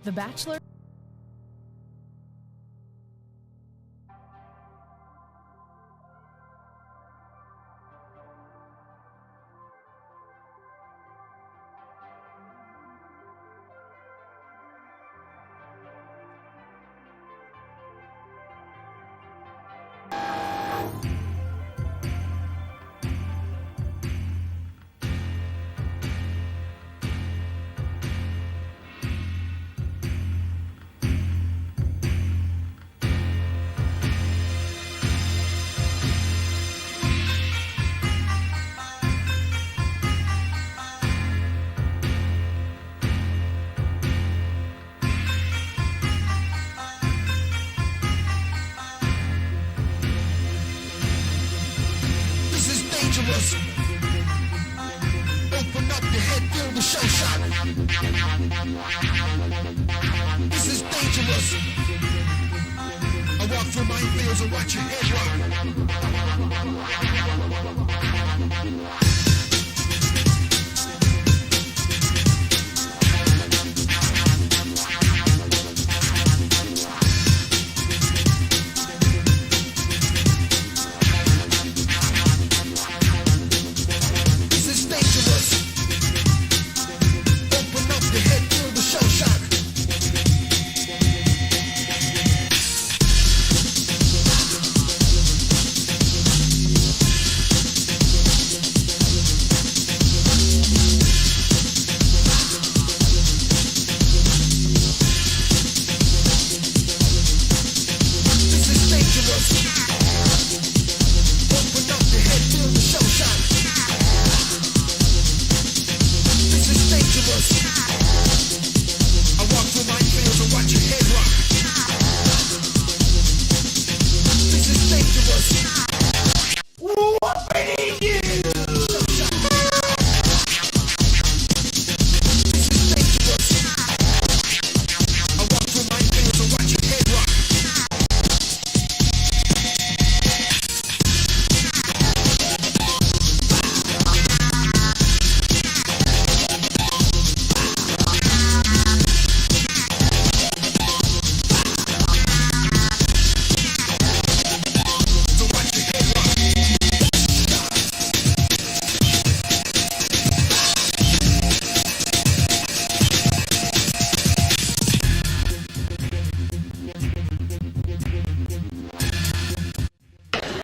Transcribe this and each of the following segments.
The Bachelor. Open up your head, feel the show shot. This is dangerous. I walk through minefields and watch your head rock.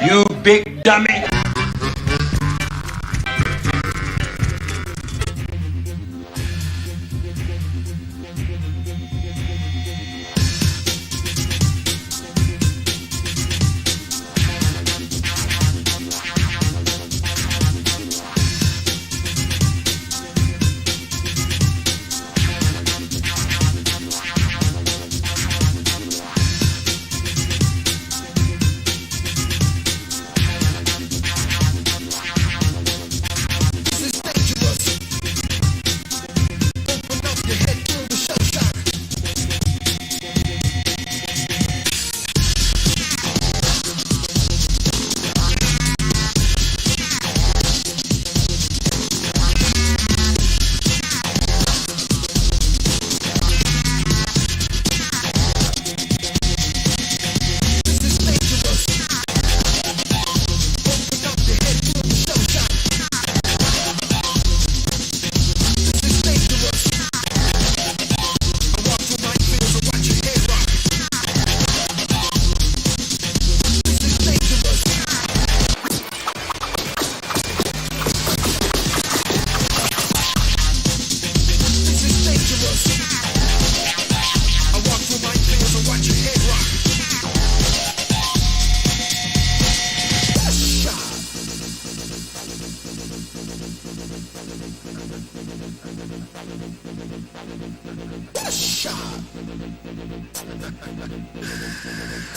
You big dummy.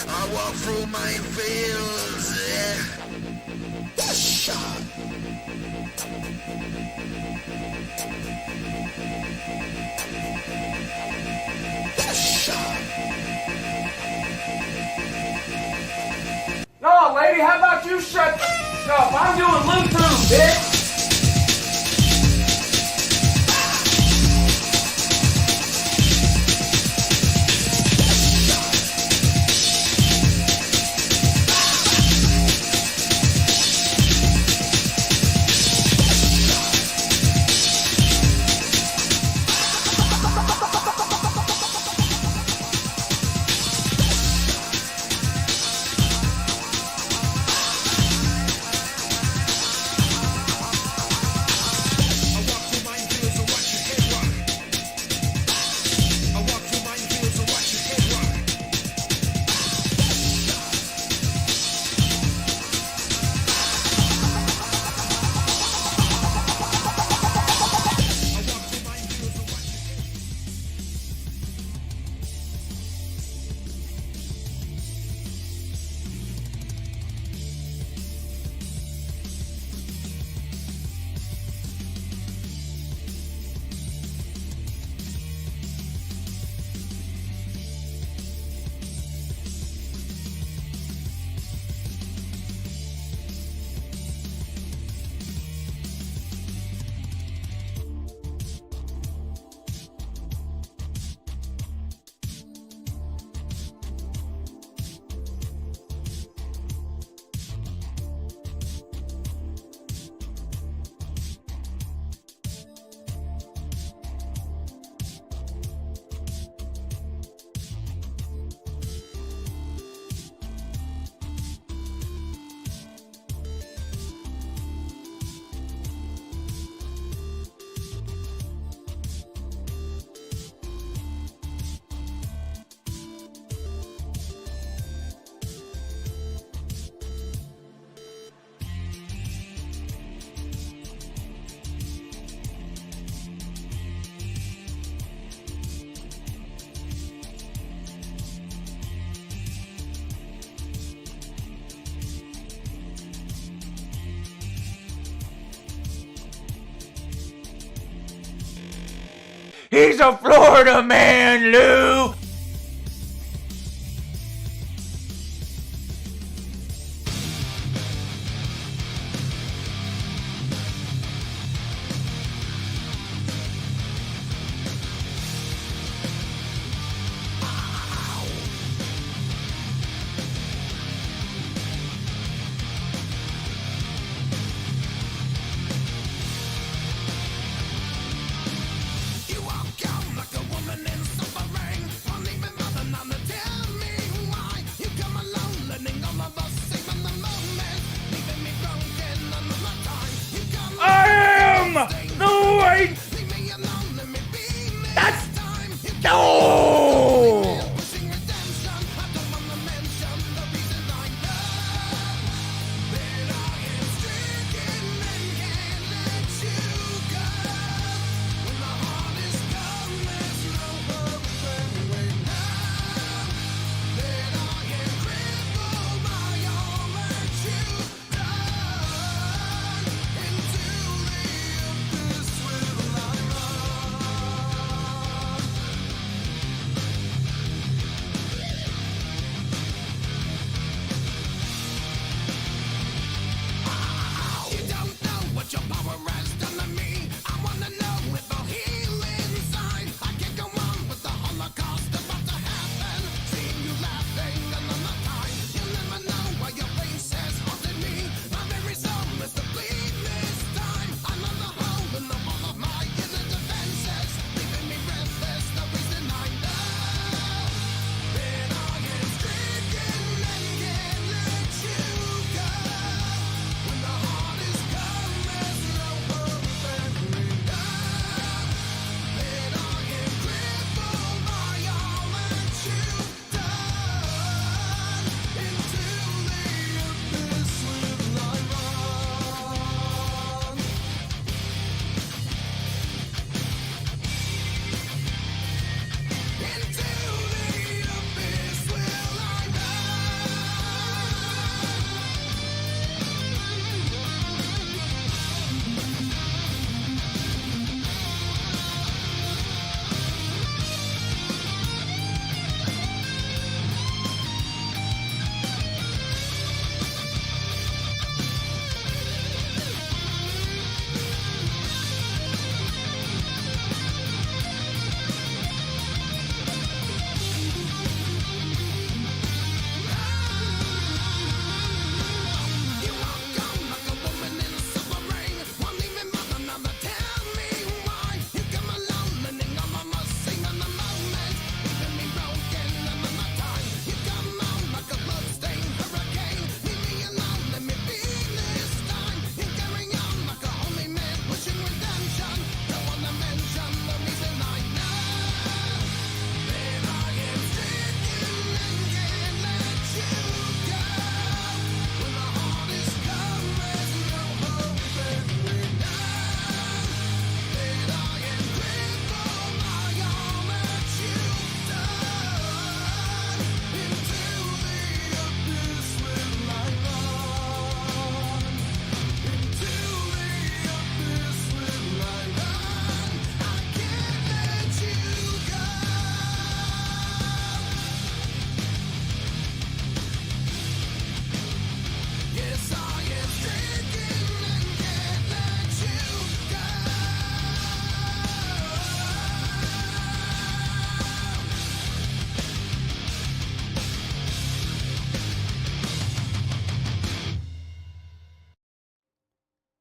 I walk through minefields. No, lady, how about you shut up? I'm doing loop-through, bitch. He's a Florida man, Lou. I am the white. That's oh.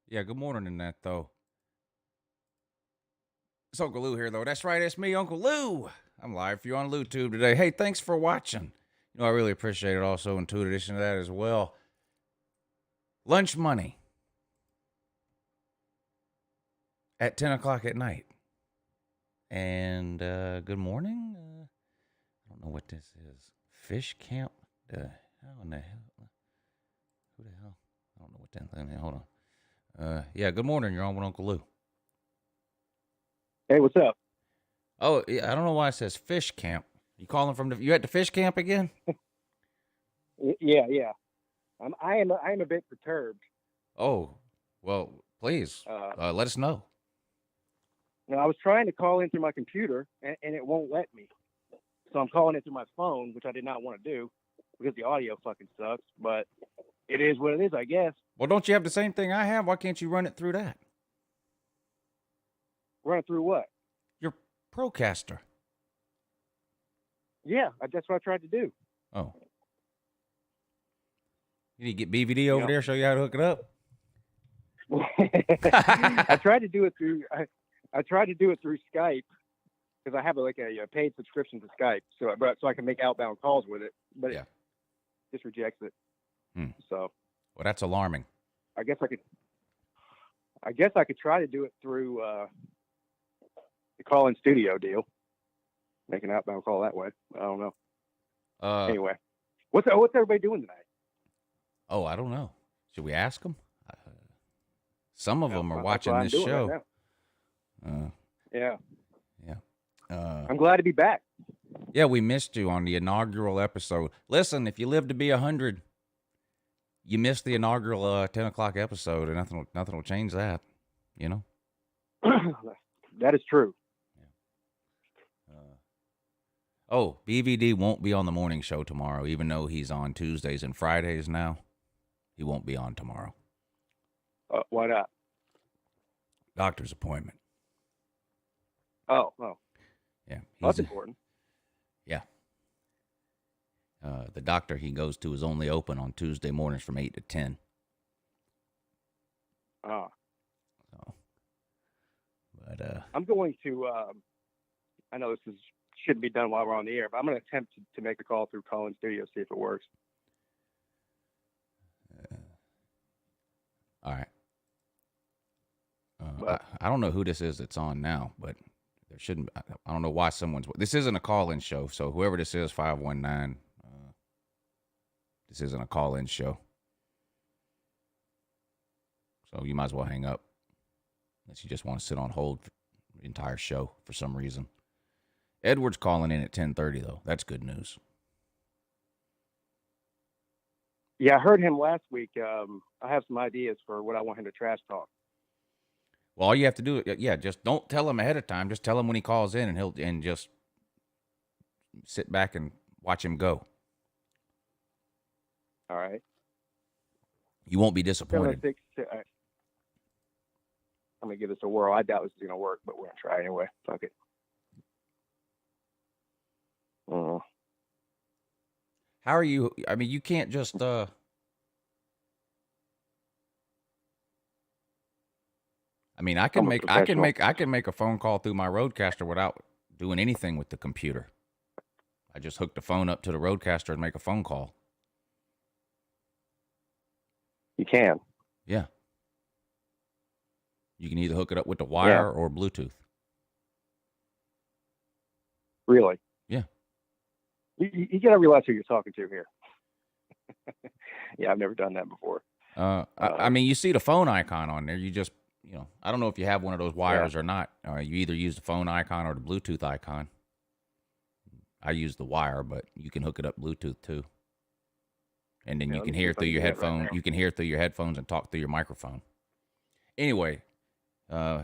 Yeah, good morning in that, though. It's Uncle Lou here, though. That's right, it's me, Uncle Lou. I'm live for you on LouTube today. Hey, thanks for watching. You know, I really appreciate it also, in addition to that as well. Lunch money at 10 o'clock at night. And good morning. I don't know what this is. Fish camp? How in the hell? Who the hell? I don't know what that thing is. Hold on. Yeah, good morning. You're on with Uncle Lou. Hey, what's up? Oh, yeah, I don't know why it says fish camp. You calling from you at the fish camp again? Yeah. I am a bit perturbed. Oh, well, please let us know. Now, I was trying to call in through my computer, and it won't let me. So I'm calling it through my phone, which I did not want to do because the audio fucking sucks. But it is what it is, I guess. Well, don't you have the same thing I have? Why can't you run it through that? Run it through what? Your Procaster. Yeah, that's what I tried to do. Oh. You need to get BVD over there, show you how to hook it up? I tried to do it through Skype because I have a paid subscription to Skype, so I can make outbound calls with it, but it just rejects it. So, well, that's alarming. I guess I could try to do it through the call-in studio deal, make an outbound call that way. I don't know. Anyway, what's everybody doing tonight? Oh, I don't know. Should we ask them? Some of them are watching this show. Right yeah. I'm glad to be back. Yeah, we missed you on the inaugural episode. Listen, if you live to be 100, you missed the inaugural 10 o'clock episode, and nothing will change that. You know. That is true. Oh, BVD won't be on the morning show tomorrow, even though he's on Tuesdays and Fridays now. He won't be on tomorrow. Why not? Doctor's appointment. Oh. Yeah. That's important. Yeah. The doctor he goes to is only open on Tuesday mornings from 8 to 10. Oh. So, but I'm going to, I know this shouldn't be done while we're on the air, but I'm going to attempt to make a call through call-in studio, see if it works. All right. I don't know who this is that's on now, but there shouldn't. I don't know why someone's. This isn't a call-in show, so whoever this is, 519. This isn't a call-in show, so you might as well hang up, unless you just want to sit on hold for the entire show for some reason. Edward's calling in at 10:30 though. That's good news. Yeah, I heard him last week. I have some ideas for what I want him to trash talk. Well, all you have to do, just don't tell him ahead of time. Just tell him when he calls in, and he'll just sit back and watch him go. All right. You won't be disappointed. I'm gonna give this a whirl. I doubt this is gonna work, but we're gonna try anyway. Fuck it. How are you? I mean, you can't just. I mean, I can make a phone call through my Roadcaster without doing anything with the computer. I just hook the phone up to the Roadcaster and make a phone call. You can. Yeah. You can either hook it up with the wire or Bluetooth. Really? Yeah. You gotta realize who you're talking to here. Yeah, I've never done that before. I mean, you see the phone icon on there. You just, I don't know if you have one of those wires or not. You either use the phone icon or the Bluetooth icon. I use the wire, but you can hook it up Bluetooth too. And then you can hear through your headphone. You can hear through your headphones and talk through your microphone. Anyway,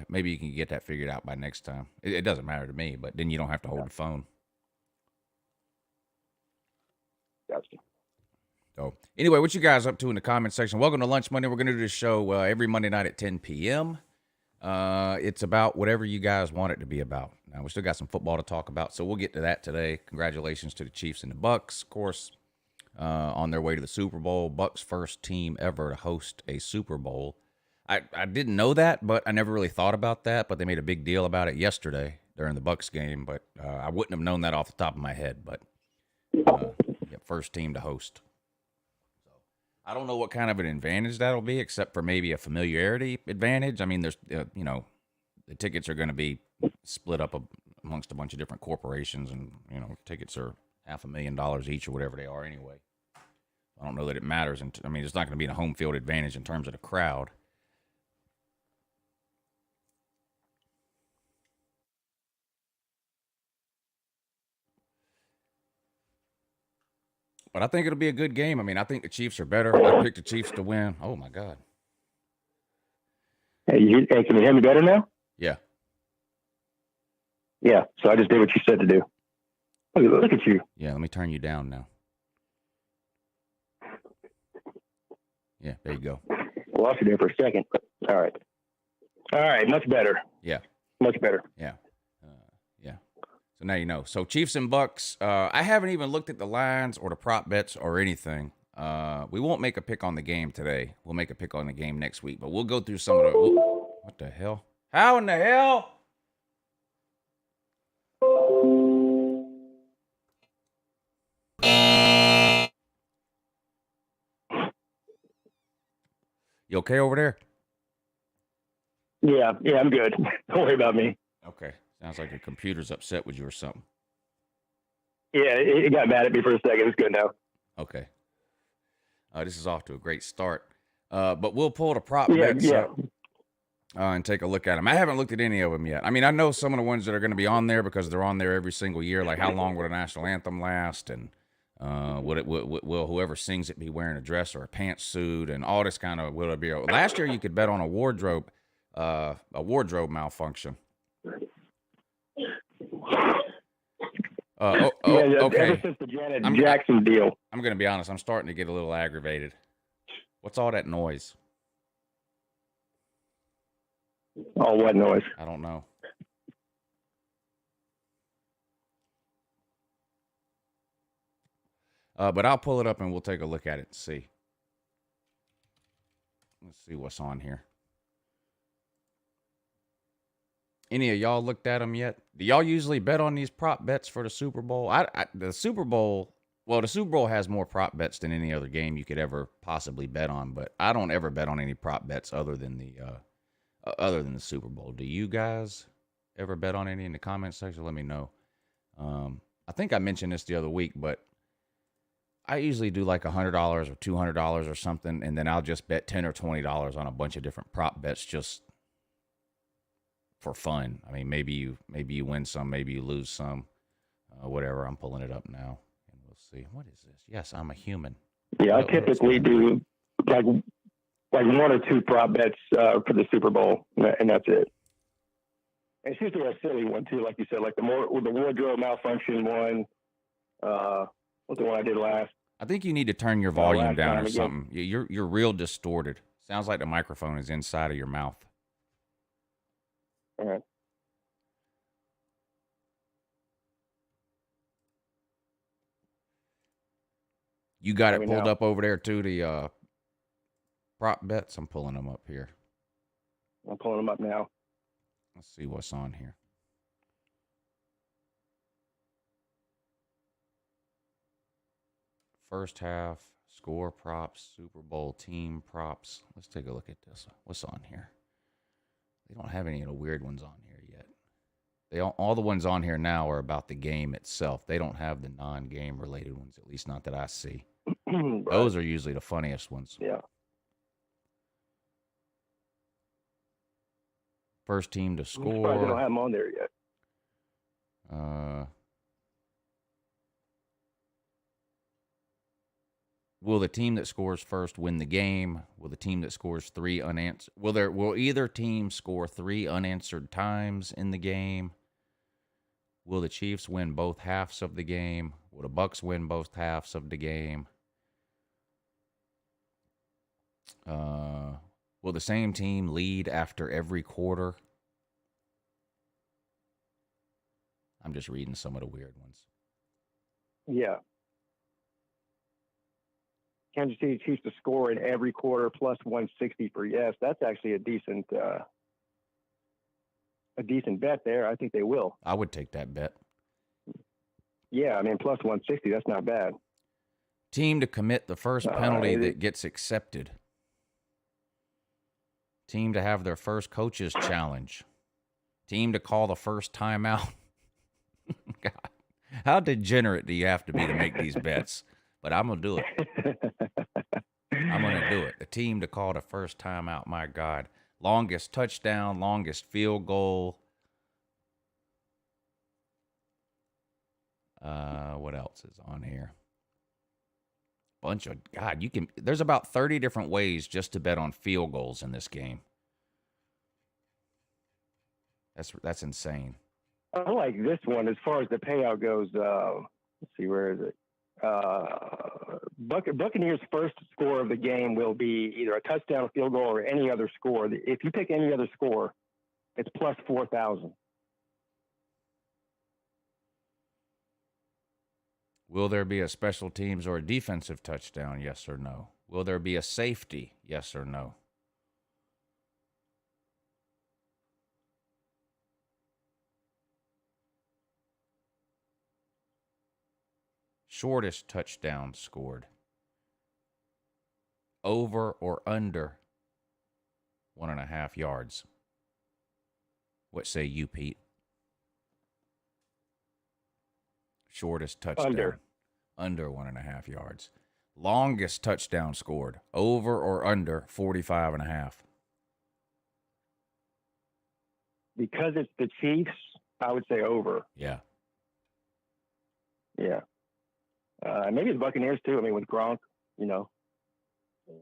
maybe you can get that figured out by next time. It doesn't matter to me, but then you don't have to hold the phone. Gotcha. So anyway, what you guys up to in the comment section? Welcome to Lunch Monday. We're going to do this show every Monday night at 10 p.m. It's about whatever you guys want it to be about. Now, we still got some football to talk about, so we'll get to that today. Congratulations to the Chiefs and the Bucks, of course, on their way to the Super Bowl. Bucks first team ever to host a Super Bowl. I didn't know that, but I never really thought about that, but they made a big deal about it yesterday during the Bucks game, but I wouldn't have known that off the top of my head, but first team to host. So I don't know what kind of an advantage that'll be, except for maybe a familiarity advantage. I mean, there's, the tickets are going to be split up amongst a bunch of different corporations, and, tickets are $500,000 each or whatever they are anyway. I don't know that it matters. And I mean, it's not going to be a home field advantage in terms of the crowd. But I think it'll be a good game. I mean, I think the Chiefs are better. I picked the Chiefs to win. Oh, my God. Hey, can you hear me better now? Yeah. Yeah, so I just did what you said to do. Look at you. Yeah, let me turn you down now. Yeah, there you go. I lost you there for a second. But all right, much better. Yeah. Much better. Yeah. Yeah. So now you know. So Chiefs and Bucks, I haven't even looked at the lines or the prop bets or anything. We won't make a pick on the game today. We'll make a pick on the game next week, but we'll go through some of the... What the hell? How in the hell? You okay over there? Yeah, I'm good. Don't worry about me. Okay. Sounds like your computer's upset with you or something. Yeah, it got mad at me for a second. It's good now. Okay. This is off to a great start. But we'll pull the prop bets up and take a look at them. I haven't looked at any of them yet. I mean, I know some of the ones that are going to be on there because they're on there every single year, like how long will the national anthem last, and will whoever sings it be wearing a dress or a pantsuit, and all this kind of will it be. Last year you could bet on a wardrobe malfunction. Okay. Ever since the Janet Jackson deal. I'm going to be honest. I'm starting to get a little aggravated. What's all that noise? Oh, what noise? I don't know. But I'll pull it up and we'll take a look at it and see. Let's see what's on here. Any of y'all looked at them yet? Do y'all usually bet on these prop bets for the Super Bowl? The Super Bowl has more prop bets than any other game you could ever possibly bet on, but I don't ever bet on any prop bets other than the Super Bowl. Do you guys ever bet on any in the comment section? Let me know. I think I mentioned this the other week, but I usually do like $100 or $200 or something, and then I'll just bet $10 or $20 on a bunch of different prop bets just for fun. I mean, maybe you win some, maybe you lose some, whatever. I'm pulling it up now, and we'll see. What is this? Yes, I'm a human. Yeah, I typically do like one or two prop bets for the Super Bowl, and that's it. And it's usually a silly one too, like you said, like the wardrobe malfunction one. What's the one I did last? I think you need to turn your volume down or something. You're real distorted. Sounds like the microphone is inside of your mouth. All right. You got it pulled up over there too, the prop bets? I'm pulling them up here. I'm pulling them up now. Let's see what's on here. First half, score props, Super Bowl team props. Let's take a look at this. What's on here? They don't have any of the weird ones on here yet. All the ones on here now are about the game itself. They don't have the non-game related ones, at least not that I see. Right. Those are usually the funniest ones. Yeah. First team to score. I'm surprised they don't have them on there yet. Will the team that scores first win the game? Will the team that scores three unanswered? Will either team score three unanswered times in the game? Will the Chiefs win both halves of the game? Will the Bucks win both halves of the game? Will the same team lead after every quarter? I'm just reading some of the weird ones. Yeah. Kansas City Chiefs to score in every quarter plus 160 for yes. That's actually a decent bet there. I think they will. I would take that bet. Yeah, I mean, plus 160, that's not bad. Team to commit the first penalty that gets accepted. Team to have their first coach's challenge. Team to call the first timeout. God, how degenerate do you have to be to make these bets? But I'm going to do it. I'm going to do it. The team to call the first timeout, my God. Longest touchdown, longest field goal. What else is on here? There's about 30 different ways just to bet on field goals in this game. That's insane. I like this one as far as the payout goes. Let's see, where is it? Buccaneers' first score of the game will be either a touchdown, field goal, or any other score. If you pick any other score, it's plus 4,000. Will there be a special teams or a defensive touchdown? Yes or no? Will there be a safety? Yes or no? Shortest touchdown scored. Over or under 1.5 yards. What say you, Pete? Shortest touchdown. Under 1.5 yards. Longest touchdown scored. Over or under 45.5. Because it's the Chiefs, I would say over. Yeah. Yeah. Maybe the Buccaneers too. I mean, with Gronk,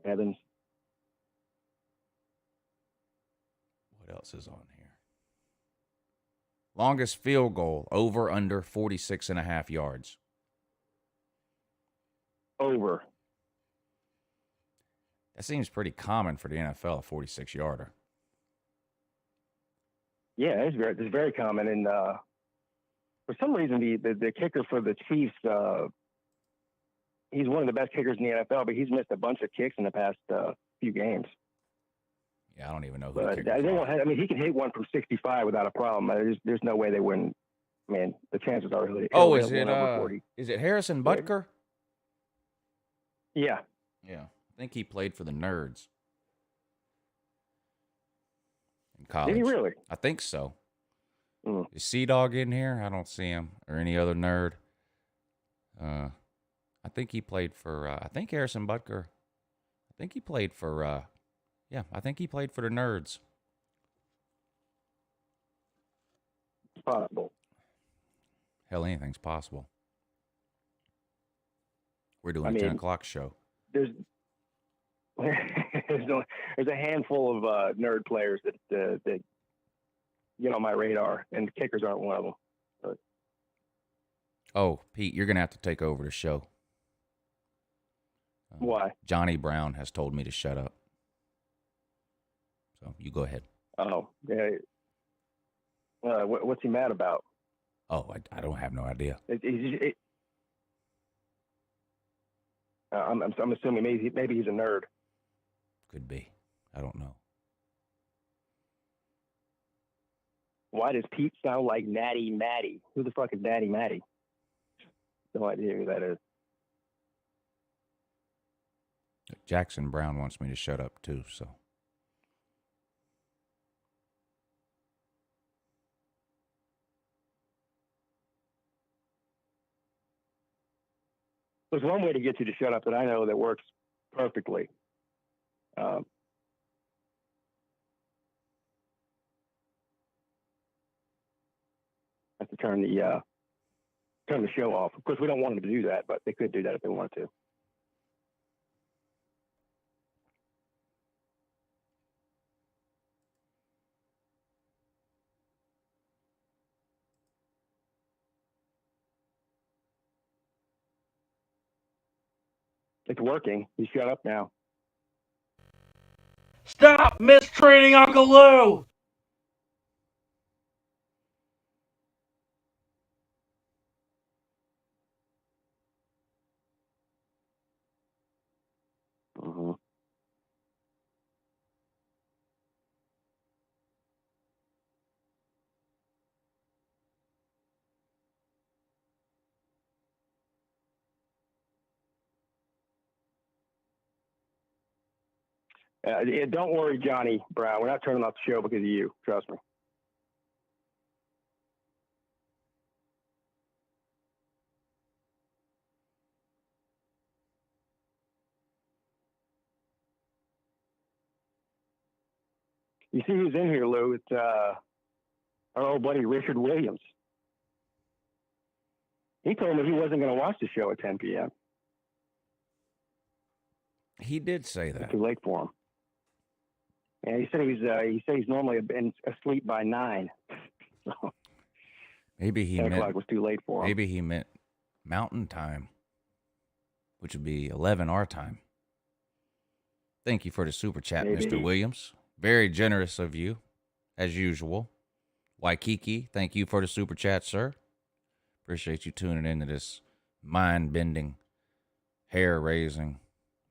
Evans. What else is on here? Longest field goal, over under 46.5 yards. Over. That seems pretty common for the NFL, a 46-yarder. Yeah, it's very common. And for some reason, the kicker for the Chiefs, he's one of the best kickers in the NFL, but he's missed a bunch of kicks in the past few games. Yeah, I don't even know who but the kickers are. I mean, he can hit one from 65 without a problem. There's no way they wouldn't. Man, the chances are really. Oh, is it Harrison Butker? Yeah. Yeah, I think he played for the Nerds in college. Did he really? I think so. Is Sea-Dog in here? I don't see him. Or any other nerd. I think he played for, I think Harrison Butker. I think he played for, I think he played for the Nerds. It's possible. Hell, anything's possible. We're doing a 10 o'clock show. There's a handful of nerd players that get on my radar, and kickers aren't one of them. But. Oh, Pete, you're going to have to take over the show. Why? Johnny Brown has told me to shut up. So you go ahead. Oh, yeah. What's he mad about? Oh, I don't have no idea. I'm assuming maybe he's a nerd. Could be. I don't know. Why does Pete sound like Natty Matty? Who the fuck is Natty Matty? No idea who that is. Jackson Brown wants me to shut up too, so. There's one way to get you to shut up that I know that works perfectly. I have to turn the show off. Of course, we don't want them to do that, but they could do that if they wanted to. It's working. You shut up now. Stop mistreating Uncle Lou! Mm-hmm. Don't worry, Johnny Brown. We're not turning off the show because of you. Trust me. You see who's in here, Lou? It's our old buddy Richard Williams. He told me he wasn't going to watch the show at 10 p.m. He did say that. It's too late for him. Yeah, he said he's normally been asleep by 9. So Maybe he 10 meant o'clock was too late for him. maybe he meant Mountain Time, which would be 11 our time. Thank you for the super chat, Maybe. Mr. Williams. Very generous of you, as usual. Waikiki, thank you for the super chat, sir. Appreciate you tuning into this mind-bending, hair-raising,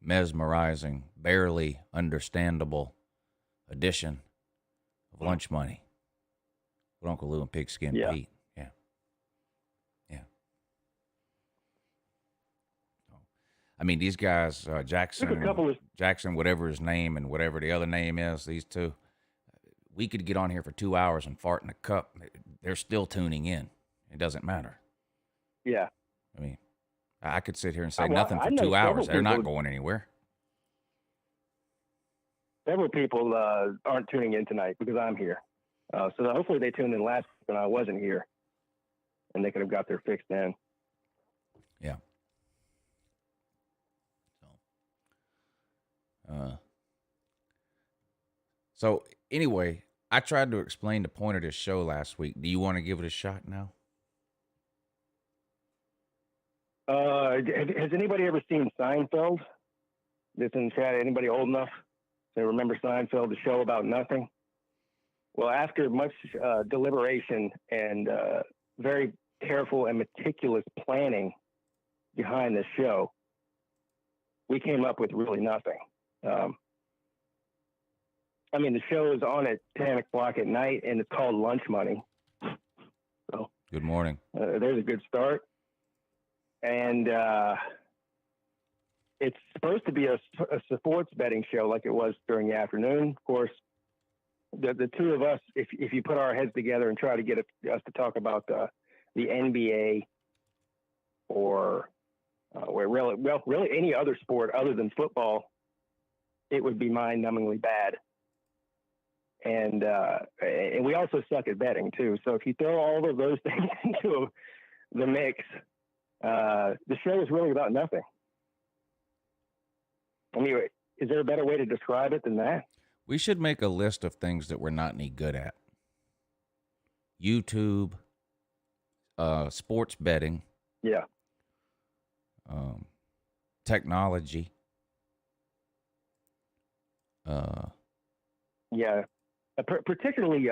mesmerizing, barely understandable edition of Lunch Money with Uncle Lou and Pigskin Pete. Yeah. Yeah. I mean, these guys, Jackson, whatever his name and whatever the other name is, these two, we could get on here for 2 hours and fart in a cup. They're still tuning in. It doesn't matter. Yeah. I mean, I could sit here and say nothing for 2 hours. They're not going anywhere. Several people aren't tuning in tonight because I'm here. So hopefully they tuned in last when I wasn't here, and they could have got their fix then. Yeah. So anyway, I tried to explain the point of this show last week. Do you want to give it a shot now? Has anybody ever seen Seinfeld? This in chat, anybody old enough to remember Seinfeld, the show about nothing? Well, after much deliberation and very careful and meticulous planning behind this show, we came up with really nothing. I mean, the show is on at 10 o'clock at night, and it's called Lunch Money. So, good morning. There's a good start. And it's supposed to be a sports betting show like it was during the afternoon. Of course, the two of us, if you put our heads together and try to get us to talk about the NBA or really any other sport other than football, it would be mind-numbingly bad. And we also suck at betting too. So if you throw all of those things into the mix, the show is really about nothing. I mean, is there a better way to describe it than that? We should make a list of things that we're not any good at. YouTube, sports betting. Yeah. Technology. Yeah. Particularly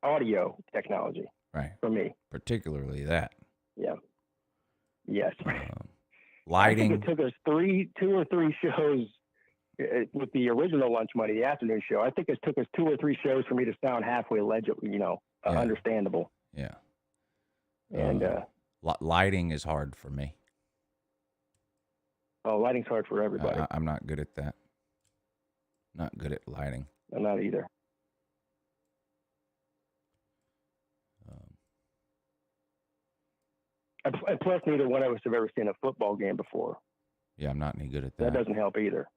audio technology. Right. For me. Particularly that. Yeah. Yes. Lighting. I think it took us 2 or 3 shows with the original Lunch Money, the afternoon show. I think it took us 2 or 3 shows for me to sound halfway legible, understandable. Yeah. And lighting is hard for me. Oh, lighting's hard for everybody. I'm not good at that. Not good at lighting. I'm not either. And plus, neither one of us have ever seen a football game before. Yeah, I'm not any good at that. That doesn't help either.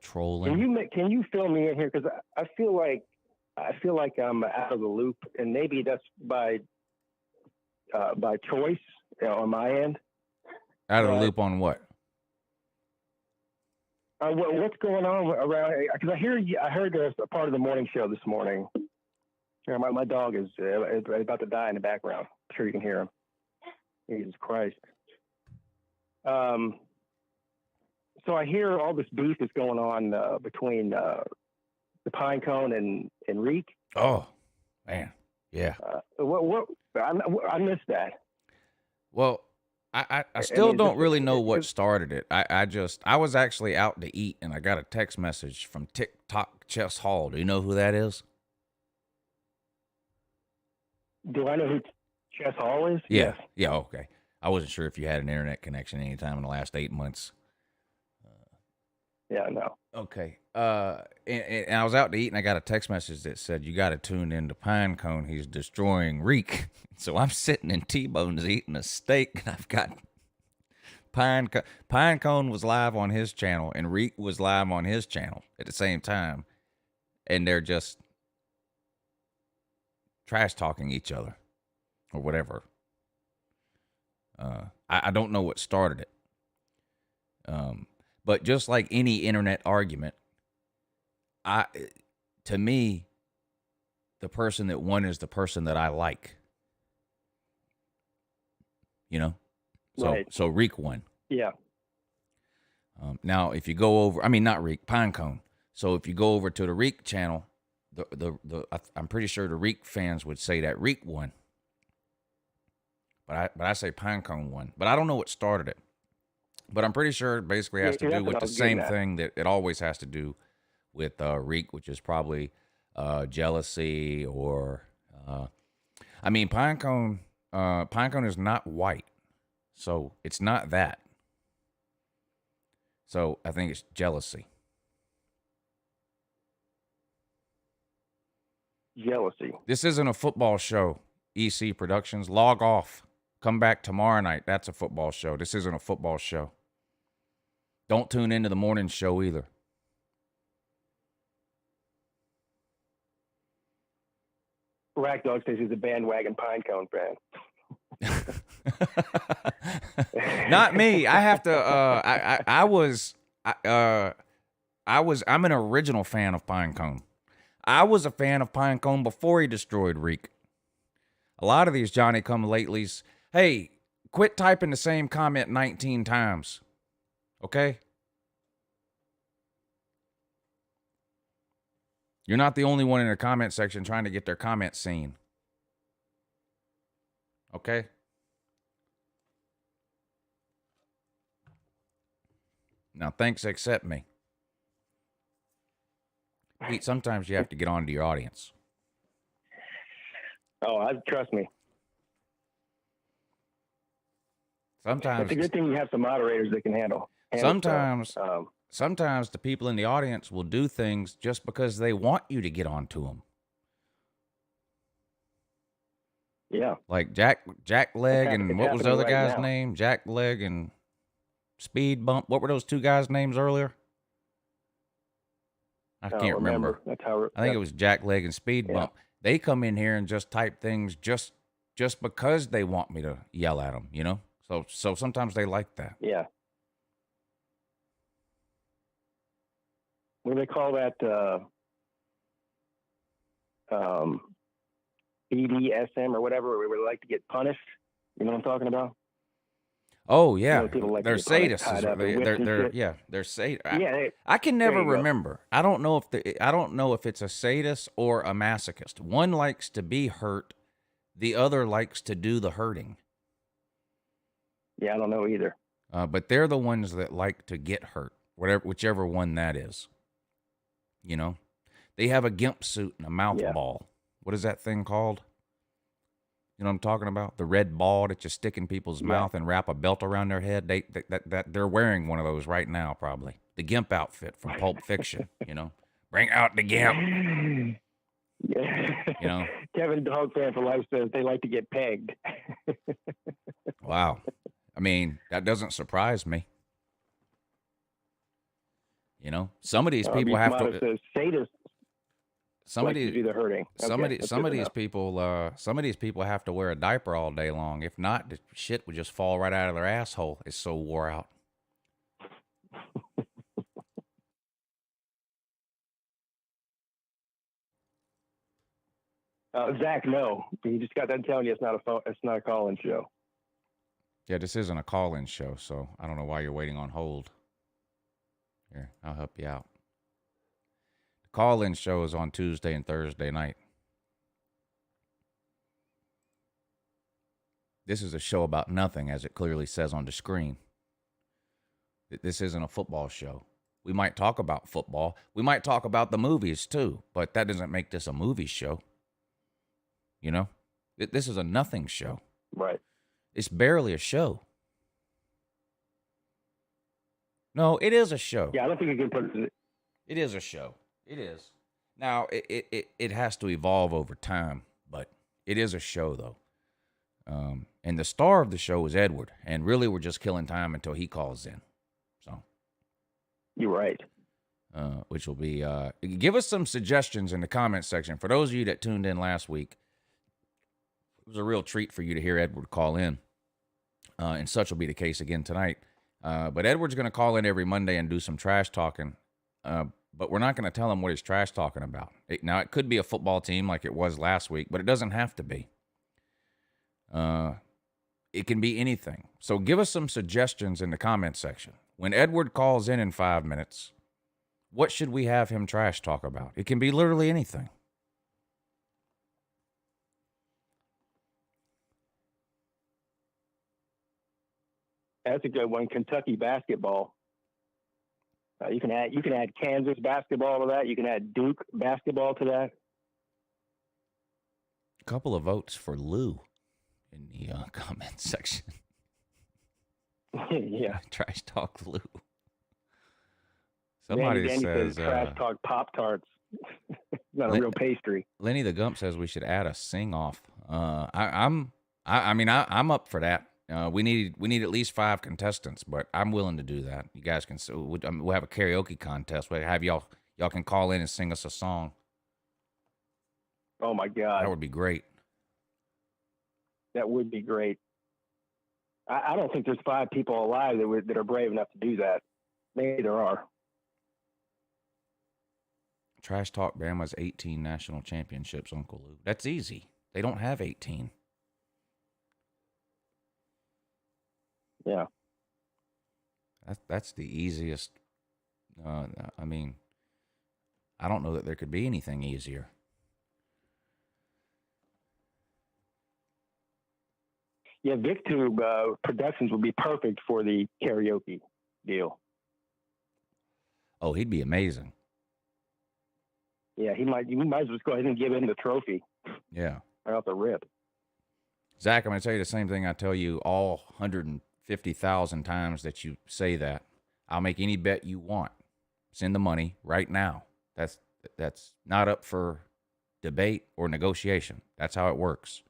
Trolling. Can you fill me in here? Because I feel like I'm out of the loop, and maybe that's by choice on my end. Out of the loop on what? What's going on around? Because I heard a part of the morning show this morning. My dog is about to die in the background. I'm sure you can hear him. Jesus Christ. So I hear all this beef is going on between the Pine Cone and Reek. Oh, man. Yeah. I missed that. Well, I still don't really know what started it. I was actually out to eat, and I got a text message from TikTok Chess Hall. Do you know who that is? Do I know who Chess Hall is? Yeah. Yes. Yeah, okay. I wasn't sure if you had an internet connection anytime in the last 8 months. Yeah, no. Okay. And I was out to eat, and I got a text message that said, you got to tune in to Pine Cone. He's destroying Reek. So I'm sitting in T-Bones eating a steak, and I've got Pine Cone was live on his channel, and Reek was live on his channel at the same time. And they're just trash-talking each other or whatever. I don't know what started it. But just like any internet argument, to me, the person that won is the person that I like. You know? So Reek won. Yeah. Now, if you go over, not Reek, Pinecone. So if you go over to the Reek channel, I'm pretty sure the Reek fans would say that Reek won. But I say Pinecone won. But I don't know what started it. But I'm pretty sure it basically has to do with the same thing that it always has to do with Reek, which is probably jealousy or Pinecone is not white. So it's not that. So I think it's jealousy. Jealousy. This isn't a football show, EC Productions. Log off. Come back tomorrow night. That's a football show. This isn't a football show. Don't tune into the morning show either. Rack Dog says he's a bandwagon Pinecone fan. Not me. I have to. I'm an original fan of Pinecone. I was a fan of Pinecone before he destroyed Reek. A lot of these Johnny-come-latelys, hey, quit typing the same comment 19 times. Okay? You're not the only one in the comment section trying to get their comments seen. Okay? Now, thanks, accept me. Pete, sometimes you have to get on to your audience. Oh, trust me. Sometimes it's a good thing you have some moderators that can handle sometimes the people in the audience will do things just because they want you to get on to them. Yeah. Like Jack Leg and what was the other guy's name? Jack Leg and Speed Bump. What were those two guys' names earlier? I can't remember. I think it was Jack Leg and Speed Bump. They come in here and just type things just because they want me to yell at them, you know? So sometimes they like that. Yeah. What do they call that? BDSM or whatever, where we like to get punished. You know what I'm talking about? Oh yeah, you know, like they're sadists. They're sadists. Yeah, I can never remember. I don't know if it's a sadist or a masochist. One likes to be hurt, the other likes to do the hurting. Yeah, I don't know either. But they're the ones that like to get hurt, whichever one that is. You know, they have a gimp suit and a mouth ball. What is that thing called? You know what I'm talking about? The red ball that you stick in people's mouth and wrap a belt around their head. They're wearing one of those right now, probably. The gimp outfit from Pulp Fiction, you know? Bring out the gimp. Yeah. You know? Kevin Dog Fan for Life says they like to get pegged. Wow. I mean, that doesn't surprise me. You know? Some of these people have to... Says sadist. Some of these people have to wear a diaper all day long. If not, the shit would just fall right out of their asshole. It's so wore out. Zach, no. You just got done telling you it's not a call-in show. Yeah, this isn't a call-in show, so I don't know why you're waiting on hold. Here, I'll help you out. Call-in show is on Tuesday and Thursday night. This is a show about nothing, as it clearly says on the screen. This isn't a football show. We might talk about football. We might talk about the movies, too, but that doesn't make this a movie show. You know? This is a nothing show. Right. It's barely a show. No, it is a show. Yeah, I don't think you can put it... It is a show. It is. Now, it has to evolve over time, but it is a show, though. And the star of the show is Edward, and really we're just killing time until he calls in. So, you're right. Which will be, give us some suggestions in the comments section. For those of you that tuned in last week, it was a real treat for you to hear Edward call in. And such will be the case again tonight. But Edward's going to call in every Monday and do some trash talking. but we're not going to tell him what he's trash talking about. Now, it could be a football team like it was last week, but it doesn't have to be. It can be anything. So give us some suggestions in the comment section. When Edward calls in 5 minutes, what should we have him trash talk about? It can be literally anything. That's a good one. Kentucky basketball. You can add Kansas basketball to that. You can add Duke basketball to that. A couple of votes for Lou in the comment section. Yeah. Trash talk Lou. Somebody says trash talk Pop-Tarts. Not a real pastry. Lenny the Gump says we should add a sing off. I'm up for that. We need at least 5 contestants, but I'm willing to do that. You guys can. We'll have a karaoke contest. We'll have y'all can call in and sing us a song. Oh my God, that would be great. That would be great. I don't think there's 5 people alive that are brave enough to do that. Maybe there are. Trash Talk Bama's 18 national championships, UncleLou. That's easy. They don't have 18. Yeah. That's the easiest. I don't know that there could be anything easier. Yeah, VicTube Productions would be perfect for the karaoke deal. Oh, he'd be amazing. Yeah, you might as well just go ahead and give him the trophy. Yeah. Right off the rip. Zach, I'm going to tell you the same thing I tell you all 150,000 times that you say that. I'll make any bet you want. Send the money right now. That's not up for debate or negotiation. That's how it works.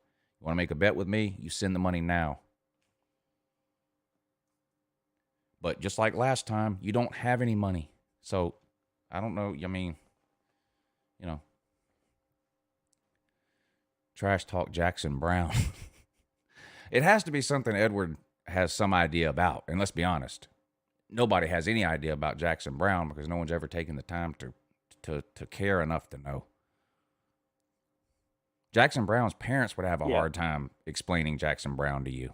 You want to make a bet with me? You send the money now. But just like last time, you don't have any money. So, I don't know. I mean, trash talk Jackson Brown. It has to be something Edward has some idea about. And let's be honest, nobody has any idea about Jackson Brown because no one's ever taken the time to care enough to know. Jackson Brown's parents would have a hard time explaining Jackson Brown to you.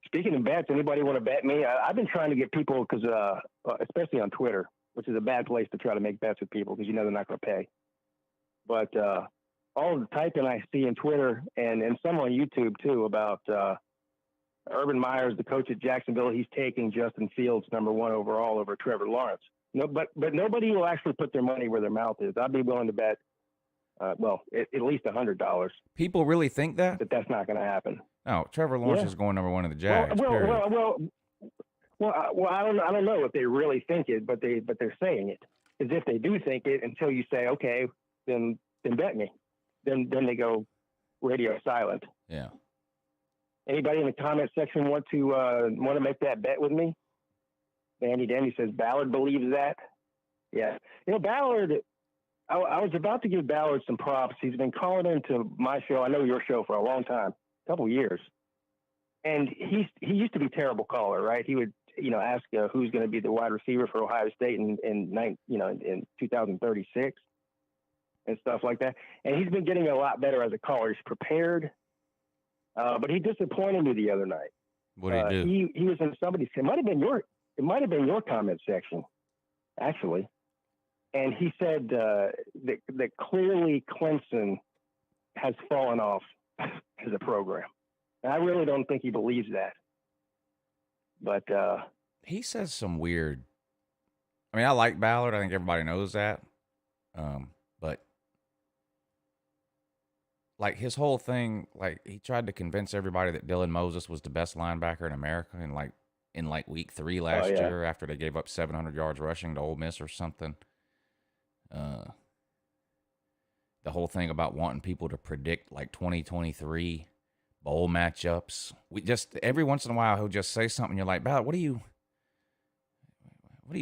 Speaking of bets, anybody want to bet me? I've been trying to get people, because especially on Twitter, which is a bad place to try to make bets with people because they're not going to pay. But all the typing I see in Twitter and some on YouTube too about Urban Meyer's, the coach at Jacksonville, he's taking Justin Fields #1 overall over Trevor Lawrence. No, but nobody will actually put their money where their mouth is. I'd be willing to bet, at least $100. People really think that? That's not going to happen. No, Trevor Lawrence is going #1 in the Jags. Well, I don't know if they really think it, but they're saying it as if they do think it until you say, okay, then bet me. Then they go radio silent. Yeah. Anybody in the comment section want to make that bet with me? Danny says Ballard believes that. Yeah, Ballard. I was about to give Ballard some props. He's been calling into my show. I know your show for a long time, a couple years, and he used to be a terrible caller, right? He would ask who's going to be the wide receiver for Ohio State in 2036 and stuff like that. And he's been getting a lot better as a caller. He's prepared, but he disappointed me the other night. What did he do? He was in somebody's. It might have been your comment section, actually. And he said that clearly Clemson has fallen off as a program. And I really don't think he believes that. But he says some weird. I mean, I like Ballard. I think everybody knows that. But like his whole thing, like he tried to convince everybody that Dylan Moses was the best linebacker in America, in week 3 last year after they gave up 700 yards rushing to Ole Miss or something. The whole thing about wanting people to predict 2023 bowl matchups. We just every once in a while he'll just say something. You're like, Ballard, what are you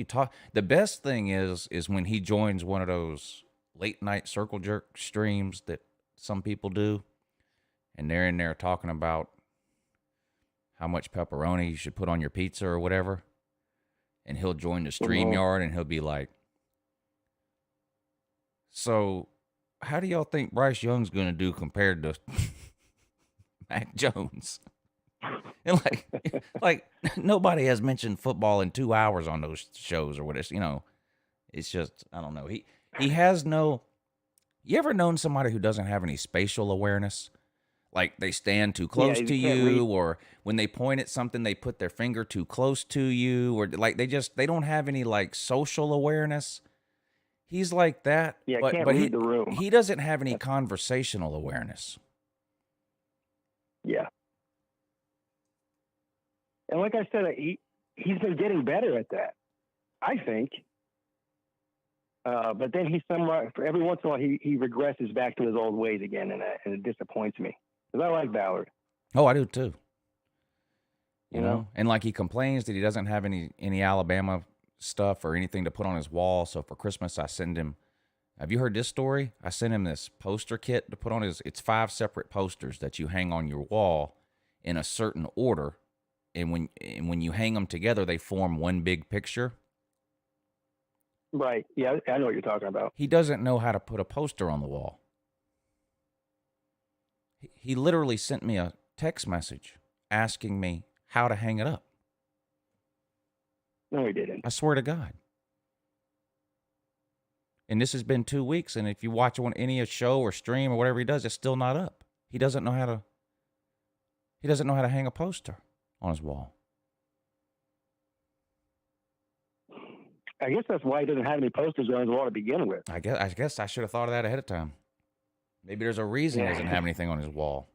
talking? The best thing is when he joins one of those late night circle jerk streams that some people do, and they're in there talking about how much pepperoni you should put on your pizza or whatever. And he'll join the StreamYard and he'll be like, so how do y'all think Bryce Young's going to do compared to Mac Jones? And like nobody has mentioned football in 2 hours on those shows or whatever. You know, it's just, I don't know. He has no, you ever known somebody who doesn't have any spatial awareness? Like they stand too close to you, or when they point at something, they put their finger too close to you, or like they don't have any like social awareness. He's like that. Yeah, but, can't but read the room. He doesn't have any conversational awareness. Yeah. And like I said, he's been getting better at that, I think. But then he's somewhat, every once in a while, he regresses back to his old ways again, and it disappoints me. Because I like Ballard. Oh, I do too. You know? And like he complains that he doesn't have any Alabama stuff or anything to put on his wall. So for Christmas, I send him, have you heard this story? I sent him this poster kit to put on it's 5 separate posters that you hang on your wall in a certain order. And when you hang them together, they form one big picture. Right. Yeah, I know what you're talking about. He doesn't know how to put a poster on the wall. He literally sent me a text message asking me how to hang it up. No, he didn't. I swear to God. And this has been 2 weeks, and if you watch any show or stream or whatever he does, it's still not up. He doesn't know how to hang a poster on his wall. I guess that's why he doesn't have any posters on his wall to begin with. I guess I should have thought of that ahead of time. Maybe there's a reason he doesn't have anything on his wall.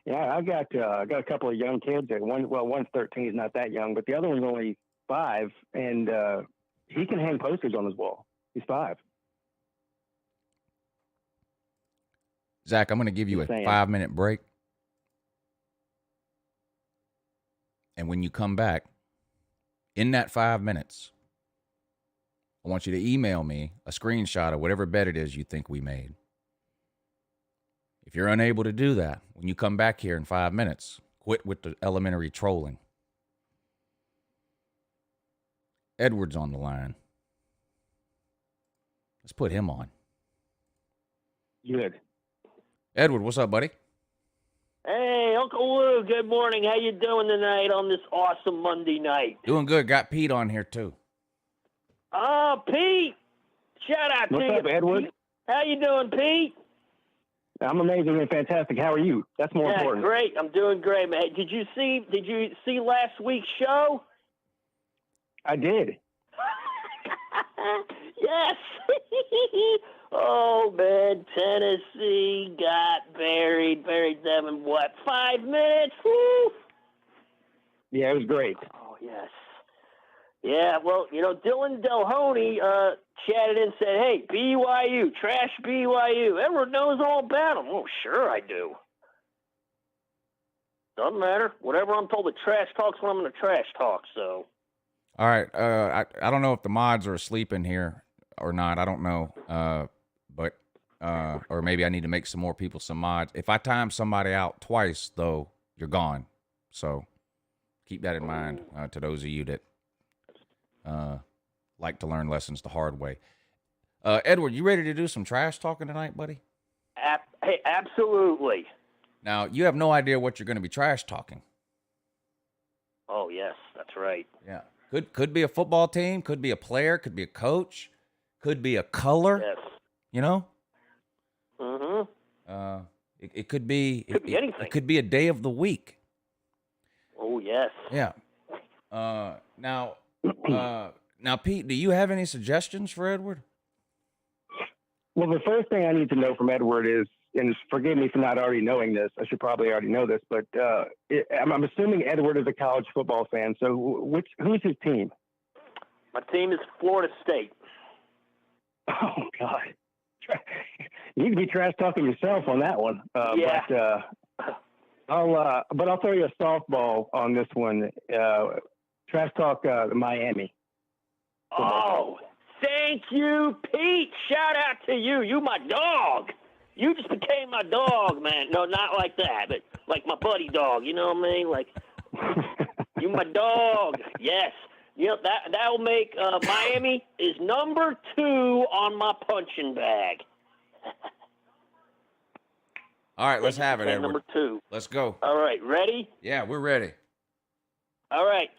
Yeah, I got a couple of young kids. One's 13, he's not that young, but the other one's only 5, and he can hang posters on his wall. He's 5. Zach, I'm going to give you a 5-minute break. And when you come back, in that 5 minutes, I want you to email me a screenshot of whatever bet it is you think we made. If you're unable to do that, when you come back here in 5 minutes, quit with the elementary trolling. Edward's on the line. Let's put him on. Good. Edward, what's up, buddy? Hey, UncleLou, good morning. How you doing tonight on this awesome Monday night? Doing good. Got Pete on here, too. Pete! Shout out to you. What's up, Edward? Pete. How you doing, Pete? I'm amazing and fantastic. How are you? That's more important. Great. I'm doing great, man. Did you see last week's show? I did. Yes. Oh, man, Tennessee got buried them in, 5 minutes? Woo! Yeah, it was great. Oh, yes. Yeah, well, Dylan Delhoney chatted in and said, hey, BYU, trash BYU. Edward knows all about them. Oh, sure I do. Doesn't matter. Whatever I'm told to trash talk's when I'm going to trash talk, so. All right. I don't know if the mods are asleep in here or not. I don't know. But or maybe I need to make some more people some mods. If I time somebody out twice, though, you're gone. So keep that in mind to those of you that like to learn lessons the hard way. Edward, you ready to do some trash talking tonight, buddy? Hey, absolutely. Now, you have no idea what you're going to be trash talking. Oh, yes, that's right. Yeah. Could be a football team, could be a player, could be a coach, could be a color. Yes. You know? Mm-hmm. It could be anything. It could be a day of the week. Oh, yes. Yeah. Now, Pete, do you have any suggestions for Edward? Well, the first thing I need to know from Edward is, and forgive me for not already knowing this, I should probably already know this, but I'm assuming Edward is a college football fan. So who's his team? My team is Florida State. Oh, God. You need to be trash talking yourself on that one. Yeah. But I'll throw you a softball on this one. Trash talk Miami. Oh, thank you, Pete. Shout out to you. You my dog. You just became my dog, man. No, not like that, but like my buddy dog. You know what I mean? Like, you my dog. Yes. You know, that'll make Miami is number 2 on my punching bag. All right, let's have it, Edward. Number 2. Let's go. All right, ready? Yeah, we're ready. All right.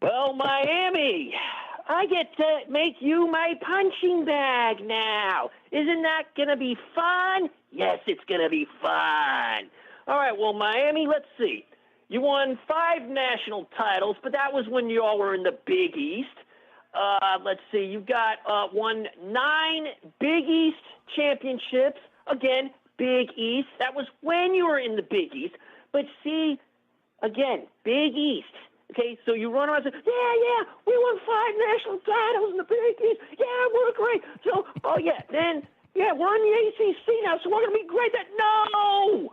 Well, Miami, I get to make you my punching bag now. Isn't that going to be fun? Yes, it's going to be fun. All right, well, Miami, let's see. You won 5 national titles, but that was when you all were in the Big East. Let's see, you got won 9 Big East championships. Again, Big East. That was when you were in the Big East. But see, again, Big East. Okay, so you run around and say, yeah, we won 5 national titles in the Big East. Yeah, we're great. So, we're in the ACC now, so we're going to be great. No.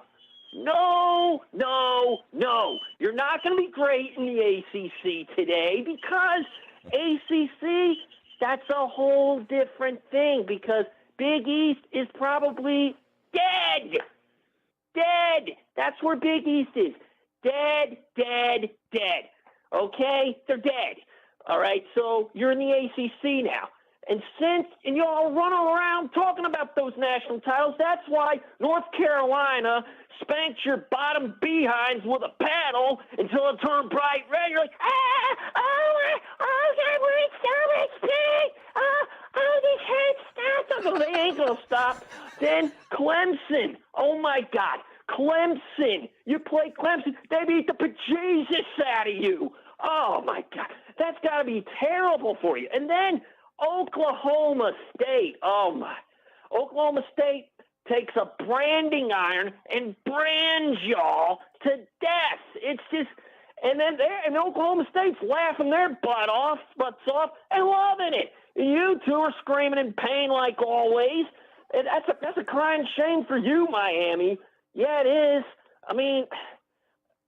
You're not going to be great in the ACC today because ACC, that's a whole different thing because Big East is probably dead. That's where Big East is. Dead. Okay? They're dead. All right? So you're in the ACC now. And you all run all around talking about those national titles. That's why North Carolina spanked your bottom behinds with a paddle until it turned bright red. You're like, they ain't going to stop. Then Clemson. Oh, my God. Clemson. You play Clemson. They beat the bejesus out of you. Oh, my God. That's got to be terrible for you. And then Oklahoma State. Oh, my. Oklahoma State takes a branding iron and brands y'all to death. It's just, and Oklahoma State's laughing their butts off and loving it. You two are screaming in pain like always. And that's a crying shame for you, Miami. Yeah, it is. I mean,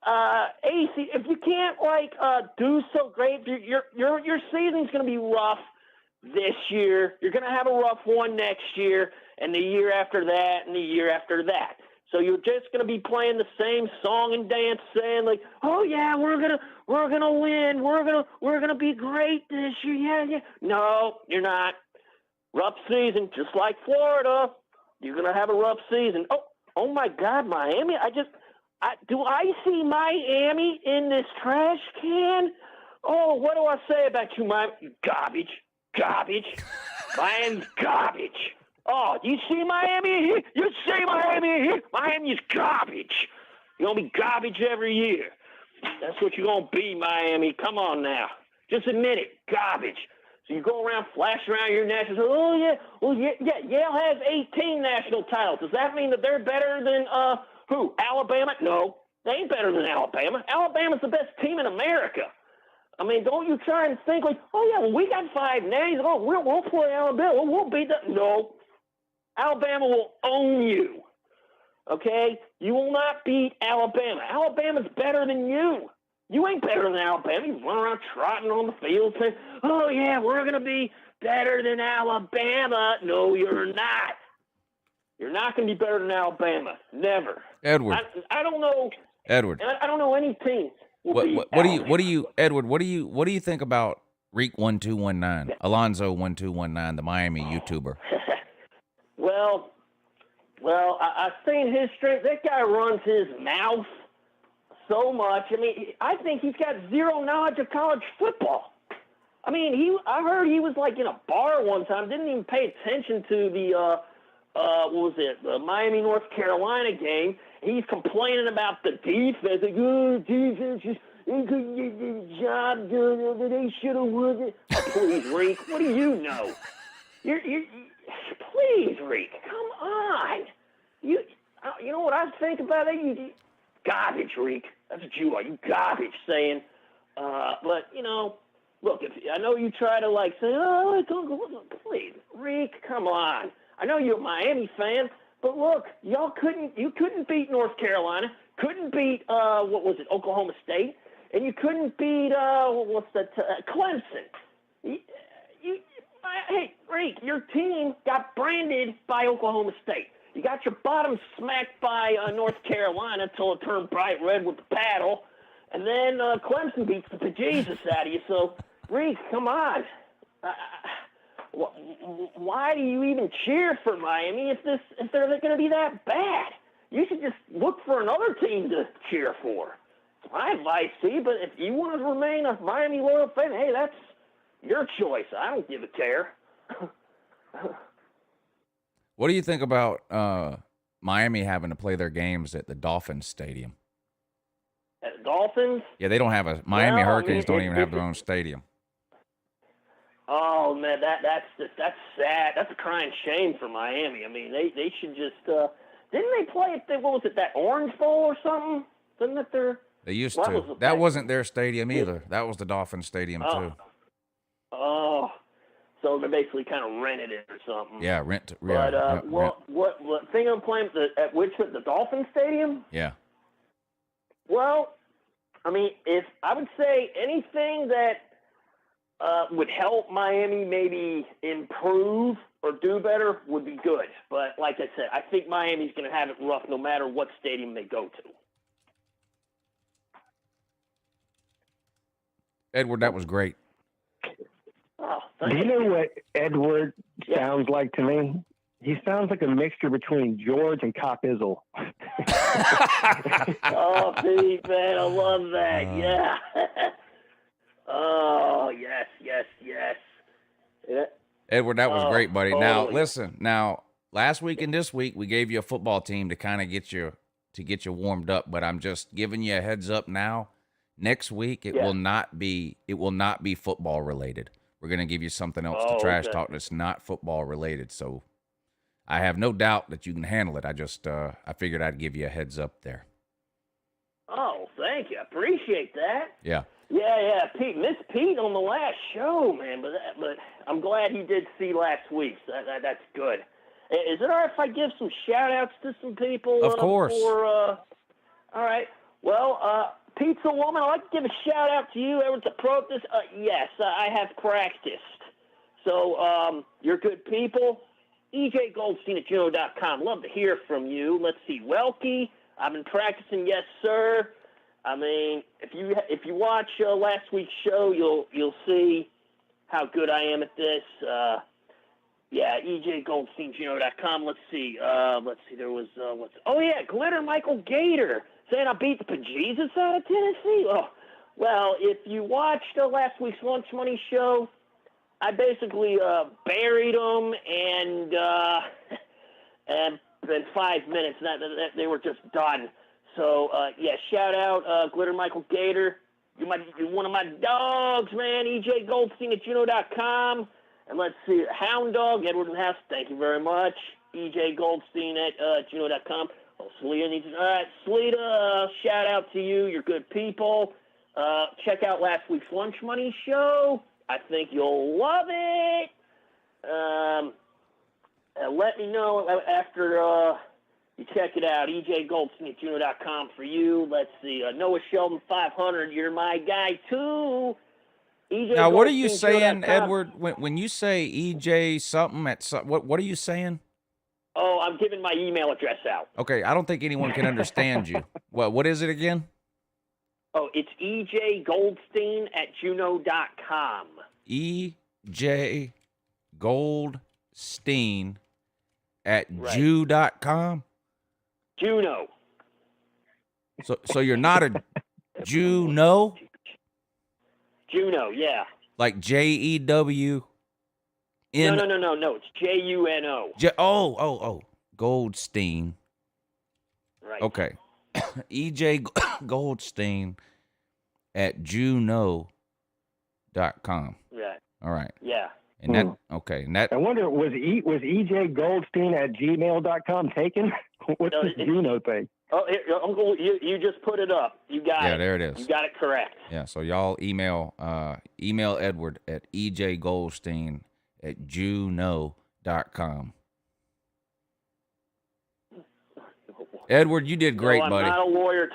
AC, if you can't do so great, your season's going to be rough this year. You're going to have a rough one next year, and the year after that, and the year after that. So you're just going to be playing the same song and dance, saying like, "Oh yeah, we're gonna win. We're gonna be great this year." Yeah. No, you're not. Rough season, just like Florida. You're gonna have a rough season. Oh my God, Miami! Do I see Miami in this trash can? Oh, what do I say about you, Miami? Garbage. Miami's garbage. Oh, you see Miami here? You see Miami here? Miami's garbage. You're going to be garbage every year. That's what you're going to be, Miami. Come on now. Just admit it. Garbage. So you go around flashing around your national. Yale has 18 national titles. Does that mean that they're better than who? Alabama? No, they ain't better than Alabama. Alabama's the best team in America. I mean, don't you try and think like, we got 5 names. We'll play Alabama. We'll beat them. No. Alabama will own you. Okay? You will not beat Alabama. Alabama's better than you. You ain't better than Alabama. You run around trotting on the field saying, we're going to be better than Alabama. No, you're not. You're not going to be better than Alabama. Never. Edward. I don't know. Edward. I don't know any teams. What do you think about Reek 1219, Alonzo 1219, the Miami YouTuber? Well, I've seen his strength. That guy runs his mouth so much. I mean, I think he's got zero knowledge of college football. I mean, I heard he was like in a bar one time, didn't even pay attention to the the Miami North Carolina game. He's complaining about the defense. Like, defense is good job doing. They should have won it. Oh, please, Reek. What do you know? Please, Reek. Come on. You know what I think about it? You garbage, Reek. That's what you are. You garbage saying. But look. I know you try to say, please, Reek. Come on. I know you're a Miami fan. But look, you couldn't beat North Carolina, couldn't beat, Oklahoma State, and you couldn't beat, Clemson. Hey, Reek, your team got branded by Oklahoma State. You got your bottom smacked by North Carolina until it turned bright red with the paddle. And then Clemson beats the bejesus out of you. So, Reese, come on. Why do you even cheer for Miami if they're going to be that bad? You should just look for another team to cheer for. It's my advice to you, but if you want to remain a Miami loyal fan, hey, that's your choice. I don't give a care. What do you think about Miami having to play their games at the Dolphins Stadium? At the Dolphins? Yeah, they don't have a Miami Hurricanes don't even have their own stadium. Oh man, that's sad. That's a crying shame for Miami. I mean, they should just didn't they play at what was it, that Orange Bowl or something? Didn't that their They used to. That wasn't their stadium either. That was the Dolphins Stadium too. Oh, so they basically kind of rented it or something. Yeah, rent. But what thing I'm playing at the Dolphin Stadium? Yeah. Well, I mean, if I would say anything that would help Miami maybe improve or do better would be good. But like I said, I think Miami's going to have it rough no matter what stadium they go to. Edward, that was great. Oh, do you know what Edward sounds like to me? He sounds like a mixture between George and Cop Izzle. Oh, Pete, man, I love that. Yeah. Oh, yes. Yeah. Edward, that was great, buddy. Totally. Now, listen. Now, last week and this week, we gave you a football team to kind of get you warmed up. But I'm just giving you a heads up now. Next week, it will not be football related. We're gonna give you something else to trash talk that's not football related. So, I have no doubt that you can handle it. I just I figured I'd give you a heads up there. Oh, thank you. I appreciate that. Yeah. Yeah, Pete. Miss Pete on the last show, man. But I'm glad he did see last week's. That's good. Is it all right if I give some shout-outs to some people? Of course. All right. Well, Pizza Woman, I'd like to give a shout-out to you. Edward the Protus. Yes, I have practiced. So, you're good people. EJGoldstein@juno.com. Love to hear from you. Let's see. Welky, I've been practicing. Yes, sir. I mean, if you watch last week's show, you'll see how good I am at this. EJGoldstein@juno.com. Let's see. There was Glitter Michael Gator saying I beat the bejesus out of Tennessee. Oh, well, if you watched last week's Lunch Money show, I basically buried them and in 5 minutes they were just done. So, shout out, Glitter Michael Gator. You're one of my dogs, man. EJGoldstein@juno.com. And let's see, Hound Dog, Edward and House, thank you very much. EJGoldstein@juno.com. Oh, Sleeta needs it. All right, Sleeta, shout out to you. You're good people. Check out last week's Lunch Money show. I think you'll love it. Let me know after you check it out. EJGoldstein@juno.com for you. Let's see. Noah Sheldon 500. You're my guy too. EJ now, what are you saying, Edward? When you say EJ something what are you saying? Oh, I'm giving my email address out. Okay, I don't think anyone can understand you. What is it again? Oh, it's EJGoldstein@juno.com. EJGoldstein@Jew.com? Juno. So you're not a Juno? Juno, yeah. Like JEW? No. It's JUNO. Goldstein. Right. Okay. EJ Goldstein @juno.com. Right. All right. Yeah. And that and that I wonder, was EJGoldstein@gmail.com taken? What's this Juno thing? Oh, here, Uncle, you just put it up. You got it. Yeah, there it is. You got it correct. Yeah, so y'all email Edward at EJGoldstein@juno.com. Edward, you did great, buddy. I'm not a lawyer.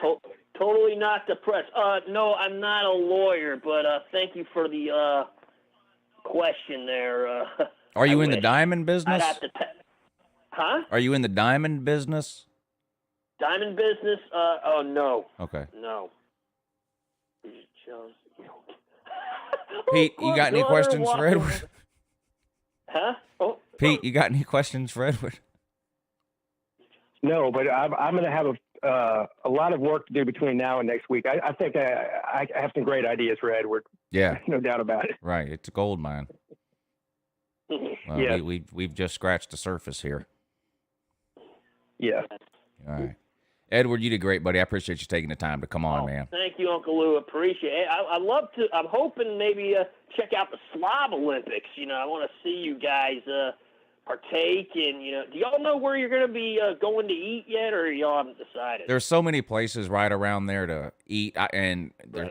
Totally not the press. No, I'm not a lawyer, but thank you for the question there. Are you in the diamond business? I'd have to Huh? Are you in the diamond business? Diamond business? Oh, no. Okay. No. Pete, you got any questions for Edward? Huh? Oh. Pete, you got any questions for Edward? No, but I'm going to have a lot of work to do between now and next week. I think I have some great ideas for Edward. Yeah. No doubt about it. Right. It's a gold mine. Well, yeah. We've just scratched the surface here. Yeah. All right. Edward, you did great, buddy. I appreciate you taking the time to come on, man. Thank you, UncleLou. Appreciate it. I'd love to. I'm hoping maybe check out the Slav Olympics. I want to see you guys partake in. Do y'all know where you're going to be going to eat yet, or y'all haven't decided? There's so many places right around there to eat, and there's,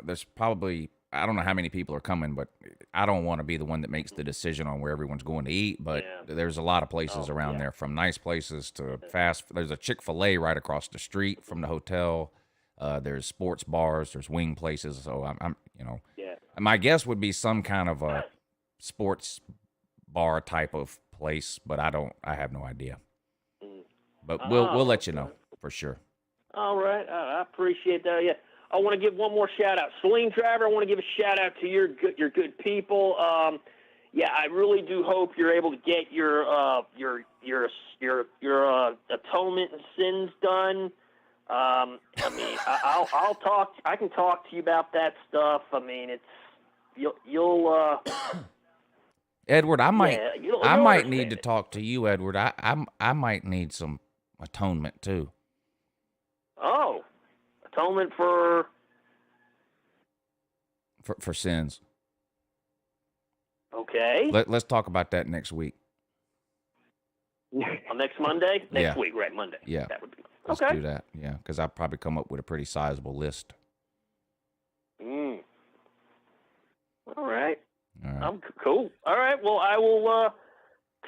there's probably, I don't know how many people are coming, but I don't want to be the one that makes the decision on where everyone's going to eat. But there's a lot of places around there, from nice places to fast. There's a Chick-fil-A right across the street from the hotel. There's sports bars. There's wing places. So I'm my guess would be some kind of a sports bar type of place, but I have no idea. But we'll let you know for sure. All right, I appreciate that. Yeah. I want to give one more shout out, Celine Driver. I want to give a shout out to your good people. I really do hope you're able to get your atonement and sins done. I'll talk. I can talk to you about that stuff. I mean, you'll. Edward, I might need to it. talk to you, Edward. I might need some atonement too. Oh. Atonement for sins. Okay. Let's talk about that next week. Next Monday? Next week, right? Monday. Yeah. That would be Let's do that. Yeah, because I'll probably come up with a pretty sizable list. All right. I'm cool. All right. Well, I will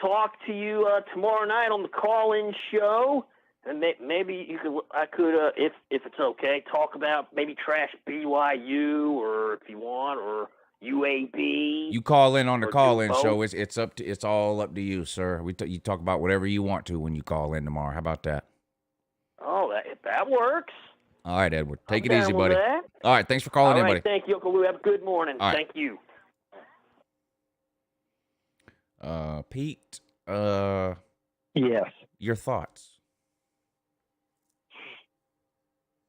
talk to you tomorrow night on the call-in show. And maybe I could, if it's okay, talk about maybe trash BYU, or if you want, or UAB. You call in on the call-in show. It's all up to you, sir. You talk about whatever you want to when you call in tomorrow. How about that? Oh, that works. All right, Edward. Take it easy, buddy. All right. Thanks for calling in, buddy. Thank you, UncleLou. Have a good morning. All right. Thank you. Pete. Yes. Your thoughts?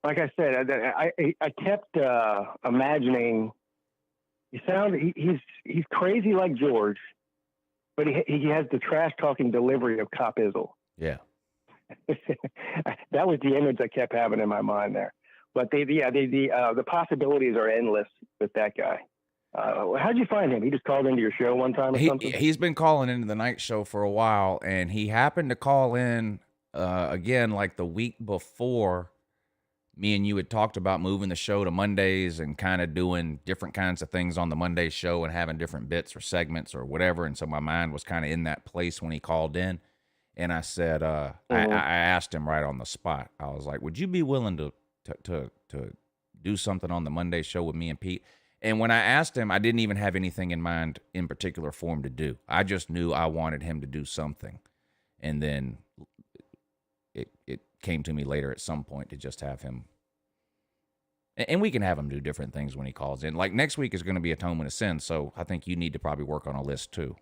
Like I said, I kept imagining. He's crazy like George, but he has the trash talking delivery of Cop Izzle. Yeah. That was the image I kept having in my mind there. But the possibilities are endless with that guy. How'd you find him? He just called into your show one time or something? He's been calling into the night show for a while, and he happened to call in again like the week before. Me and you had talked about moving the show to Mondays and kind of doing different kinds of things on the Monday show and having different bits or segments or whatever. And so my mind was kind of in that place when he called in. And I said, I asked him right on the spot. I was like, would you be willing to do something on the Monday show with me and Pete? And when I asked him, I didn't even have anything in mind in particular for him to do. I just knew I wanted him to do something. And then it came to me later at some point to just have him. And we can have him do different things when he calls in. Like next week is going to be Atonement of Sin, so I think you need to probably work on a list too.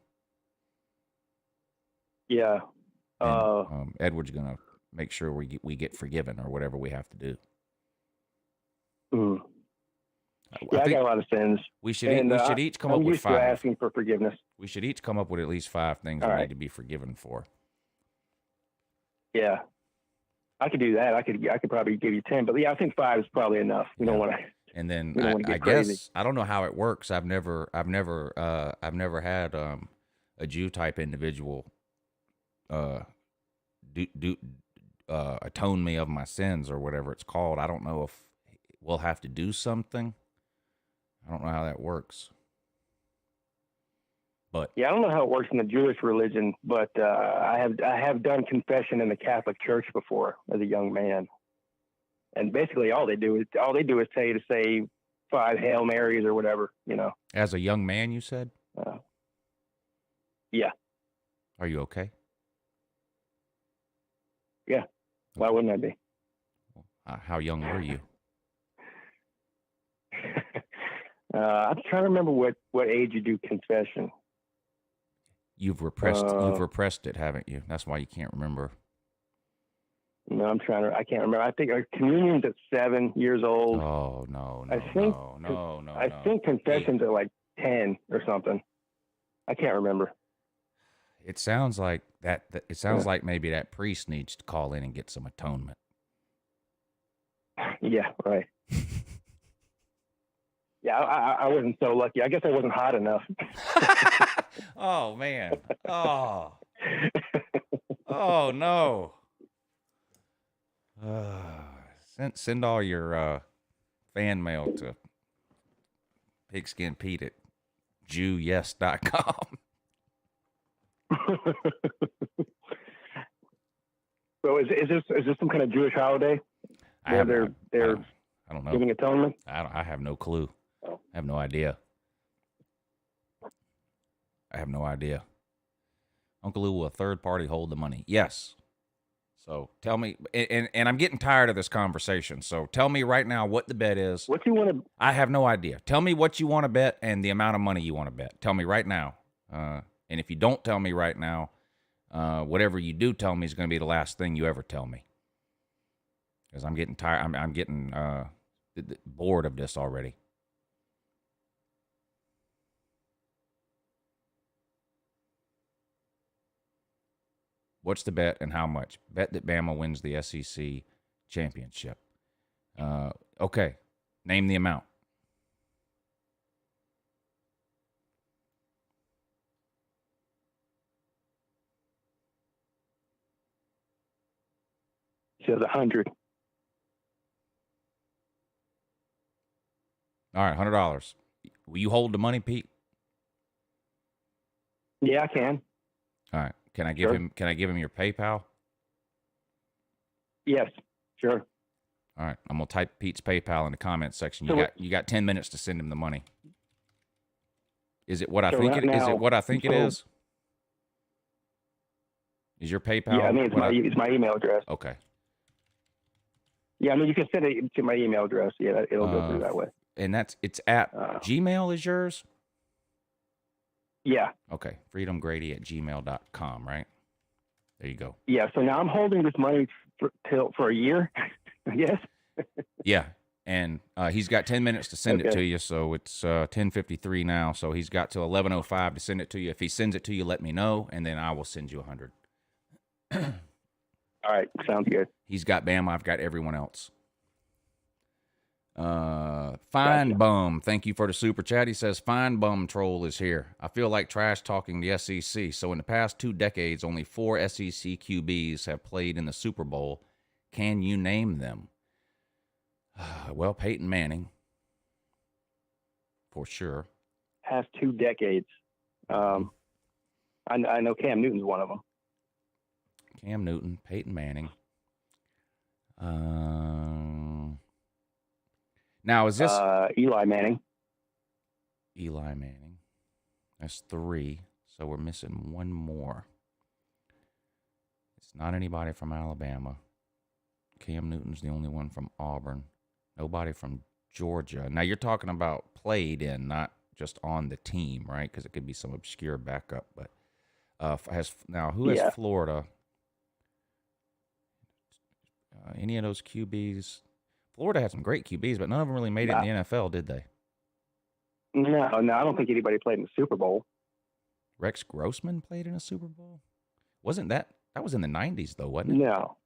Yeah. And, Edward's going to make sure we get forgiven or whatever we have to do. I got a lot of sins. We should each come up with 5. Asking for forgiveness. We should each come up with at least 5 things we need to be forgiven for. Yeah. I could do that. I could probably give you 10, but I think 5 is probably enough. We don't want to. And then I crazy. guess I don't know how it works. I've never had a Jew type individual atone me of my sins or whatever it's called. I don't know if we'll have to do something. I don't know how that works. But yeah, I don't know how it works in the Jewish religion, but I have done confession in the Catholic Church before as a young man, and basically all they do is tell you to say 5 Hail Marys or whatever, As a young man, you said? Yeah. Are you okay? Yeah. Why wouldn't I be? How young were you? I'm trying to remember what age you do confession. You've repressed it, haven't you? That's why you can't remember. No, I can't remember. I think communion's at 7 years old. Oh, no. I think confession's at like 10 or something. I can't remember. It sounds like that. It sounds like maybe that priest needs to call in and get some atonement. Yeah, right. Yeah, I wasn't so lucky. I guess I wasn't hot enough. Oh, man. Oh. Oh, no. Send all your fan mail to pigskinpete at JewYes.com. So is this some kind of Jewish holiday? I don't know. Giving atonement? I have no clue. Oh. I have no idea. UncleLou, will a third party hold the money? Yes. So tell me, and I'm getting tired of this conversation. So tell me right now what the bet is. What you want to? I have no idea. Tell me what you want to bet and the amount of money you want to bet. Tell me right now. And if you don't tell me right now, whatever you do tell me is going to be the last thing you ever tell me. Because I'm getting tired. I'm getting bored of this already. What's the bet and how much? Bet that Bama wins the SEC championship. Okay. Name the amount. She says 100. All right, $100. Will you hold the money, Pete? Yeah, I can. All right. Can I give Sure. him? Can I give him your PayPal? Yes, sure. All right. I'm gonna type Pete's PayPal in the comments section. So You got 10 minutes to send him the money. Is it what I So think right it is? Is now- it what I think it so- is? Is your PayPal? Yeah, I mean it's my email address. Okay. Yeah, I mean you can send it to my email address. Yeah, it'll go through that way. And it's at Gmail is yours? Yeah. Okay. freedomgrady@gmail.com, right? There you go. Yeah. So now I'm holding this money for a year, I guess. Yeah. And he's got 10 minutes to send it Okay. to you, so it's 10:53 now. So he's got till 11:05 to send it to you. If he sends it to you, let me know, and then I will send you 100. All right. Sounds good. He's got Bama. I've got everyone else. Fine Bum, thank you for the super chat. He says, Fine Bum Troll is here. I feel like trash talking the SEC. So in the past 2 decades, only 4 SEC QBs have played in the Super Bowl. Can you name them? Well, Peyton Manning, for sure. Past 2 decades. I know Cam Newton's one of them. Cam Newton, Peyton Manning. Now, is this Eli Manning? Eli Manning? That's 3, so we're missing one more. It's not anybody from Alabama. Cam Newton's the only one from Auburn. Nobody from Georgia. Now, you're talking about played in, not just on the team, right? Because it could be some obscure backup. But who has Florida? Any of those QBs? Florida had some great QBs, but none of them really made it in the NFL, did they? No, I don't think anybody played in the Super Bowl. Rex Grossman played in a Super Bowl? Wasn't that was in the 90s though, wasn't it? No.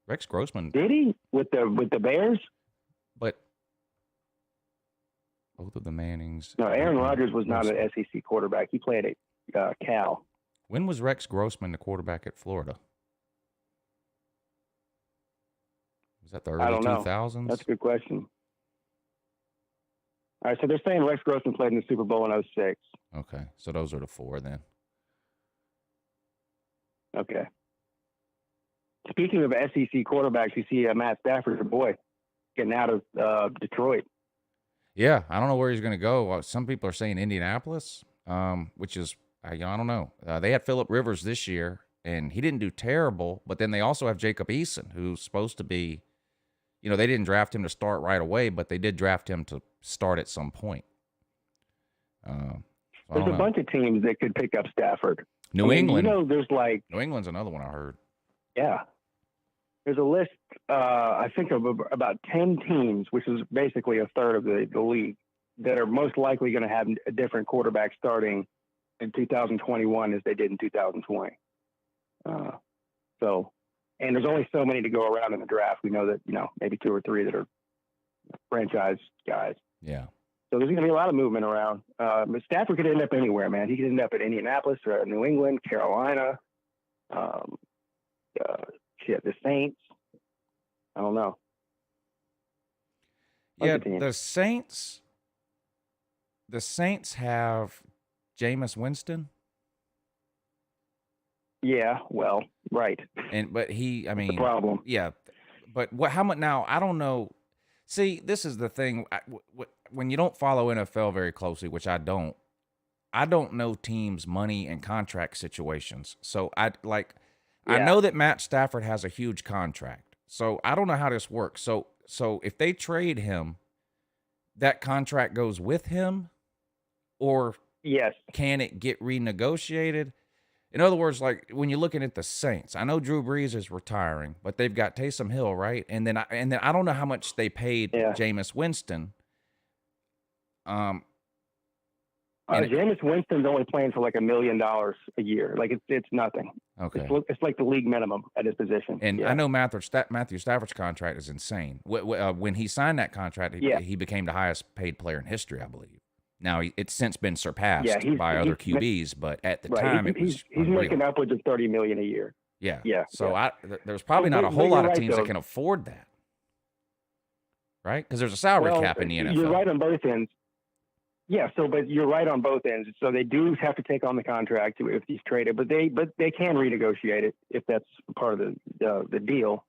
Rex Grossman. Did he with the Bears? But both of the Mannings. No, Aaron Rodgers was not an SEC quarterback. He played at Cal. When was Rex Grossman the quarterback at Florida? Was that the early 2000s? That's a good question. All right, so they're saying Rex Grossman played in the Super Bowl in 2006. Okay, so those are the 4 then. Okay. Speaking of SEC quarterbacks, you see Matt Stafford, your boy, getting out of Detroit. Yeah, I don't know where he's going to go. Some people are saying Indianapolis, which is, I don't know. They had Phillip Rivers this year, and he didn't do terrible. But then they also have Jacob Eason, who's supposed to be, they didn't draft him to start right away, but they did draft him to start at some point. There's a bunch of teams that could pick up Stafford. New England. There's like New England's another one I heard. Yeah. There's a list, I think, of about 10 teams, which is basically a third of the league, that are most likely going to have a different quarterback starting in 2021 as they did in 2020. And there's only so many to go around in the draft. We know that, maybe 2 or 3 that are franchise guys. Yeah. So there's going to be a lot of movement around. But Stafford could end up anywhere, man. He could end up at Indianapolis or New England, Carolina, the Saints. I don't know. Yeah, the Saints have Jameis Winston. Yeah, well, right. But the problem. Yeah, but how much now? I don't know. See, this is the thing. When you don't follow NFL very closely, which I don't know teams' money and contract situations. So I know that Matt Stafford has a huge contract. So I don't know how this works. So if they trade him, that contract goes with him, or yes, can it get renegotiated? In other words, like when you're looking at the Saints, I know Drew Brees is retiring, but they've got Taysom Hill, right? And then I don't know how much they paid Jameis Winston. Jameis Winston's only playing for like $1 million a year. Like it's nothing. Okay, it's like the league minimum at his position. And I know Matthew Stafford's contract is insane. When he signed that contract, he became the highest paid player in history, I believe. Now it's since been surpassed by other QBs, but at the time he's making upwards of $30 million a year. Yeah. So there's probably not a whole lot of teams that can afford that, right? Because there's a salary cap in the NFL. You're right on both ends. Yeah. But you're right on both ends. So they do have to take on the contract if he's traded, but they can renegotiate it if that's part of the deal.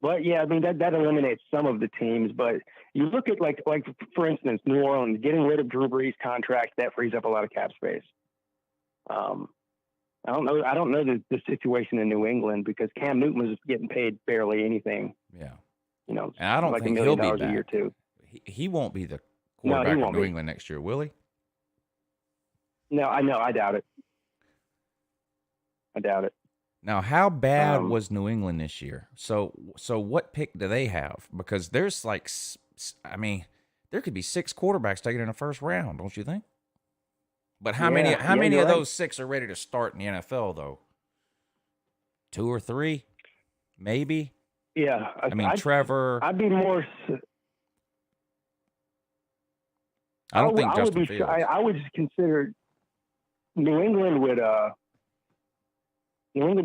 But yeah, I mean that eliminates some of the teams. But you look at like for instance, New Orleans getting rid of Drew Brees' contract, that frees up a lot of cap space. I don't know the situation in New England because Cam Newton was getting paid barely anything. Yeah, and I don't think he'll be back. A year too. He won't be the quarterback of New England next year, will he? No, I doubt it. Now, how bad was New England this year? So what pick do they have? Because there's there could be 6 quarterbacks taken in the first round, don't you think? But how many of those 6 are ready to start in the NFL, though? 2 or 3, maybe. Yeah, Trevor. I'd be more. I don't think Justin Fields. I would consider New England would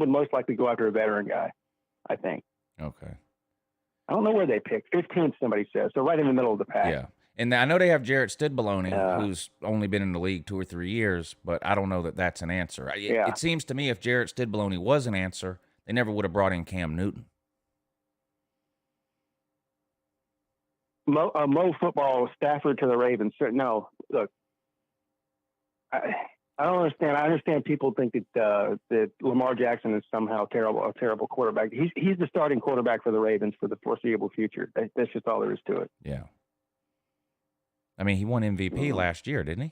most likely go after a veteran guy, I think. Okay. I don't know where they pick. 15th, somebody says. So right in the middle of the pack. Yeah. And I know they have Jarrett Stidbaloney, who's only been in the league 2 or 3 years, but I don't know that that's an answer. It seems to me if Jarrett Stidbaloney was an answer, they never would have brought in Cam Newton. Mo football, Stafford to the Ravens. No, look, I don't understand. I understand people think that Lamar Jackson is somehow a terrible quarterback. He's the starting quarterback for the Ravens for the foreseeable future. That's just all there is to it. Yeah. I mean, he won MVP last year, didn't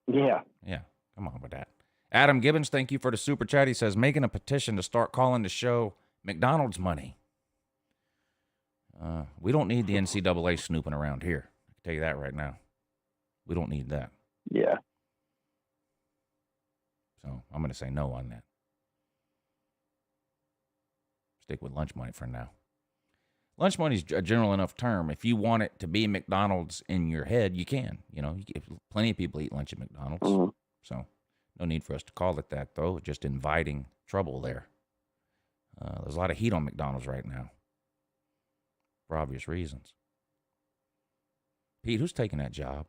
he? Yeah. Yeah. Come on with that. Adam Gibbons, thank you for the super chat. He says, making a petition to start calling the show McDonald's money. We don't need the NCAA snooping around here. I can tell you that right now. We don't need that. Yeah. So I'm going to say no on that. Stick with lunch money for now. Lunch money is a general enough term. If you want it to be McDonald's in your head, you can. Plenty of people eat lunch at McDonald's. Mm-hmm. So no need for us to call it that, though. Just inviting trouble there. There's a lot of heat on McDonald's right now. For obvious reasons. Pete, who's taking that job?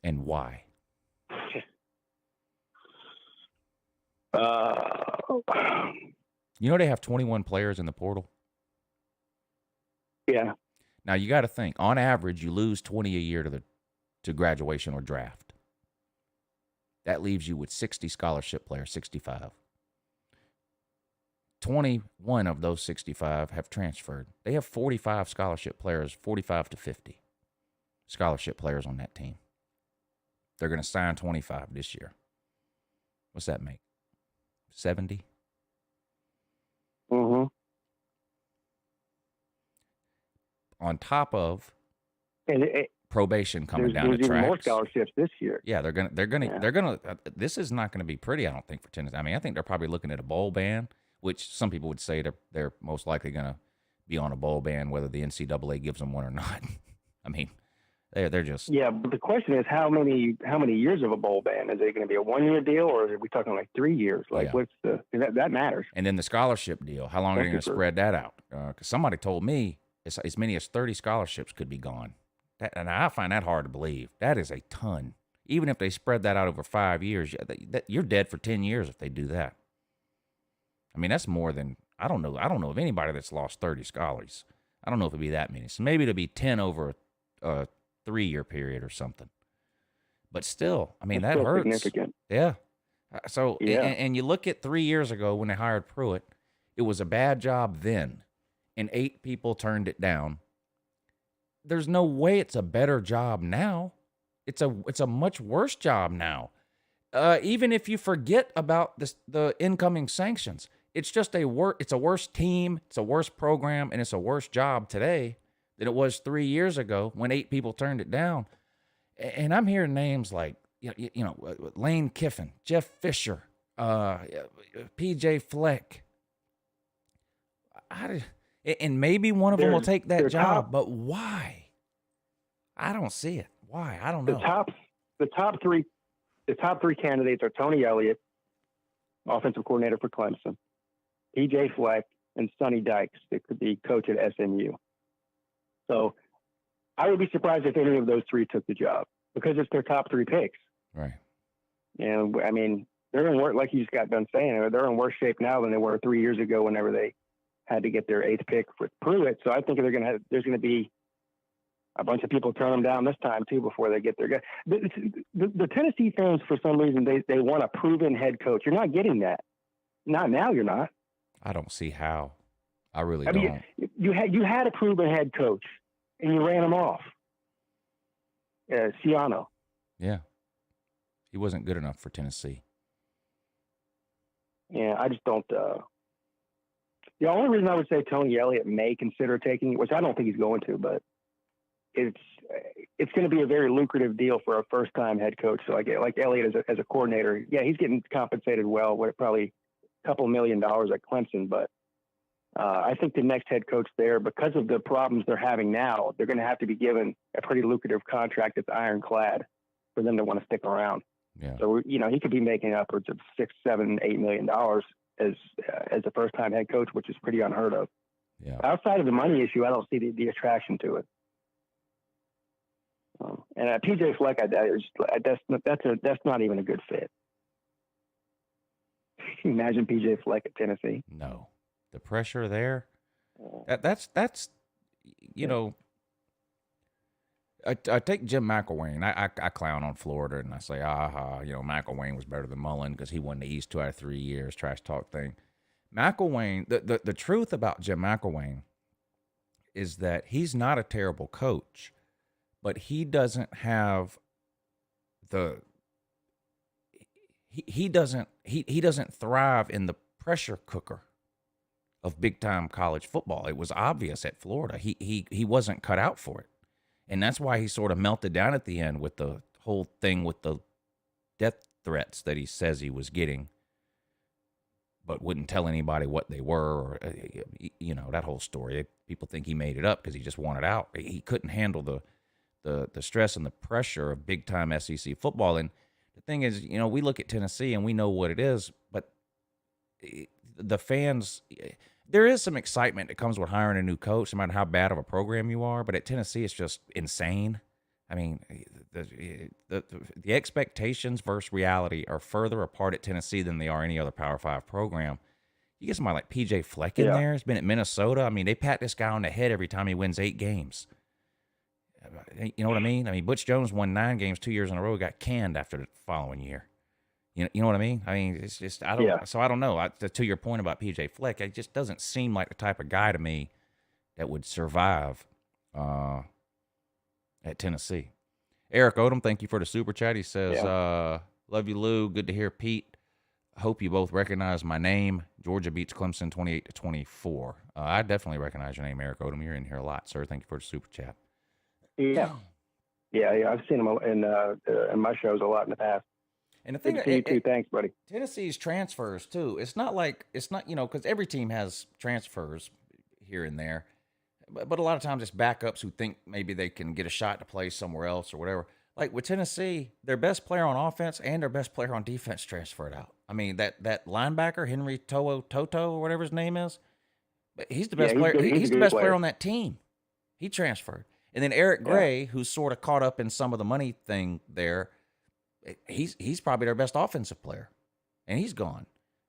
And why? You know they have 21 players in the portal? Yeah. Now you got to think, on average, you lose 20 a year to graduation or draft. That leaves you with 60 scholarship players, 65. 21 of those 65 have transferred. They have 45 scholarship players, 45 to 50 scholarship players on that team. They're going to sign 25 this year. What's that make? 70? Mm-hmm. On top of And probation coming down the there's even more tracks. scholarships this year. Yeah, they're gonna. This is not gonna be pretty, I don't think, for Tennessee. I mean, I think they're probably looking at a bowl ban, which some people would say they're most likely gonna be on a bowl ban, whether the NCAA gives them one or not. I mean, they're just. Yeah, but the question is how many years of a bowl ban? Is it going to be a 1-year deal, or are we talking like 3 years? Like, what's that matters? And then the scholarship deal. How long are you going to spread that out? Because somebody told me as many as 30 scholarships could be gone. And I find that hard to believe. That is a ton. Even if they spread that out over 5 years, you're dead for 10 years if they do that. I mean, that's more than, I don't know of anybody that's lost 30 scholars. I don't know if it'd be that many. So maybe it'll be 10 over a 3-year period or something. But still, I mean, that hurts. Significant. Yeah. So, yeah. And you look at 3 years ago when they hired Pruitt, it was a bad job then, and 8 people turned it down. There's no way it's a better job now. It's a much worse job now. Even if you forget about the incoming sanctions, it's just it's a worse team, it's a worse program, and it's a worse job today than it was 3 years ago when 8 people turned it down. And I'm hearing names like Lane Kiffin, Jeff Fisher, PJ Fleck. And maybe one of them will take that job, but why? I don't see it. Why? I don't know. The top three candidates are Tony Elliott, offensive coordinator for Clemson, PJ Fleck, and Sonny Dykes, that could be coach at SMU. So I would be surprised if any of those 3 took the job because it's their top 3 picks. Right. And I mean, they're in worse, like you just got done saying, they're in worse shape now than they were 3 years ago whenever they had to get their 8th pick with Pruitt. So I think there's going to be a bunch of people turn them down this time too before they get their guy. The Tennessee fans, for some reason, they want a proven head coach. You're not getting that. Not now. You're not. I don't see how. I really don't. You had a proven head coach, and you ran him off. Ciano. Yeah, he wasn't good enough for Tennessee. Yeah, I just don't. The only reason I would say Tony Elliott may consider taking it, which I don't think he's going to, but it's going to be a very lucrative deal for a first-time head coach. So like Elliott as a coordinator, yeah, he's getting compensated well, probably a couple $1 million at Clemson. But I think the next head coach there, because of the problems they're having now, they're going to have to be given a pretty lucrative contract that's ironclad for them to want to stick around. Yeah. So he could be making upwards of $6, $7, $8 million as a first-time head coach, which is pretty unheard of. Yeah. Outside of the money issue, I don't see the attraction to it. And PJ Fleck, that's not even a good fit. Imagine PJ Fleck at Tennessee. No, the pressure there. That's I take Jim McElwain. I clown on Florida and I say, McElwain was better than Mullen because he won the East 2 out of 3 years. Trash talk thing. McElwain. The truth about Jim McElwain is that he's not a terrible coach. But he doesn't have he doesn't thrive in the pressure cooker of big time college football. It was obvious at Florida. He wasn't cut out for it. And that's why he sort of melted down at the end with the whole thing with the death threats that he says he was getting, but wouldn't tell anybody what they were, or that whole story. People think he made it up because he just wanted out. He couldn't handle the stress and the pressure of big-time SEC football. And the thing is, we look at Tennessee and we know what it is, but the fans, there is some excitement that comes with hiring a new coach, no matter how bad of a program you are. But at Tennessee, it's just insane. I mean, the expectations versus reality are further apart at Tennessee than they are any other Power 5 program. You get somebody like PJ Fleck in there. He's been at Minnesota. I mean, they pat this guy on the head every time he wins 8 games. You know what I mean? I mean, Butch Jones won 9 games 2 years in a row. Got canned after the following year. You know what I mean? I mean, it's just I don't. Yeah. So I don't know. To your point about PJ Fleck, it just doesn't seem like the type of guy to me that would survive at Tennessee. Eric Odom, thank you for the super chat. He says, "Love you, Lou. Good to hear, Pete. Hope you both recognize my name. Georgia beats Clemson 28-24. I definitely recognize your name, Eric Odom. You're in here a lot, sir. Thank you for the super chat. Yeah. I've seen him in my shows a lot in the past. And the thing, good to see you too. Thanks, buddy. Tennessee's transfers too. It's not because every team has transfers here and there, but a lot of times it's backups who think maybe they can get a shot to play somewhere else or whatever. Like with Tennessee, their best player on offense and their best player on defense transferred out. I mean that linebacker Henry Toto or whatever his name is, but he's the best player. He's the best player on that team. He transferred, and then Eric Gray, who's sort of caught up in some of the money thing there. He's probably their best offensive player, and he's gone.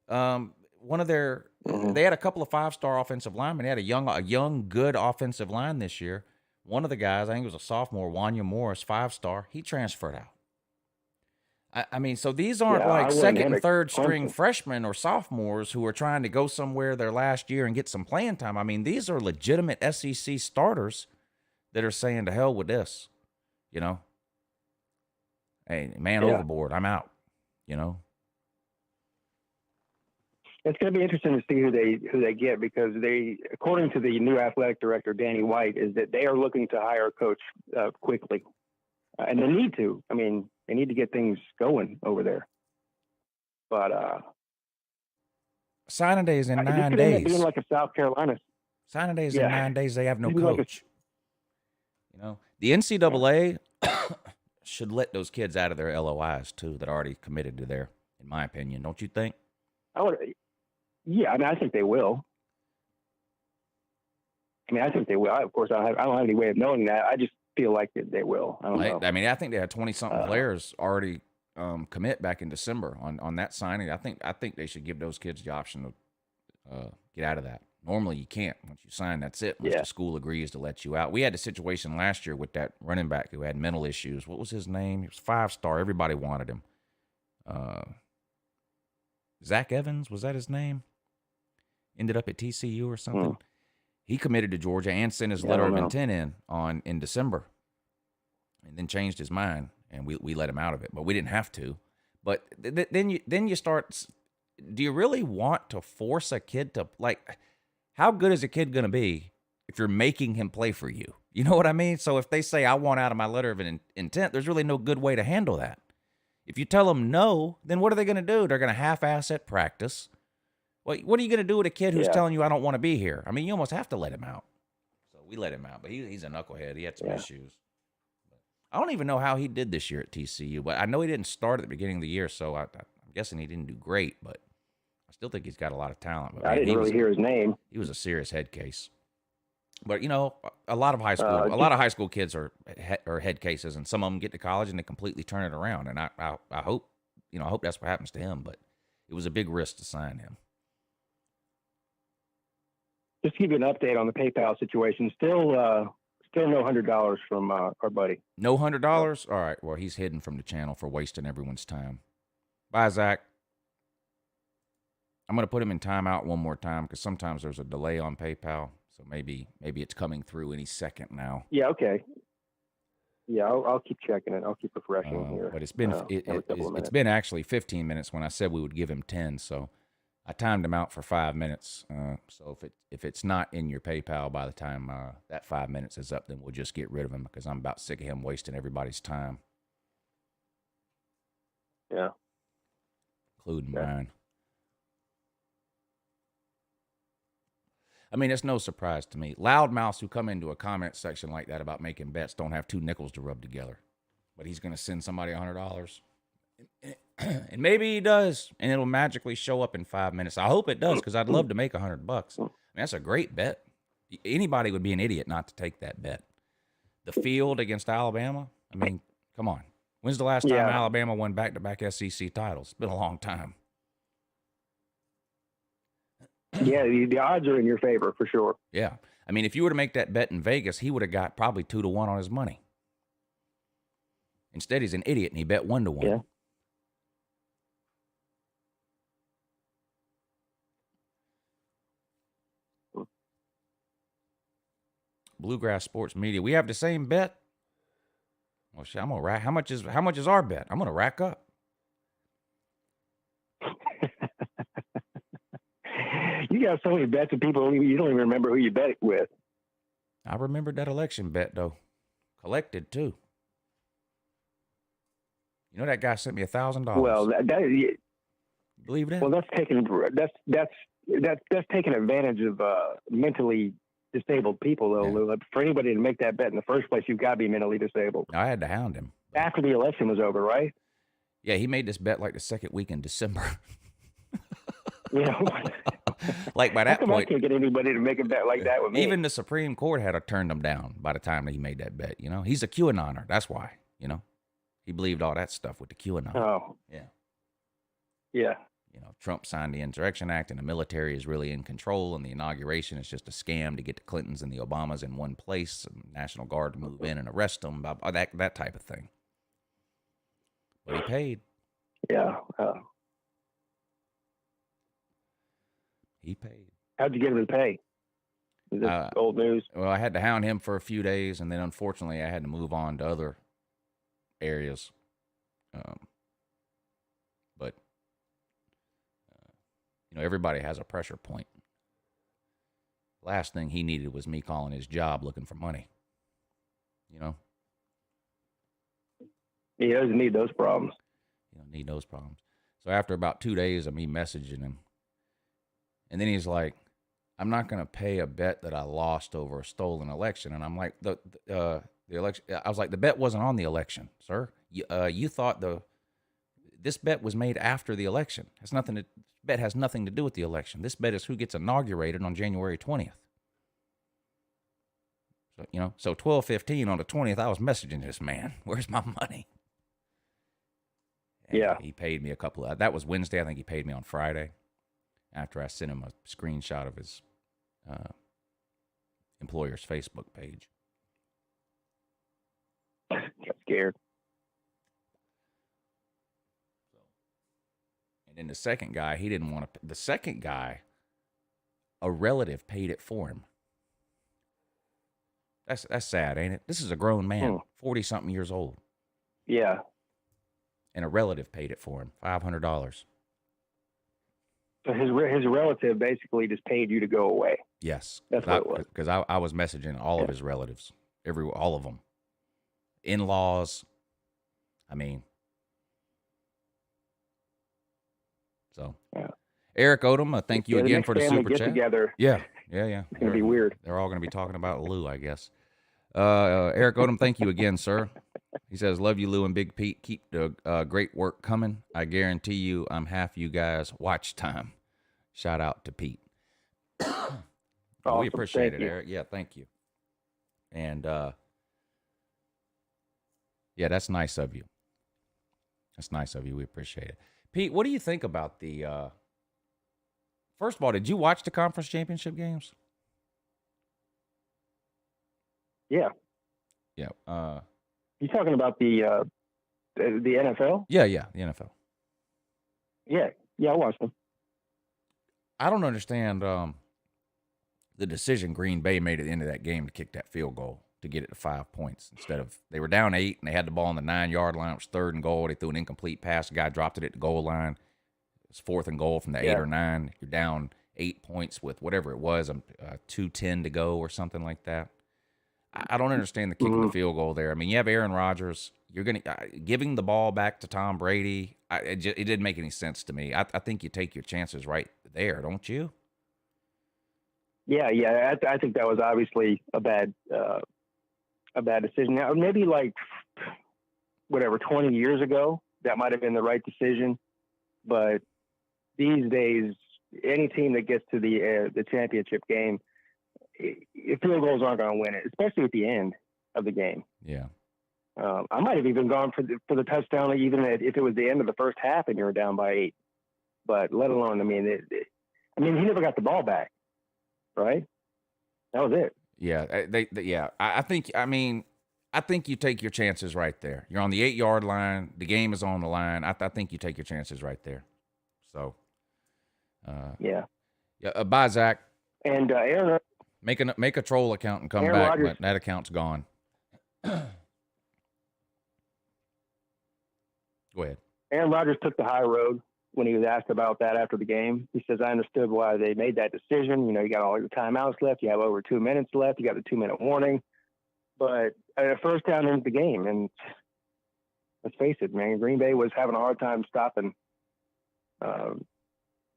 One of their they had a couple of 5-star offensive linemen. They had a young good offensive line this year. One of the guys, I think it was a sophomore, Wanya Morris, 5-star. He transferred out. I mean, so these aren't like second and third string freshmen or sophomores who are trying to go somewhere their last year and get some playing time. I mean, these are legitimate SEC starters that are saying to hell with this, you know. Hey, man, overboard. I'm out. You know. It's going to be interesting to see who they get because they, according to the new athletic director Danny White, is that they are looking to hire a coach quickly, and they need to. I mean, they need to get things going over there. But signing day is in 9 days. Being like a South Carolina. Signing day is in 9 days. They have no coach. You know, the NCAA should let those kids out of their LOIs too that are already committed to there, in my opinion. Don't you think? Yeah, I mean, I think they will. I think they will. Of course, I don't have any way of knowing that. I just feel like they will. I don't know. I mean, I think they had 20-something players already commit back in December on that signing. I think they should give those kids the option to get out of that. Normally, you can't. Once you sign, that's it. Once the school agrees to let you out. We had a situation last year with that running back who had mental issues. What was his name? He was 5-star. Everybody wanted him. Zach Evans, was that his name? Ended up at TCU or something. He committed to Georgia and sent his letter of intent in December, and then changed his mind, and we let him out of it. But we didn't have to. But then you start. Do you really want to force a kid to like? How good is a kid going to be if you're making him play for you? You know what I mean? So if they say, I want out of my letter of intent, there's really no good way to handle that. If you tell them no, then what are they going to do? They're going to half-ass at practice. What are you going to do with a kid who's telling you, I don't want to be here? I mean, you almost have to let him out. So we let him out, but he's a knucklehead. He had some issues. I don't even know how he did this year at TCU, but I know he didn't start at the beginning of the year, so I'm guessing he didn't do great, but I still think he's got a lot of talent. But I didn't really hear his name. He was a serious head case. But you know, a lot of high school kids are head cases, and some of them get to college and they completely turn it around. And I hope that's what happens to him. But it was a big risk to sign him. Just to give you an update on the PayPal situation, still no $100 from our buddy. No $100? All right. Well, he's hidden from the channel for wasting everyone's time. Bye, Zach. I'm going to put him in timeout one more time because sometimes there's a delay on PayPal. So maybe it's coming through any second now. Yeah, okay. Yeah, I'll keep checking it. I'll keep refreshing here. But it's been actually 15 minutes when I said we would give him 10. So I timed him out for 5 minutes. So if it's not in your PayPal by the time that 5 minutes is up, then we'll just get rid of him because I'm about sick of him wasting everybody's time. Yeah. Including mine. I mean, it's no surprise to me. Loudmouths who come into a comment section like that about making bets don't have two nickels to rub together. But he's going to send somebody $100. And maybe he does, and it'll magically show up in 5 minutes. I hope it does because I'd love to make $100. I mean, that's a great bet. Anybody would be an idiot not to take that bet. The field against Alabama, I mean, come on. When's the last time Alabama won back-to-back SEC titles? It's been a long time. Yeah, the odds are in your favor for sure. Yeah. I mean, if you were to make that bet in Vegas, he would have got probably 2-1 on his money. Instead, he's an idiot and he bet 1-1. Yeah. Bluegrass Sports Media. We have the same bet. Well, shit, I'm gonna rack. How much is our bet? I'm gonna rack up. You got so many bets with people you don't even remember who you bet with. I remembered that election bet though. Collected too. You know that guy sent me $1,000. Well, Believe that? well, that's taking advantage of mentally disabled people, though, Yeah. Lou. For anybody to make that bet in the first place, you've got to be mentally disabled. I had to hound him. After the election was over, right? Yeah, he made this bet like the second week in December. You know, Like by how that come I point, can't get anybody to make a bet like that with me? even the Supreme Court had to turn him down by the time that he made that bet. You know, he's a QAnoner. That's why. You know, he believed all that stuff with the QAnon. Oh, Yeah. yeah. You know, Trump signed the Insurrection Act, and the military is really in control, and the inauguration is just a scam to get the Clintons and the Obamas in one place, and National Guard to move in and arrest them, that type of thing. But he paid. Yeah. He paid. How'd you get him to pay? Is this old news? Well, I had to hound him for a few days, and then unfortunately, I had to move on to other areas. But you know, everybody has a pressure point. Last thing he needed was me calling his job looking for money. You know? He doesn't need those problems. You don't need those problems. So after about 2 days of me messaging him, and then he's like, I'm not going to pay a bet that I lost over a stolen election. And I'm like, the election, I was like, the bet wasn't on the election, sir. You thought this bet was made after the election. Bet has nothing to do with the election. This bet is who gets inaugurated on January 20th. So, you know, so 12:15 on the 20th, I was messaging this man, where's my money? And yeah. He paid me that was Wednesday. I think he paid me on Friday after I sent him a screenshot of his employer's Facebook page. Got scared. And then the second guy, he didn't want to. The second guy, a relative paid it for him. That's sad, ain't it? This is a grown man, 40-something years old. Yeah. And a relative paid it for him, $500. So his relative basically just paid you to go away. Yes, That's what it was. Because I was messaging all of his relatives, all of them, in-laws. I mean, so yeah. Eric Odom, thank you again for the super chat. Together. Yeah. It's gonna be weird. They're all going to be talking about Lou, I guess. Eric Odom, thank you again, sir. He says, love you, Lou and Big Pete. Keep the great work coming. I guarantee you I'm half you guys' watch time. Shout out to Pete. Awesome. We appreciate Thank it, you. Eric. Yeah, thank you. And, yeah, that's nice of you. That's nice of you. We appreciate it. Pete, what do you think about the, first of all, did you watch the conference championship games? Yeah. Yeah. You talking about the NFL? Yeah, the NFL. Yeah, I watched them. I don't understand the decision Green Bay made at the end of that game to kick that field goal to get it to 5 points instead of they were down 8 and they had the ball on the 9-yard line. It was 3rd and goal. They threw an incomplete pass. The guy dropped it at the goal line. It was 4th and goal from the 8 or 9. You're down 8 points with whatever it was, 2:10 to go or something like that. I don't understand the kicking the field goal there. I mean, you have Aaron Rodgers. You're going to giving the ball back to Tom Brady. It didn't make any sense to me. I think you take your chances right there, don't you? Yeah. I think that was obviously a bad decision. Now, maybe like 20 years ago, that might have been the right decision. But these days, any team that gets to the championship game, field goals aren't going to win it, especially at the end of the game. Yeah. I might have even gone for the touchdown, even if it was the end of the first half and you were down by 8. But let alone, he never got the ball back, right? That was it. Yeah. I think you take your chances right there. You're on the 8-yard line. The game is on the line. I think you take your chances right there. So, yeah. Bye, Zach. And Aaron Make a troll account and come Aaron back, Rodgers. but that account's gone. Go ahead. Aaron Rodgers took the high road when he was asked about that after the game. He says, I understood why they made that decision. You know, you got all your timeouts left. You have over 2 minutes left. You got the 2-minute warning. But first down into the game. And let's face it, man, Green Bay was having a hard time stopping the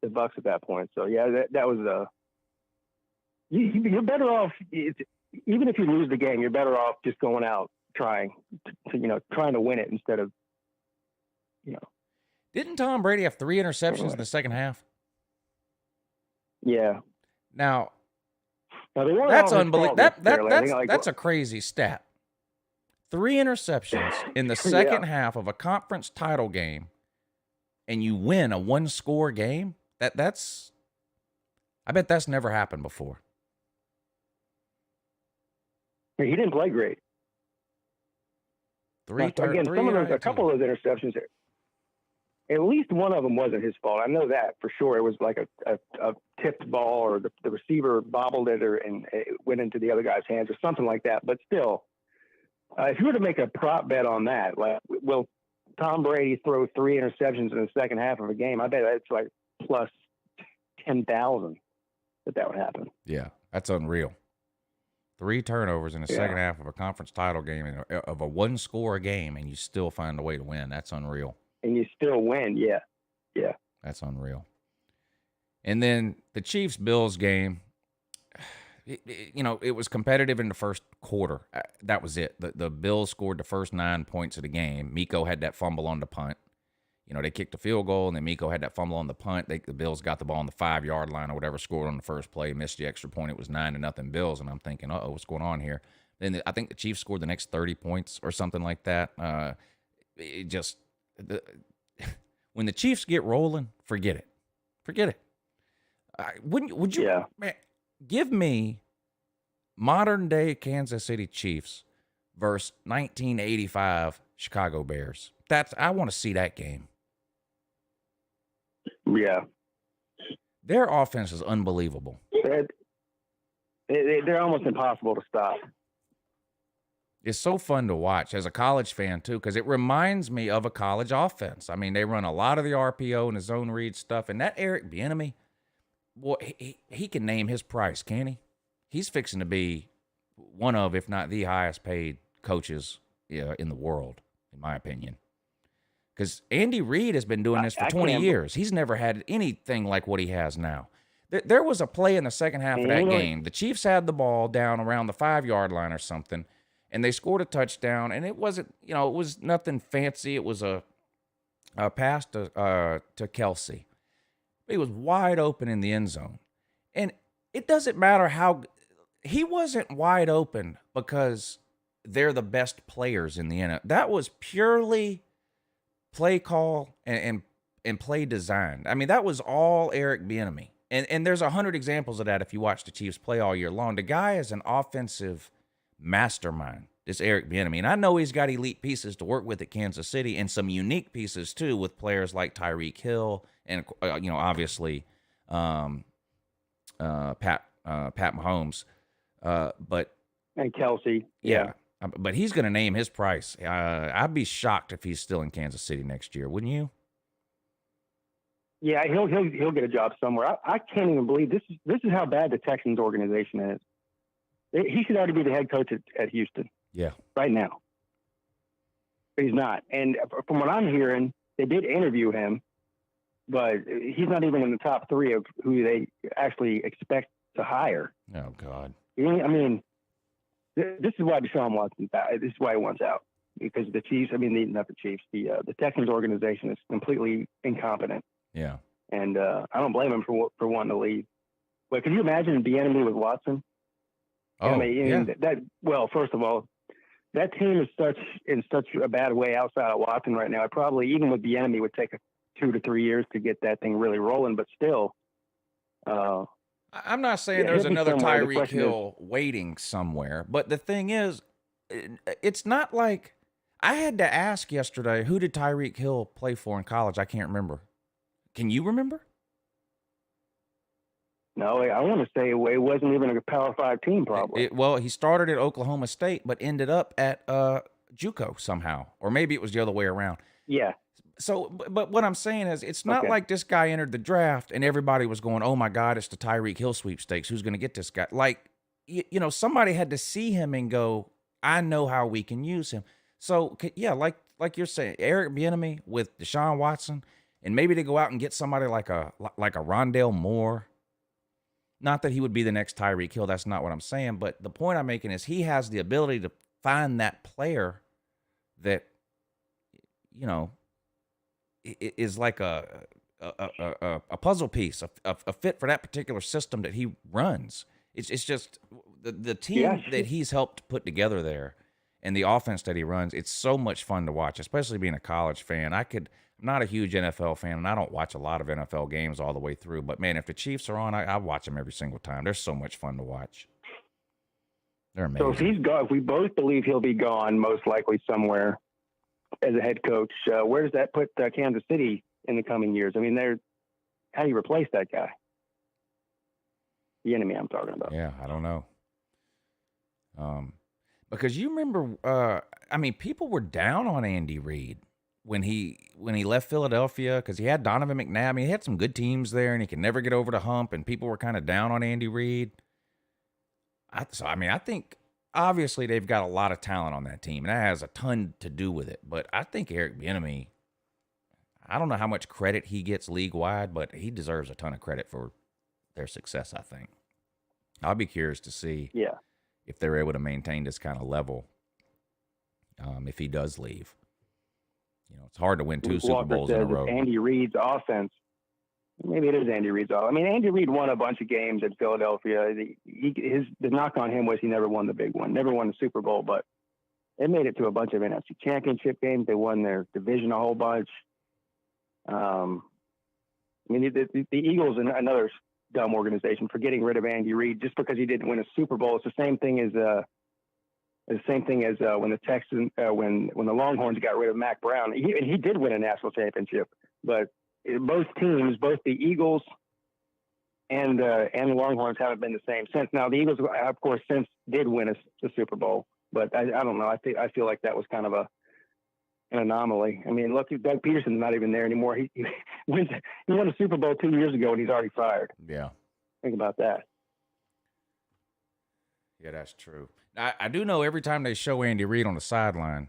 Bucs at that point. So, yeah, that was you're better off, even if you lose the game, you're better off just going out trying to win it instead of, Didn't Tom Brady have 3 interceptions in the second half? Yeah. Now, they that's unbelievable. That's a crazy stat. 3 interceptions in the second half of a conference title game, and you win a 1-score game. That's I bet that's never happened before. He didn't play great. A couple of those interceptions, at least one of them wasn't his fault. I know that for sure. It was like a tipped ball, or the receiver bobbled it, and it went into the other guy's hands or something like that. But still, if you were to make a prop bet on that, like, will Tom Brady throw 3 interceptions in the second half of a game? I bet it's like plus 10,000 that would happen. Yeah, that's unreal. 3 turnovers in the second half of a conference title game, of a 1-score game, and you still find a way to win. That's unreal. And you still win, yeah. That's unreal. And then the Chiefs-Bills game, it was competitive in the first quarter. That was it. The Bills scored the first 9 points of the game. Miko had that fumble on the punt. They kicked a field goal, and then Miko had that fumble on the punt. The Bills got the ball on the 5-yard line or whatever, scored on the first play, missed the extra point. It was 9-0 Bills, and I'm thinking, what's going on here? Then I think the Chiefs scored the next 30 points or something like that. When the Chiefs get rolling, forget it. Forget it. Would you? Yeah. Man, give me modern-day Kansas City Chiefs versus 1985 Chicago Bears. I want to see that game. Yeah. Their offense is unbelievable. They're almost impossible to stop. It's so fun to watch as a college fan, too, because it reminds me of a college offense. I mean, they run a lot of the RPO and the zone read stuff, and that Eric Bieniemy, boy, he can name his price, can he? He's fixing to be one of, if not the highest paid coaches in the world, in my opinion. Because Andy Reid has been doing this for 20 years. He's never had anything like what he has now. There was a play in the second half of that game. The Chiefs had the ball down around the 5-yard line or something, and they scored a touchdown, and it wasn't, it was nothing fancy. It was a pass to Kelsey. He was wide open in the end zone. And it doesn't matter how – he wasn't wide open because they're the best players in the NFL. That was purely play call and play design. I mean, that was all Eric Bieniemy. And there's 100 examples of that if you watch the Chiefs play all year long. The guy is an offensive mastermind, this Eric Bieniemy. And I know he's got elite pieces to work with at Kansas City and some unique pieces, too, with players like Tyreek Hill and, obviously Pat Mahomes. And Kelsey. Yeah. But he's going to name his price. I'd be shocked if he's still in Kansas City next year, wouldn't you? Yeah, he'll get a job somewhere. I can't even believe this is how bad the Texans organization is. He should already be the head coach at Houston. Yeah. Right now. But he's not. And from what I'm hearing, they did interview him, but he's not even in the top 3 of who they actually expect to hire. Oh, God. I mean, this is why Deshaun Watson's out. This is why he wants out. Because the Chiefs, not the Chiefs, the Texans organization is completely incompetent. Yeah. And I don't blame him for wanting to leave. But could you imagine Bieniemy with Watson? Oh, yeah. First of all, that team is in such a bad way outside of Watson right now. It probably, even with Bieniemy, would take 2 to 3 years to get that thing really rolling. But still, I'm not saying there's another Tyreek Hill waiting somewhere. But the thing is, it's not like I had to ask yesterday, who did Tyreek Hill play for in college? I can't remember. Can you remember? No, I want to say it wasn't even a Power 5 team, probably. Well, he started at Oklahoma State, but ended up at JUCO somehow, or maybe it was the other way around. Yeah. So, but what I'm saying is, it's not like this guy entered the draft and everybody was going, "Oh my God, it's the Tyreek Hill sweepstakes. Who's going to get this guy?" Like, you know, somebody had to see him and go, "I know how we can use him." So, yeah, like you're saying, Eric Bieniemy with Deshaun Watson, and maybe they go out and get somebody like a Rondale Moore. Not that he would be the next Tyreek Hill. That's not what I'm saying. But the point I'm making is he has the ability to find that player that, you know, is like a puzzle piece, a fit for that particular system that he runs. It's just the team that he's helped put together there and the offense that he runs. It's so much fun to watch, especially being a college fan. I'm not a huge NFL fan, and I don't watch a lot of NFL games all the way through. But, man, if the Chiefs are on, I watch them every single time. They're so much fun to watch. They're amazing. So if he's gone, if we both believe he'll be gone, most likely somewhere as a head coach, where does that put Kansas City in the coming years? I mean, how do you replace that guy? The enemy I'm talking about. Yeah, I don't know. Because you remember, I mean, people were down on Andy Reid when he left Philadelphia because he had Donovan McNabb. I mean, he had some good teams there, and he could never get over the hump, and people were kind of down on Andy Reid. I think obviously they've got a lot of talent on that team, and that has a ton to do with it. But I think Eric Bieniemy, I don't know how much credit he gets league-wide, but he deserves a ton of credit for their success, I think. I'll be curious to see if they're able to maintain this kind of level if he does leave. You know, it's hard to win two Super Bowls in a row. Andy Reid's offense. Maybe it is Andy Reid's offense. I mean, Andy Reid won a bunch of games at Philadelphia. The knock on him was he never won the big one, never won the Super Bowl, but they made it to a bunch of NFC championship games. They won their division a whole bunch. I mean, the Eagles and another dumb organization for getting rid of Andy Reid just because he didn't win a Super Bowl. It's the same thing as when the Texans, when the Longhorns got rid of Mac Brown. He did win a national championship, but both teams, both the Eagles and the Longhorns, haven't been the same since. Now the Eagles, of course, since did win the Super Bowl, but I don't know. I feel like that was kind of an anomaly. I mean, look, Doug Peterson's not even there anymore. He won a Super Bowl 2 years ago, and he's already fired. Yeah, think about that. Yeah, that's true. I do know every time they show Andy Reid on the sideline,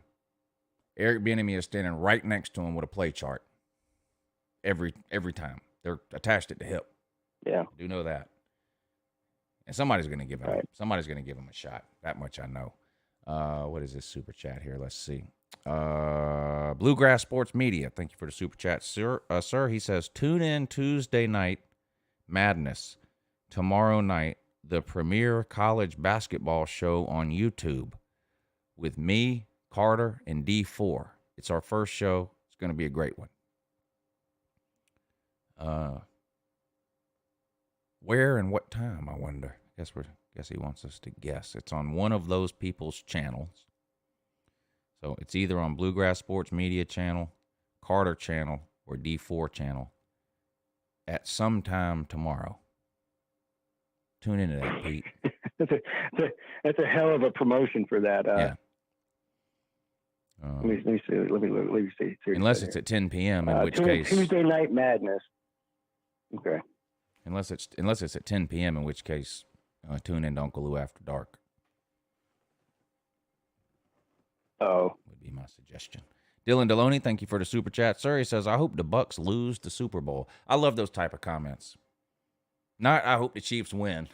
Eric Bieniemy is standing right next to him with a play chart. Every time they're attached at the hip. Yeah, I do know that. And somebody's going to give him. Somebody's going to give him a shot. That much I know. What is this super chat here? Let's see. Bluegrass Sports Media. Thank you for the super chat, sir. He says, tune in Tuesday night madness. Tomorrow night, the premier college basketball show on YouTube with me, Carter, and D4. It's our first show. It's going to be a great one. Where and what time, I wonder. Guess he wants us to guess. It's on one of those people's channels. So it's either on Bluegrass Sports Media channel, Carter channel, or D4 channel at some time tomorrow. Tune into that, Pete. That's a hell of a promotion for that. Yeah. Let me see. Let me see. Unless it's at 10 p.m., in which case Tuesday Night Madness. Okay. Unless it's at 10 p.m., in which case tune in to UncleLou After Dark. Oh, would be my suggestion. Dylan Deloney, thank you for the super chat, sir. He says, I hope the Bucks lose the Super Bowl. I love those type of comments. Not, I hope the Chiefs win.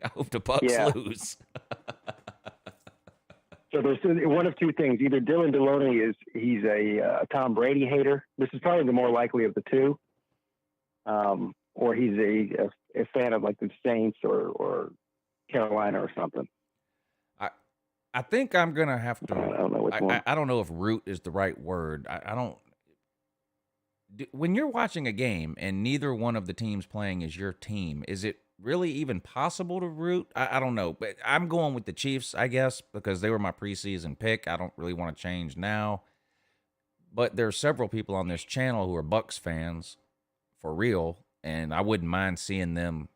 I hope the Bucks lose. So there's one of two things. Either Dylan Deloney he's a Tom Brady hater. This is probably the more likely of the two. Or he's a fan of like the Saints or Carolina or something. I think I'm gonna have to. I don't know which one. I don't know if root is the right word. I don't. When you're watching a game and neither one of the teams playing is your team, is it really even possible to root? I don't know, but I'm going with the Chiefs, I guess, because they were my preseason pick. I don't really want to change now. But there are several people on this channel who are Bucks fans for real, and I wouldn't mind seeing them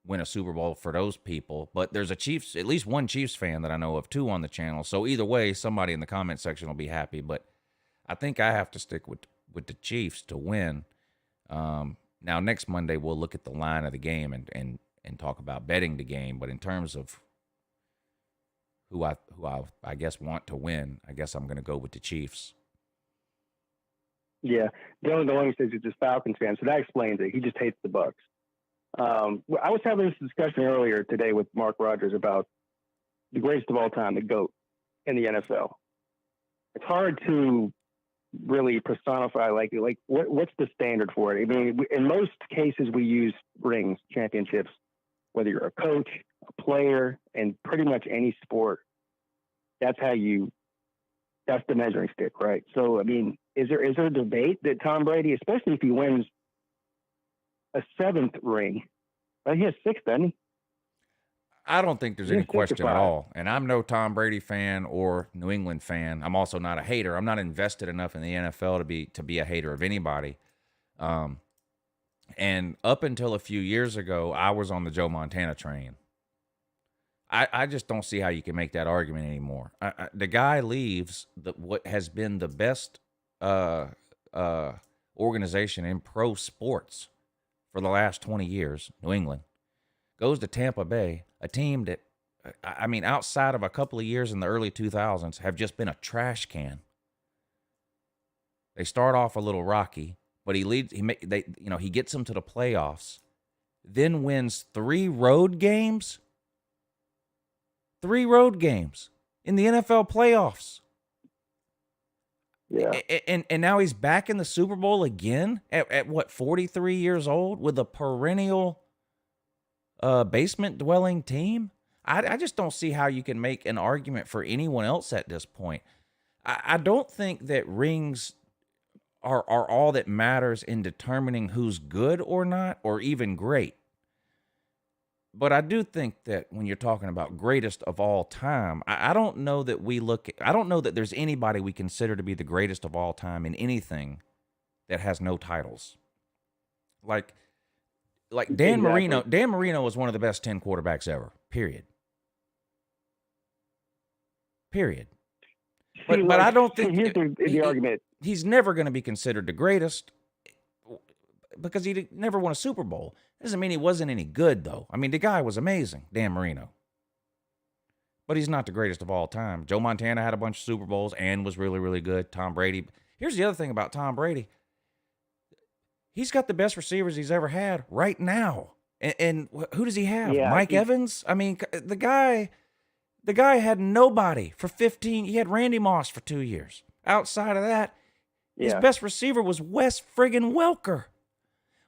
win a Super Bowl for those people. But there's at least one Chiefs fan that I know of, 2 on the channel. So either way, somebody in the comment section will be happy. But I think I have to stick with the Chiefs to win. Now next Monday we'll look at the line of the game and talk about betting the game. But in terms of who I guess want to win, I guess I'm going to go with the Chiefs. Yeah, Dylan DeLong says he's a Falcons fan, so that explains it. He just hates the Bucs. I was having this discussion earlier today with Mark Rogers about the greatest of all time, the GOAT in the NFL. It's hard to really personify what's the standard for it. I mean, in most cases we use rings, championships, whether you're a coach, a player, and pretty much any sport. That's the measuring stick, right? So, I mean, is there a debate that Tom Brady, especially if he wins a 7th ring, right? He has 6, doesn't he? I don't think there's any question at all. And I'm no Tom Brady fan or New England fan. I'm also not a hater. I'm not invested enough in the NFL to be a hater of anybody. And up until a few years ago, I was on the Joe Montana train. I just don't see how you can make that argument anymore. The guy leaves what has been the best organization in pro sports for the last 20 years, New England, goes to Tampa Bay, a team that, I mean, outside of a couple of years in the early 2000s, have just been a trash can. They start off a little rocky, but he gets them to the playoffs, then wins 3 road games. 3 road games in the NFL playoffs. Yeah. And now he's back in the Super Bowl again at what, 43 years old with a perennial basement-dwelling team? I just don't see how you can make an argument for anyone else at this point. I don't think that rings are all that matters in determining who's good or not, or even great. But I do think that when you're talking about greatest of all time, I don't know that I don't know that there's anybody we consider to be the greatest of all time in anything that has no titles. Like Dan Marino. Dan Marino was one of the best 10 quarterbacks ever. Period. But I don't think here's the argument. He's never going to be considered the greatest because he never won a Super Bowl. Doesn't mean he wasn't any good, though. I mean, the guy was amazing, Dan Marino. But he's not the greatest of all time. Joe Montana had a bunch of Super Bowls and was really, really good. Tom Brady. Here's the other thing about Tom Brady. He's got the best receivers he's ever had right now. And who does he have? Yeah, Mike Evans? I mean, the guy had nobody for 15. He had Randy Moss for 2 years. Outside of that, his best receiver was Wes friggin' Welker.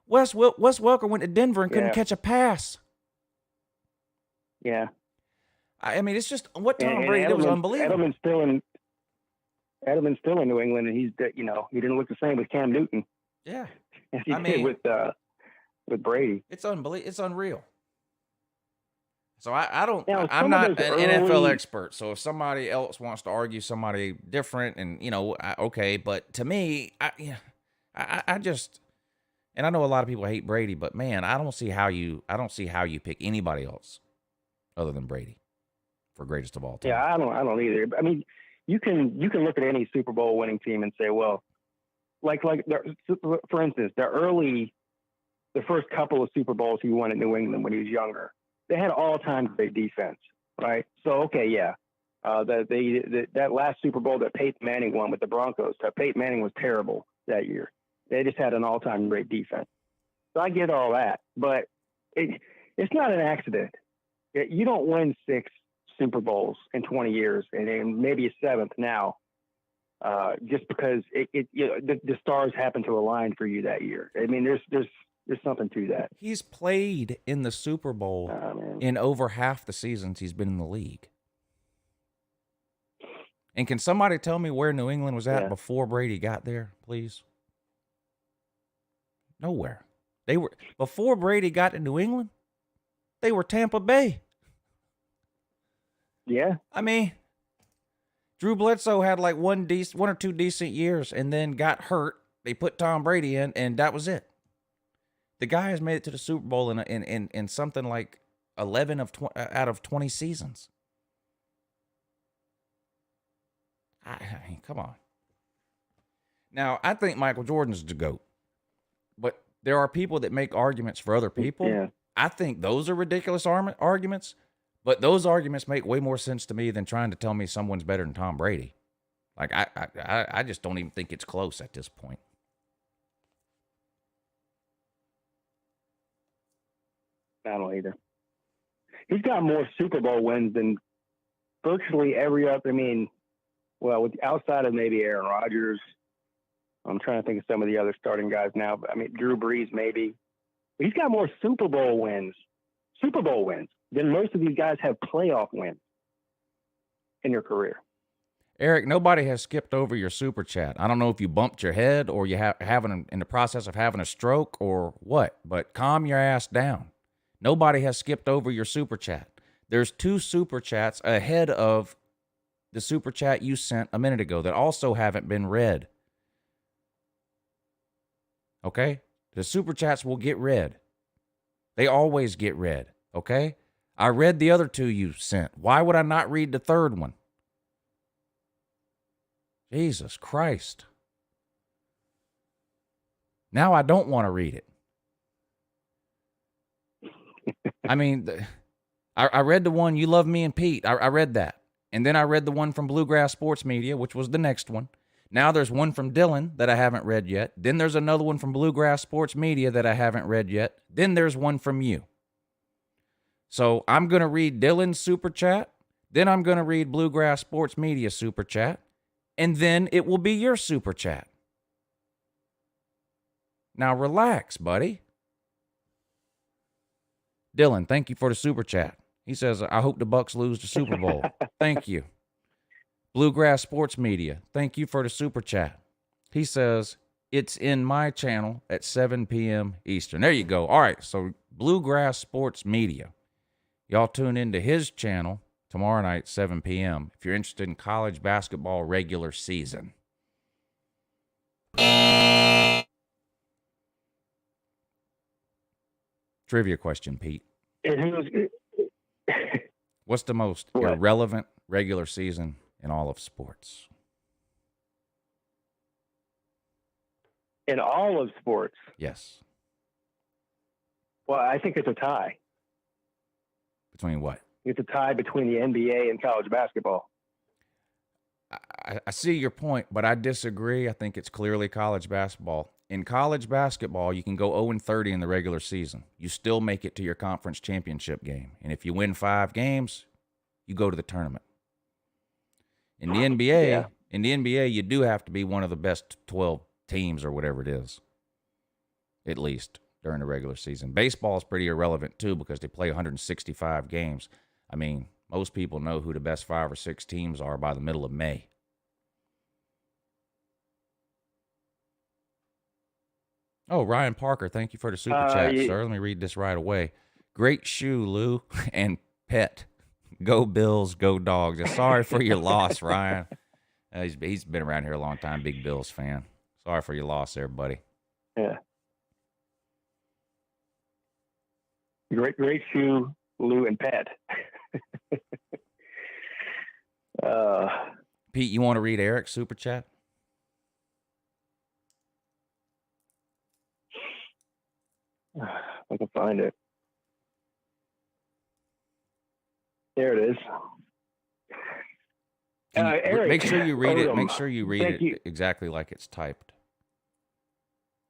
Wes Welker went to Denver and couldn't catch a pass. Yeah. I mean, it's just what Tom Brady did was unbelievable. Edelman's still in New England, and he didn't look the same with Cam Newton. Yeah. As he did with Brady. It's unbelievable. It's unreal. So I'm not an NFL expert. So if somebody else wants to argue somebody different, and okay, but to me, I just. And I know a lot of people hate Brady, but man, I don't see how you pick anybody else other than Brady for greatest of all time. Yeah, I don't either. I mean, you can look at any Super Bowl winning team and say, well, for instance, the first couple of Super Bowls he won in New England when he was younger, they had all-time great defense, right? So okay, yeah, that last Super Bowl that Peyton Manning won with the Broncos, Peyton Manning was terrible that year. They just had an all-time great defense. So I get all that, but it's not an accident. You don't win 6 Super Bowls in 20 years and then maybe a 7th now, just because the stars happen to align for you that year. I mean, there's something to that. He's played in the Super Bowl in over half the seasons he's been in the league. And can somebody tell me where New England was at before Brady got there, please? Nowhere. They were before Brady got to New England. They were Tampa Bay. Yeah. I mean, Drew Bledsoe had like one or two decent years and then got hurt. They put Tom Brady in, and that was it. The guy has made it to the Super Bowl in something like 11 out of 20 seasons. I mean, come on. Now, I think Michael Jordan's the GOAT, but there are people that make arguments for other people. Yeah. I think those are ridiculous arguments, but those arguments make way more sense to me than trying to tell me someone's better than Tom Brady. Like, I just don't even think it's close at this point. I don't either. He's got more Super Bowl wins than virtually every other. I mean, well, outside of maybe Aaron Rodgers, I'm trying to think of some of the other starting guys now. But I mean, Drew Brees maybe. But he's got more Super Bowl wins than most of these guys have playoff wins in their career. Eric, nobody has skipped over your super chat. I don't know if you bumped your head or you having in the process of having a stroke or what, but calm your ass down. Nobody has skipped over your super chat. There's 2 super chats ahead of the super chat you sent a minute ago that also haven't been read. Okay? The super chats will get read. They always get read. Okay? I read the other 2 you sent. Why would I not read the third one? Jesus Christ. Now I don't want to read it. I mean, I read the one, You Love Me and Pete. I read that. And then I read the one from Bluegrass Sports Media, which was the next one. Now there's one from Dylan that I haven't read yet. Then there's another one from Bluegrass Sports Media that I haven't read yet. Then there's one from you. So I'm going to read Dylan's super chat. Then I'm going to read Bluegrass Sports Media super chat. And then it will be your super chat. Now relax, buddy. Dylan, thank you for the super chat. He says, I hope the Bucks lose the Super Bowl. Thank you. Bluegrass Sports Media, thank you for the super chat. He says, it's in my channel at 7 p.m. Eastern. There you go. All right, so Bluegrass Sports Media. Y'all tune into his channel tomorrow night, 7 p.m. if you're interested in college basketball regular season. Trivia question, Pete. What's the most irrelevant regular season in all of sports? In all of sports? Yes. Well, I think it's a tie. Between what? It's a tie between the NBA and college basketball. I see your point, but I disagree. I think it's clearly college basketball. In college basketball, you can go 0-30 in the regular season. You still make it to your conference championship game. And if you win 5 games, you go to the tournament. In the NBA, you do have to be one of the best 12 teams or whatever it is, at least during the regular season. Baseball is pretty irrelevant, too, because they play 165 games. I mean, most people know who the best 5 or 6 teams are by the middle of May. Oh, Ryan Parker, thank you for the super chat, sir. Let me read this right away. Great shoe, Lou, and pet. Go Bills, go Dogs. Sorry for your loss, Ryan. He's been around here a long time, big Bills fan. Sorry for your loss there, buddy. Yeah. Great shoe, Lou, and pet. Pete, you want to read Eric's super chat? I can find it. There it is. Eric, make sure you read it. Make sure you read it exactly like it's typed.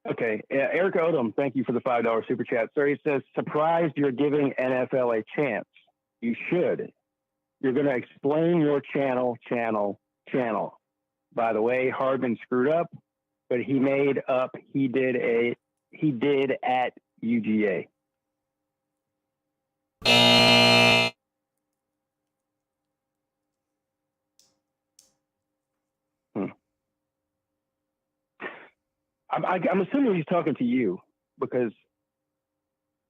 Okay. Eric Odom, thank you for the $5 super chat. Sir, he says, surprised you're giving NFL a chance. You should. You're going to explain your channel. By the way, Hardman screwed up, but he made up. He did at UGA. I'm assuming he's talking to you because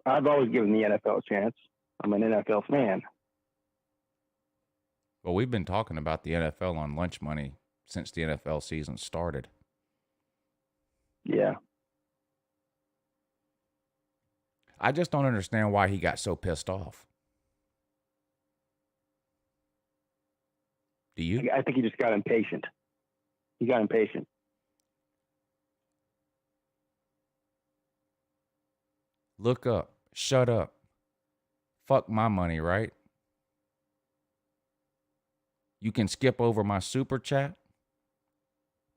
I've always given the NFL a chance. I'm an NFL fan. Well, we've been talking about the NFL on Lunch Money since the NFL season started. Yeah. I just don't understand why he got so pissed off. Do you? I think he just got impatient. He got impatient. Look up. Shut up. Fuck my money, right? You can skip over my super chat.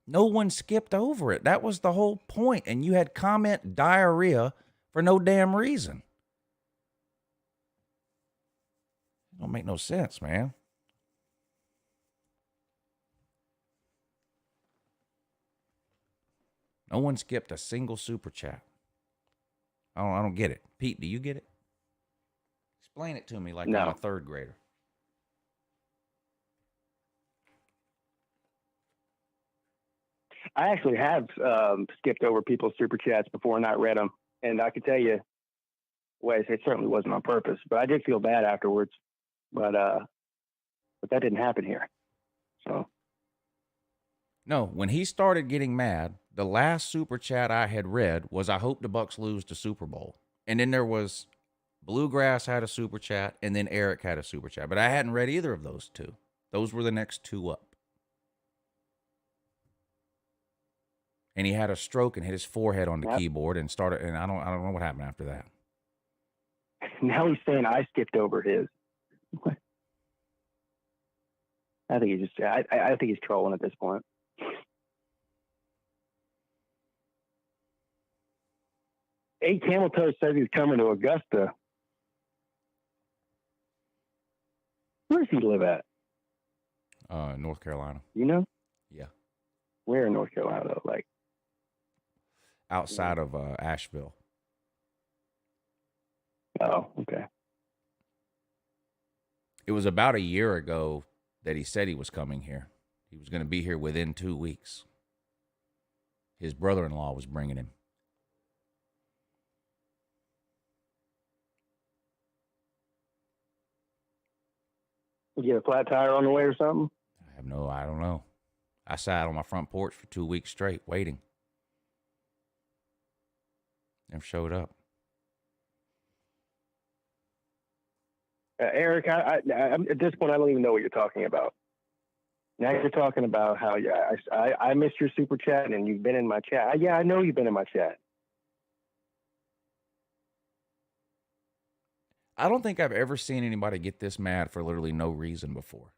No one skipped over it. That was the whole point. And you had comment diarrhea for no damn reason. Don't make no sense, man. No one skipped a single super chat. I don't get it. Pete, do you get it? Explain it to me like No. I'm a third grader. I actually have skipped over people's super chats before and not read them. And I can tell you, well, it certainly wasn't on purpose, but I did feel bad afterwards. But that didn't happen here. So. No, when he started getting mad, the last super chat I had read was, I hope the Bucks lose the Super Bowl. And then there was Bluegrass had a super chat, and then Eric had a super chat. But I hadn't read either of those two. Those were the next two up. And he had a stroke and hit his forehead on the keyboard and started, and I don't know what happened after that. Now he's saying I skipped over his. I think I think he's trolling at this point. A Camel Toe says he's coming to Augusta. Where does he live at? North Carolina. You know? Yeah. Where in North Carolina, though? Like outside of Asheville. Oh, okay. It was about a year ago that he said he was coming here. He was going to be here within 2 weeks. His brother-in-law was bringing him. You get a flat tire on the way or something? I don't know. I sat on my front porch for 2 weeks straight waiting. Never showed up. Eric, I'm at this point, I don't even know what you're talking about. Now you're talking about how I missed your super chat and you've been in my chat. Yeah, I know you've been in my chat. I don't think I've ever seen anybody get this mad for literally no reason before.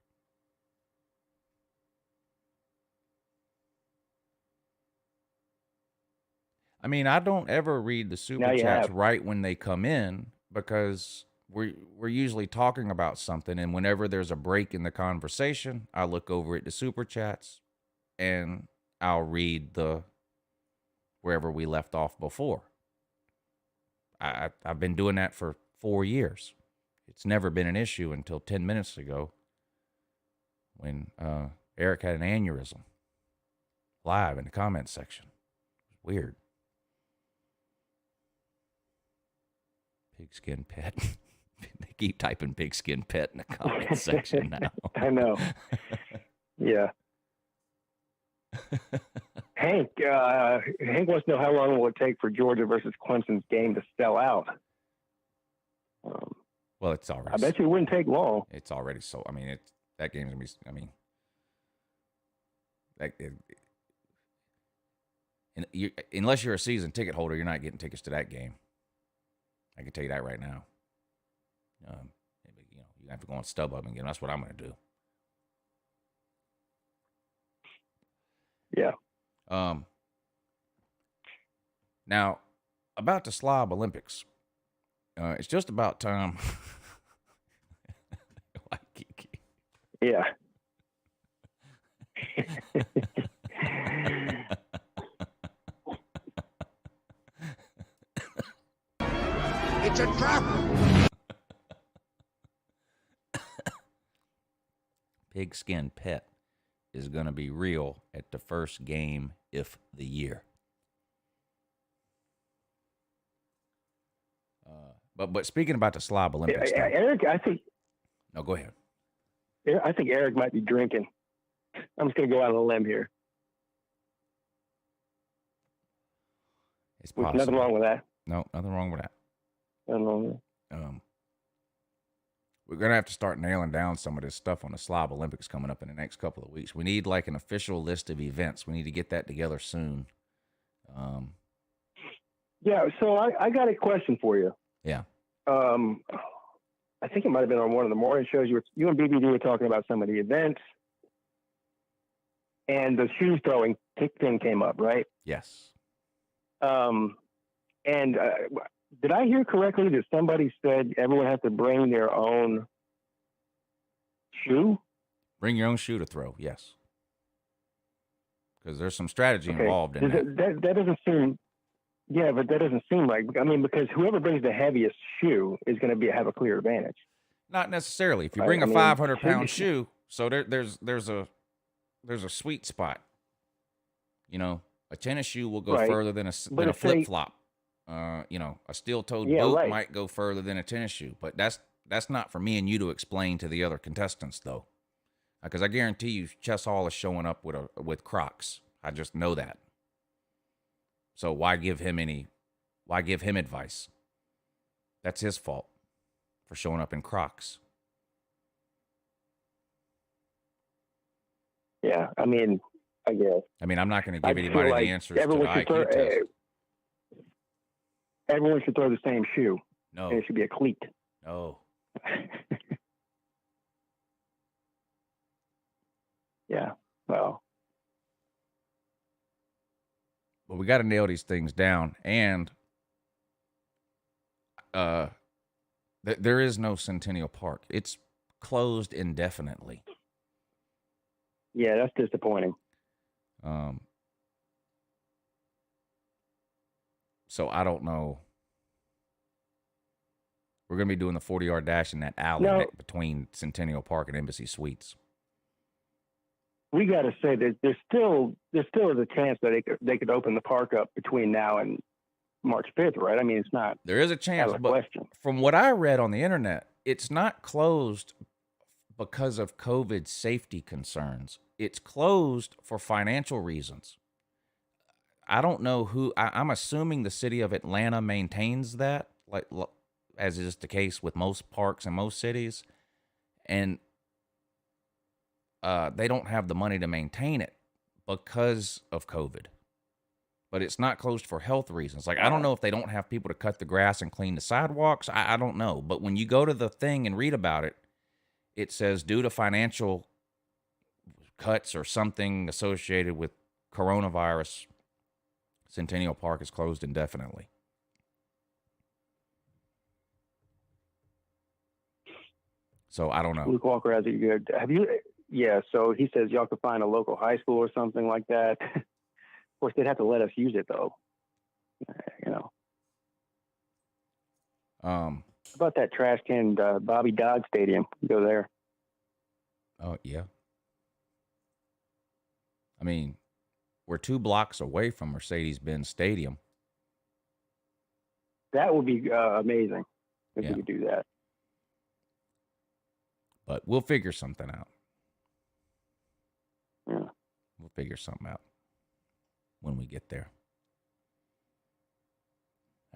I mean, I don't ever read the super chats right when they come in because we're usually talking about something, and whenever there's a break in the conversation, I look over at the super chats and I'll read wherever we left off before. I've been doing that for 4 years. It's never been an issue until 10 minutes ago when Eric had an aneurysm live in the comments section. Weird. Pigskin pet. They keep typing pigskin pet in the comments section now. I know. Yeah. Hank wants to know how long will it take for Georgia versus Clemson's game to sell out. Well, it's already. I bet you it wouldn't take long. It's already so. I mean, that game's gonna be. I mean, unless you're a season ticket holder, you're not getting tickets to that game. I can tell you that right now. You have to go on StubHub and get them. That's what I'm going to do. Yeah. Now, about the Slob Olympics, it's just about time. Yeah. It's a trap. Pigskin Pet is going to be real at the first game of the year. But speaking about the Slob Olympics, Eric, I think. No, go ahead. I think Eric might be drinking. I'm just going to go out on a limb here. It's possible. Nothing wrong with that. No, nothing wrong with that. I don't know. We're going to have to start nailing down some of this stuff on the Slob Olympics coming up in the next couple of weeks. We need like an official list of events. We need to get that together soon. Yeah, so I got a question for you. Yeah. I think it might have been on one of the morning shows. You and BBD were talking about some of the events, and the shoe throwing thing came up, right? Yes. And did I hear correctly that somebody said everyone has to bring their own shoe? Bring your own shoe to throw, yes. Because there's some strategy involved in that. That doesn't seem... Yeah, but that doesn't seem like... I mean, because whoever brings the heaviest shoe is going to have a clear advantage. Not necessarily. If you bring a 500-pound shoe, so there's a sweet spot. You know, a tennis shoe will go further than a flip-flop. A steel-toed boot might go further than a tennis shoe. But that's not for me and you to explain to the other contestants, though. Because I guarantee you Chess Hall is showing up with Crocs. I just know that. So why give him advice? That's his fault for showing up in Crocs. Yeah, I mean, I guess. I mean, I'm not going to give anybody the answers to the IQ test. Everyone should throw the same shoe. No. And it should be a cleat. No. Yeah, well. But we got to nail these things down. And there is no Centennial Park. It's closed indefinitely. Yeah, that's disappointing. So I don't know. We're going to be doing the 40-yard dash in that alley between Centennial Park and Embassy Suites. We got to say that there still is a chance that they could open the park up between now and March 5th, right? I mean, it's not. There is a chance, but question. From what I read on the internet, it's not closed because of COVID safety concerns. It's closed for financial reasons. I don't know who. I'm assuming the city of Atlanta maintains that, like as is the case with most parks in most cities, and they don't have the money to maintain it because of COVID. But it's not closed for health reasons. Like, I don't know if they don't have people to cut the grass and clean the sidewalks. I don't know. But when you go to the thing and read about it, it says due to financial cuts or something associated with coronavirus, Centennial Park is closed indefinitely. So I don't know. Luke Walker has it good. Have you? Yeah. So he says y'all could find a local high school or something like that. Of course, they'd have to let us use it though. You know. How about that trash can Bobby Dodd Stadium? Go there. Oh yeah. I mean, we're 2 blocks away from Mercedes-Benz Stadium. That would be amazing if we could do that. But we'll figure something out. Yeah. We'll figure something out when we get there.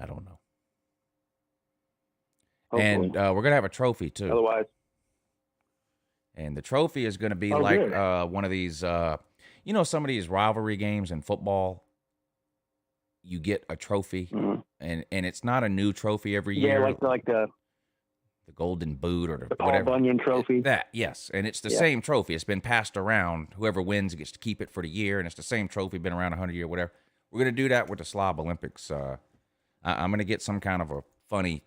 I don't know. Hopefully. And we're going to have a trophy, too. Otherwise. And the trophy is going to be one of these, some of these rivalry games in football, you get a trophy, and it's not a new trophy every year. Yeah, like the Golden Boot or the Paul whatever. Bunyan trophy. That, yes. And it's the same trophy. It's been passed around. Whoever wins gets to keep it for the year, and it's the same trophy, been around 100 years, whatever. We're going to do that with the Slob Olympics. I'm going to get some kind of a funny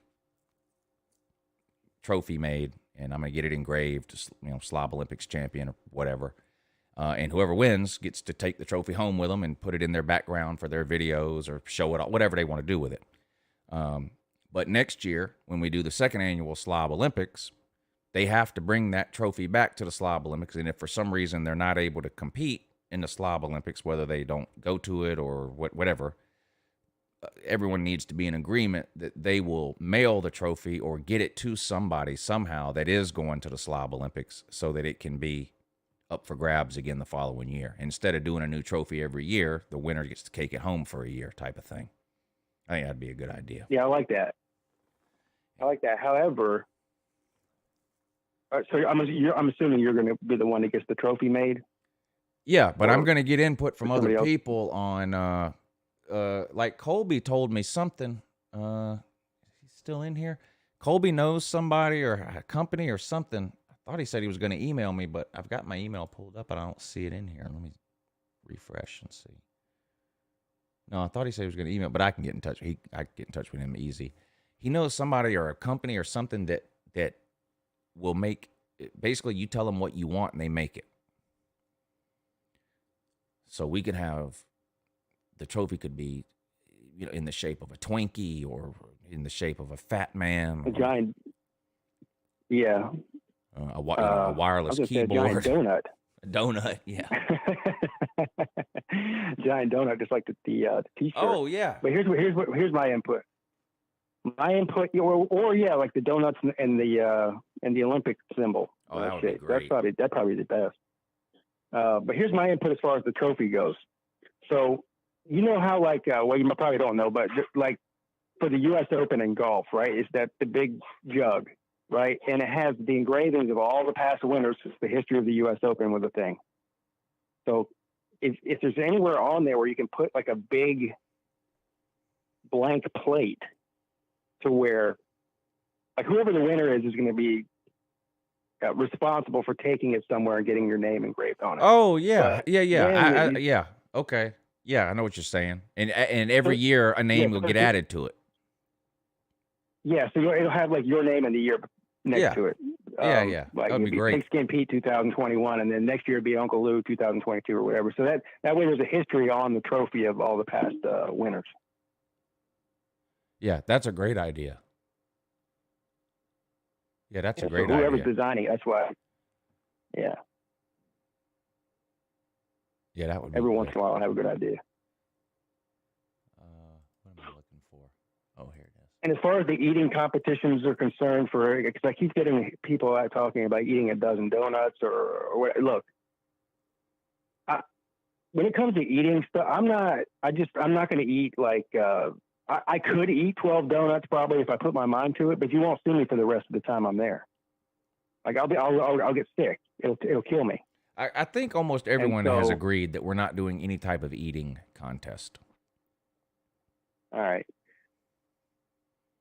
trophy made, and I'm going to get it engraved, Slob Olympics champion or whatever. And whoever wins gets to take the trophy home with them and put it in their background for their videos or show it, whatever they want to do with it. But next year, when we do the second annual Slob Olympics, they have to bring that trophy back to the Slob Olympics. And if for some reason they're not able to compete in the Slob Olympics, whether they don't go to it or whatever, everyone needs to be in agreement that they will mail the trophy or get it to somebody somehow that is going to the Slob Olympics so that it can be up for grabs again the following year. Instead of doing a new trophy every year, the winner gets to take it home for a year type of thing. I think that'd be a good idea. Yeah, I like that. I like that. However, so I'm assuming you're going to be the one that gets the trophy made. Yeah, but I'm going to get input from other else? people on, like Colby told me something. He's still in here. Colby knows somebody or a company or something. I thought he said he was going to email me, but I've got my email pulled up and I don't see it in here. Let me refresh and see. No, I thought he said he was going to email, but I can get in touch. I can get in touch with him easy. He knows somebody or a company or something that will make. Basically, you tell them what you want and they make it. So we could have the trophy could be, in the shape of a Twinkie or in the shape of a fat man, a giant, yeah, a wireless keyboard, a giant donut. A donut, yeah. Giant donut, just like the T-shirt. Oh yeah. But here's my input. My input, or yeah, like the donuts and the Olympic symbol. Oh, that would be great. That's probably the best. But here's my input as far as the trophy goes. So you know how well, you probably don't know, but like for the U.S. Open in golf, right? It's the big jug, right? And it has the engravings of all the past winners since the history of the U.S. Open was a thing. So if there's anywhere on there where you can put like a big blank plate to where like whoever the winner is going to be responsible for taking it somewhere and getting your name engraved on it. Oh yeah, but, yeah. Okay, yeah, I know what you're saying. And every year a name will get added to it. Yeah, so it'll have like your name and the year next to it. Yeah. Like that'd be great. Pigskin Pete 2021, and then next year it'd be UncleLou 2022 or whatever. So that way there's a history on the trophy of all the past winners. Yeah, that's a great idea. Yeah, that's a great idea. Whoever's designing it, that's why. Yeah. Yeah, that would be every good. once in a while I'll have a good idea. What am I looking for? Oh, here it is. And as far as the eating competitions are concerned, because I keep getting people out talking about eating a dozen donuts or what. Look, when it comes to eating stuff, I'm not going to eat like. I could eat 12 donuts probably if I put my mind to it, but you won't see me for the rest of the time I'm there. Like I'll get sick. It'll kill me. I think almost everyone has agreed that we're not doing any type of eating contest. All right.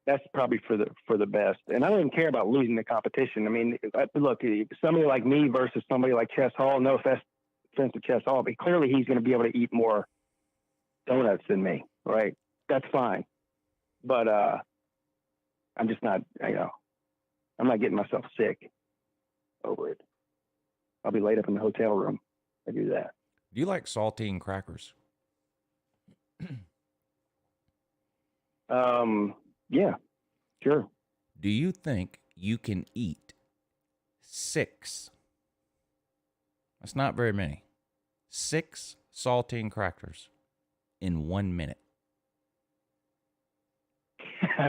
That's probably for the best. And I don't even care about losing the competition. I mean, look, somebody like me versus somebody like Chess Hall, no offense to Chess Hall, but clearly he's going to be able to eat more donuts than me, right? That's fine. But I'm just not, I'm not getting myself sick over it. I'll be laid up in the hotel room. I do that. Do you like saltine crackers? Yeah, sure. Do you think you can eat 6? That's not very many. 6 saltine crackers in 1 minute.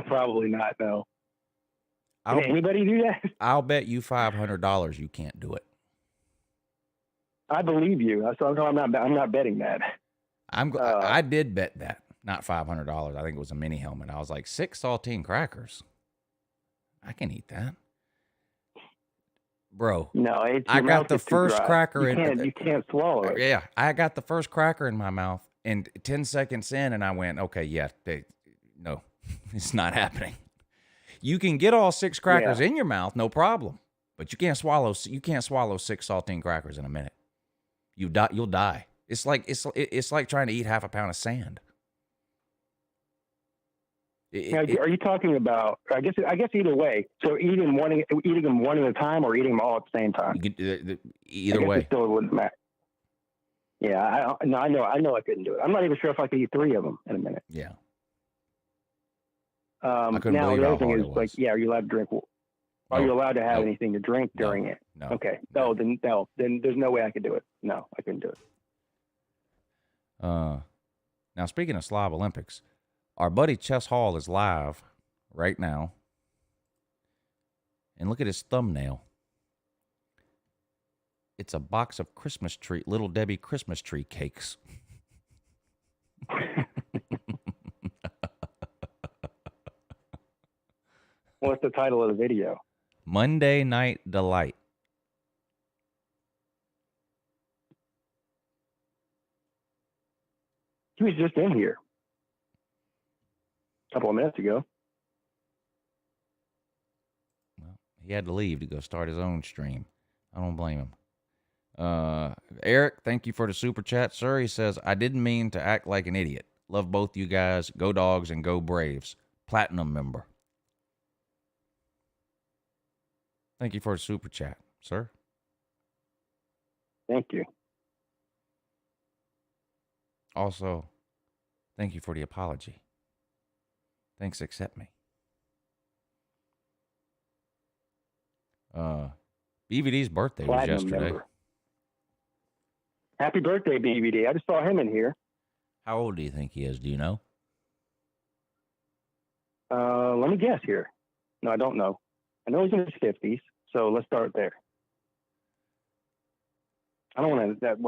Probably not, no. Can anybody do that? I'll bet you $500 you can't do it. I believe you. So no, I'm not betting that. I did bet that. Not $500. I think it was a mini helmet. I was like, 6 saltine crackers. I can eat that. Bro. No, I got the first cracker you can't swallow it. Yeah, I got the first cracker in my mouth, and 10 seconds in, and I went, okay, yeah, no, it's not happening. You can get all 6 crackers in your mouth, no problem, but you can't swallow 6 saltine crackers in a minute. You'll die. It's like trying to eat half a pound of sand. Are you talking about? I guess either way. So eating them one at a time, or eating them all at the same time. Either way. It still wouldn't matter. Yeah, I know I couldn't do it. I'm not even sure if I could eat 3 of them in a minute. Yeah. Now the other thing is are you allowed to drink? Are you allowed to have anything to drink during it? No. Okay. No. Then there's no way I could do it. No, I couldn't do it. Now speaking of Slav Olympics, our buddy Chess Hall is live right now. And look at his thumbnail. It's a box of Little Debbie Christmas tree cakes. What's the title of the video? Monday Night Delight. He was just in here a couple of minutes ago. Well, he had to leave to go start his own stream. I don't blame him. Eric, thank you for the super chat, sir. He says, I didn't mean to act like an idiot. Love both you guys. Go Dogs and go Braves. Platinum member. Thank you for the super chat, sir. Thank you. Also, thank you for the apology. Thanks, accept me. BVD's birthday Platinum was yesterday. member. Happy birthday, BVD. I just saw him in here. How old do you think he is? Do you know? Let me guess here. No, I don't know. I know he's in his 50s, so let's start there. I don't want to. I'm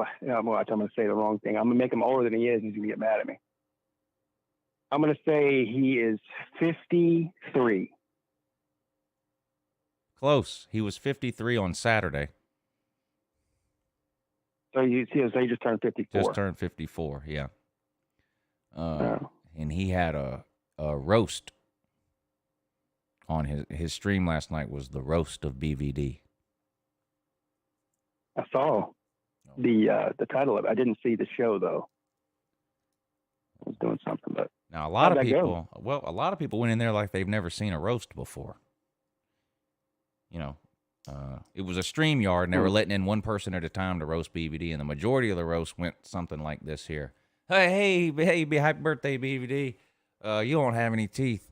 going to say the wrong thing. I'm going to make him older than he is, and he's going to get mad at me. I'm going to say he is 53. Close. He was 53 on Saturday. So he just turned 54. Just turned 54, yeah. And he had a roast on his stream last night. Was the roast of BVD. I saw the title of it. I didn't see the show though. I was doing something, but now a lot of people went in there like they've never seen a roast before. You know, it was a stream yard, and they were letting in one person at a time to roast BVD, and the majority of the roast went something like this here. Hey, happy birthday, BVD. You don't have any teeth.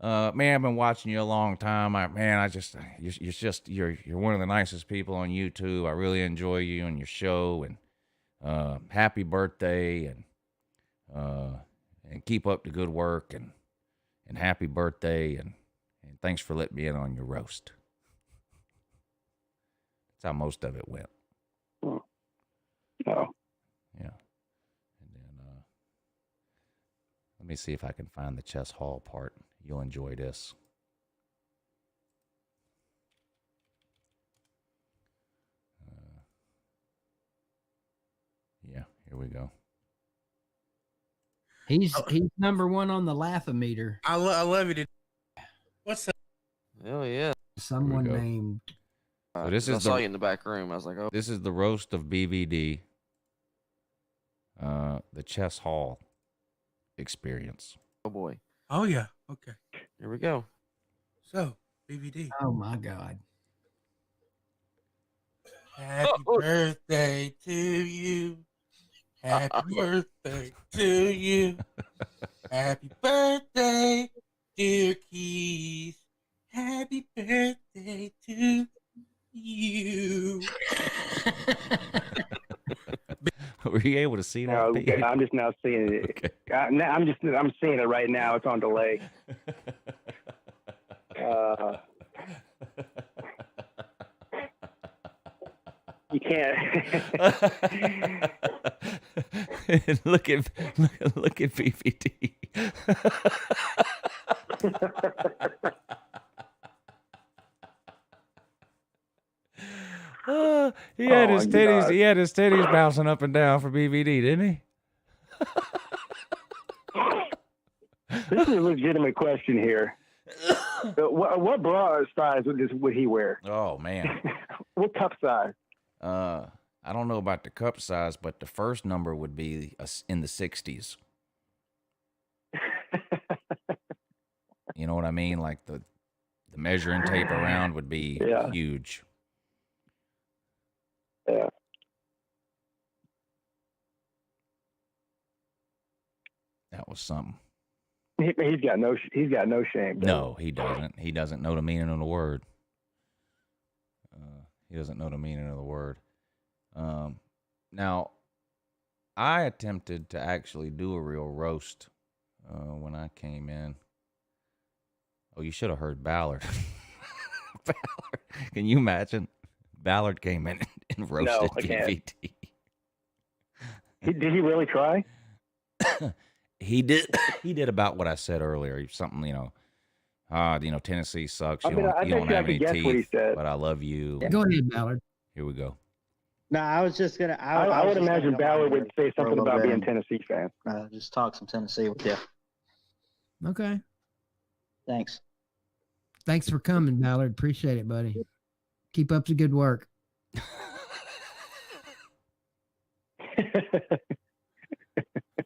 Man, I've been watching you a long time. You're one of the nicest people on YouTube. I really enjoy you and your show, and happy birthday, and keep up the good work, and happy birthday, and thanks for letting me in on your roast. That's how most of it went. Oh. Yeah. And then let me see if I can find the Chess Hall part. You'll enjoy this. Yeah, here we go. He's number one on the laugh-o-meter. I love it. What's that? Oh yeah. Someone named. So this I is saw you in the back room. I was like, oh. This is the roast of BVD. The Chess Hall experience. Oh boy. Oh yeah. Okay. Here we go. So BVD. Oh my God. Happy birthday to you. Happy birthday to you. Happy birthday, dear Keith. Happy birthday to you. Were you able to see that? No, okay, I'm just now seeing it. Okay. I'm seeing it right now. It's on delay. You can't. look at BVD. He had his titties. God. He had his titties bouncing up and down for BVD, didn't he? This is a legitimate question here. What bra size would he wear? Oh man. What cup size? I don't know about the cup size, but the first number would be in the 60s. You know what I mean? Like the measuring tape around would be huge. Yeah. That was something. He's got no shame. No, he doesn't. He doesn't know the meaning of the word. He doesn't know the meaning of the word. Now, I attempted to actually do a real roast when I came in. Oh, you should have heard Ballard. Ballard. Can you imagine? Ballard came in and roasted BVD. Did he really try? He did. He did about what I said earlier. Something, Tennessee sucks. I You mean, don't, I you bet don't you I have any could guess what he teeth, said. but I love you. Go ahead, Ballard. Here we go. No, I was just gonna. I would imagine Ballard would say something about being a Tennessee fan. Just talk some Tennessee with you. Okay. Thanks. Thanks for coming, Ballard. Appreciate it, buddy. Keep up the good work.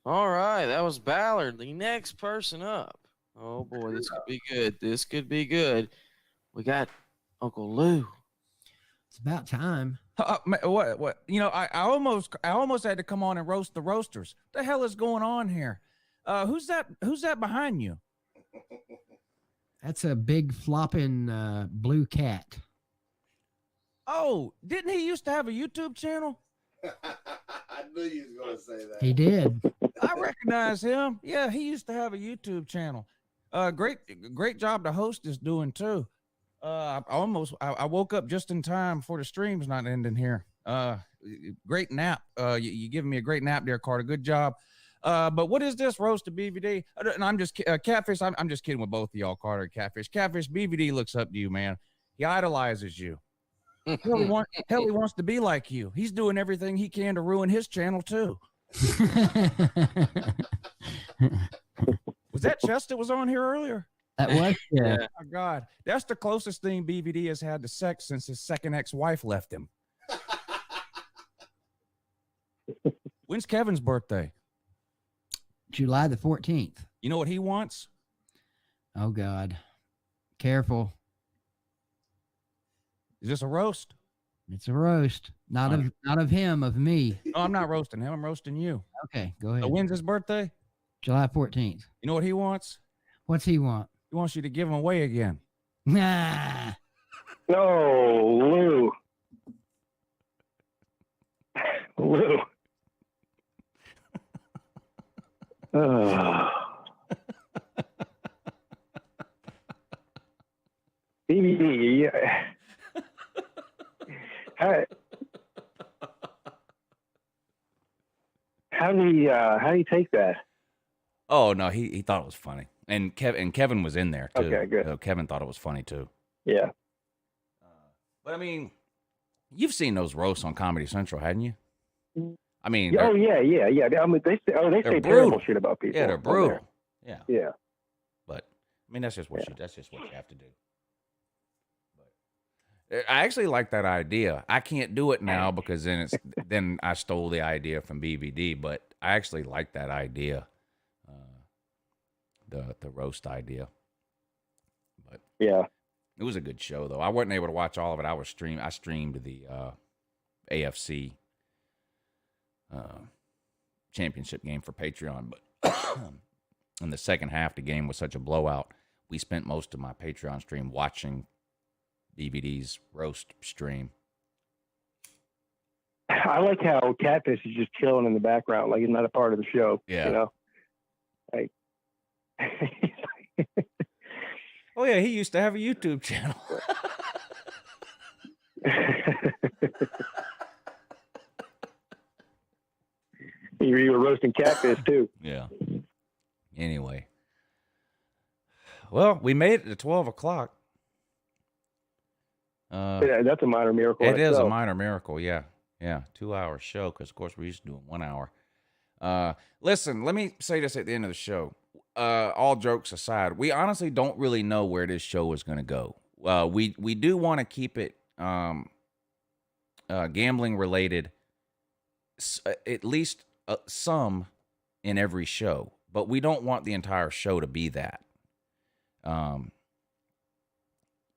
All right, that was Ballard. The next person up. Oh boy, this could be good. This could be good. We got Uncle Lou. It's about time. What? I almost had to come on and roast the roasters. What the hell is going on here? Who's that behind you? That's a big flopping blue cat. Oh, didn't he used to have a YouTube channel? I knew you was going to say that. He did. I recognize him. Yeah, he used to have a YouTube channel. Great job the host is doing too. I woke up just in time for the stream's not ending here. Great nap. You giving me a great nap there, Carter. Good job. But what is this roasted BVD? And I'm just Catfish. I'm just kidding with both of y'all, Carter and Catfish. Catfish, BVD looks up to you, man. He idolizes you. Hell, he wants to be like you. He's doing everything he can to ruin his channel too. Was that Chest that was on here earlier? That was, yeah. Oh my God, that's the closest thing BVD has had to sex since his second ex-wife left him. When's Kevin's birthday? July the 14th. You know what he wants? Oh God. Careful. Is this a roast? It's a roast. Not of him, of me. No, I'm not roasting him. I'm roasting you. Okay, go ahead. So when's his birthday? July 14th. You know what he wants? What's he want? He wants you to give him away again. Nah. No, Lou. Lou. BBD, yeah. How do you take that? Oh no, he thought it was funny, and Kevin was in there too. Okay, good. So Kevin thought it was funny too. Yeah. But I mean, you've seen those roasts on Comedy Central, hadn't you? I mean, Oh yeah. I mean, they say brutal. terrible shit about people. Yeah, they're brutal. Yeah. Yeah. But I mean, that's just what you have to do. But I actually like that idea. I can't do it now because then I stole the idea from BVD. But I actually like that idea, the roast idea. But yeah, it was a good show though. I wasn't able to watch all of it. I streamed the AFC championship game for Patreon, but in the second half, the game was such a blowout. We spent most of my Patreon stream watching BVD's roast stream. I like how Catfish is just chilling in the background, like he's not a part of the show. Yeah. You know? Like, oh yeah, he used to have a YouTube channel. You were roasting Catfish too. Yeah. Anyway. Well, we made it to 12 o'clock. Yeah, that's a minor miracle. It is a minor miracle, yeah. Yeah, 2-hour show, because, of course, we're used to doing 1 hour. Listen, let me say this at the end of the show. All jokes aside, we honestly don't really know where this show is going to go. We do want to keep it gambling-related, at least some in every show, but we don't want the entire show to be that.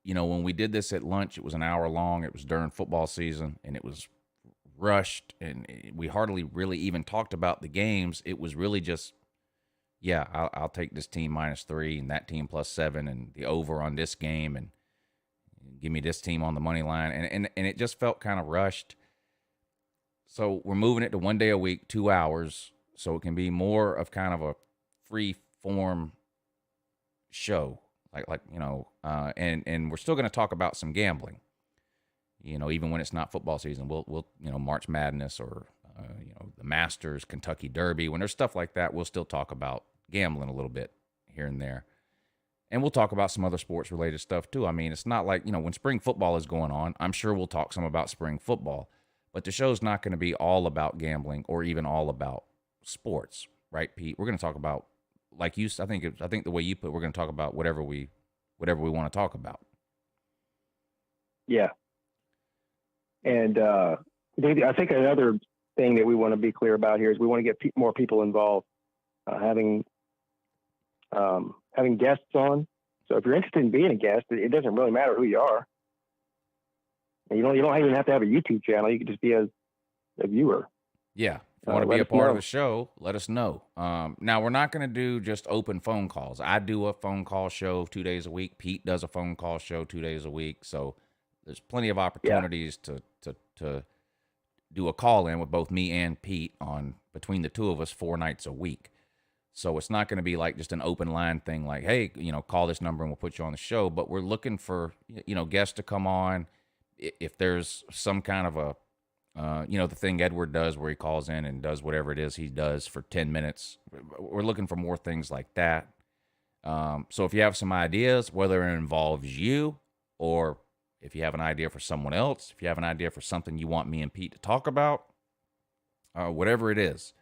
When we did this at lunch, it was an hour long. It was during football season, and it was rushed, and we hardly really even talked about the games. It was really just, I'll take this team -3 and that team +7 and the over on this game, and give me this team on the money line, and it just felt kind of rushed. So we're moving it to 1 day a week, 2 hours, so it can be more of kind of a free form show, and we're still going to talk about some gambling. Even when it's not football season, we'll March Madness or the Masters, Kentucky Derby. When there's stuff like that, we'll still talk about gambling a little bit here and there. And we'll talk about some other sports related stuff too. I mean, it's not like, when spring football is going on, I'm sure we'll talk some about spring football, but the show's not going to be all about gambling or even all about sports, right, Pete? We're going to talk about, like I think the way you put, we're going to talk about whatever we want to talk about. Yeah. And I think another thing that we want to be clear about here is we want to get more people involved, having guests on. So if you're interested in being a guest, it doesn't really matter who you are. And you don't even have to have a YouTube channel. You can just be a viewer. Yeah. If you want to be a part of the show, let us know. Now, we're not going to do just open phone calls. I do a phone call show 2 days a week. Pete does a phone call show 2 days a week. So there's plenty of opportunities to do a call in with both me and Pete on between the two of us 4 nights a week. So it's not going to be like just an open line thing like, hey, call this number and we'll put you on the show. But we're looking for, guests to come on. If there's some kind of a, the thing Edward does where he calls in and does whatever it is he does for 10 minutes. We're looking for more things like that. So if you have some ideas, whether it involves you or if you have an idea for someone else, if you have an idea for something you want me and Pete to talk about, whatever it is,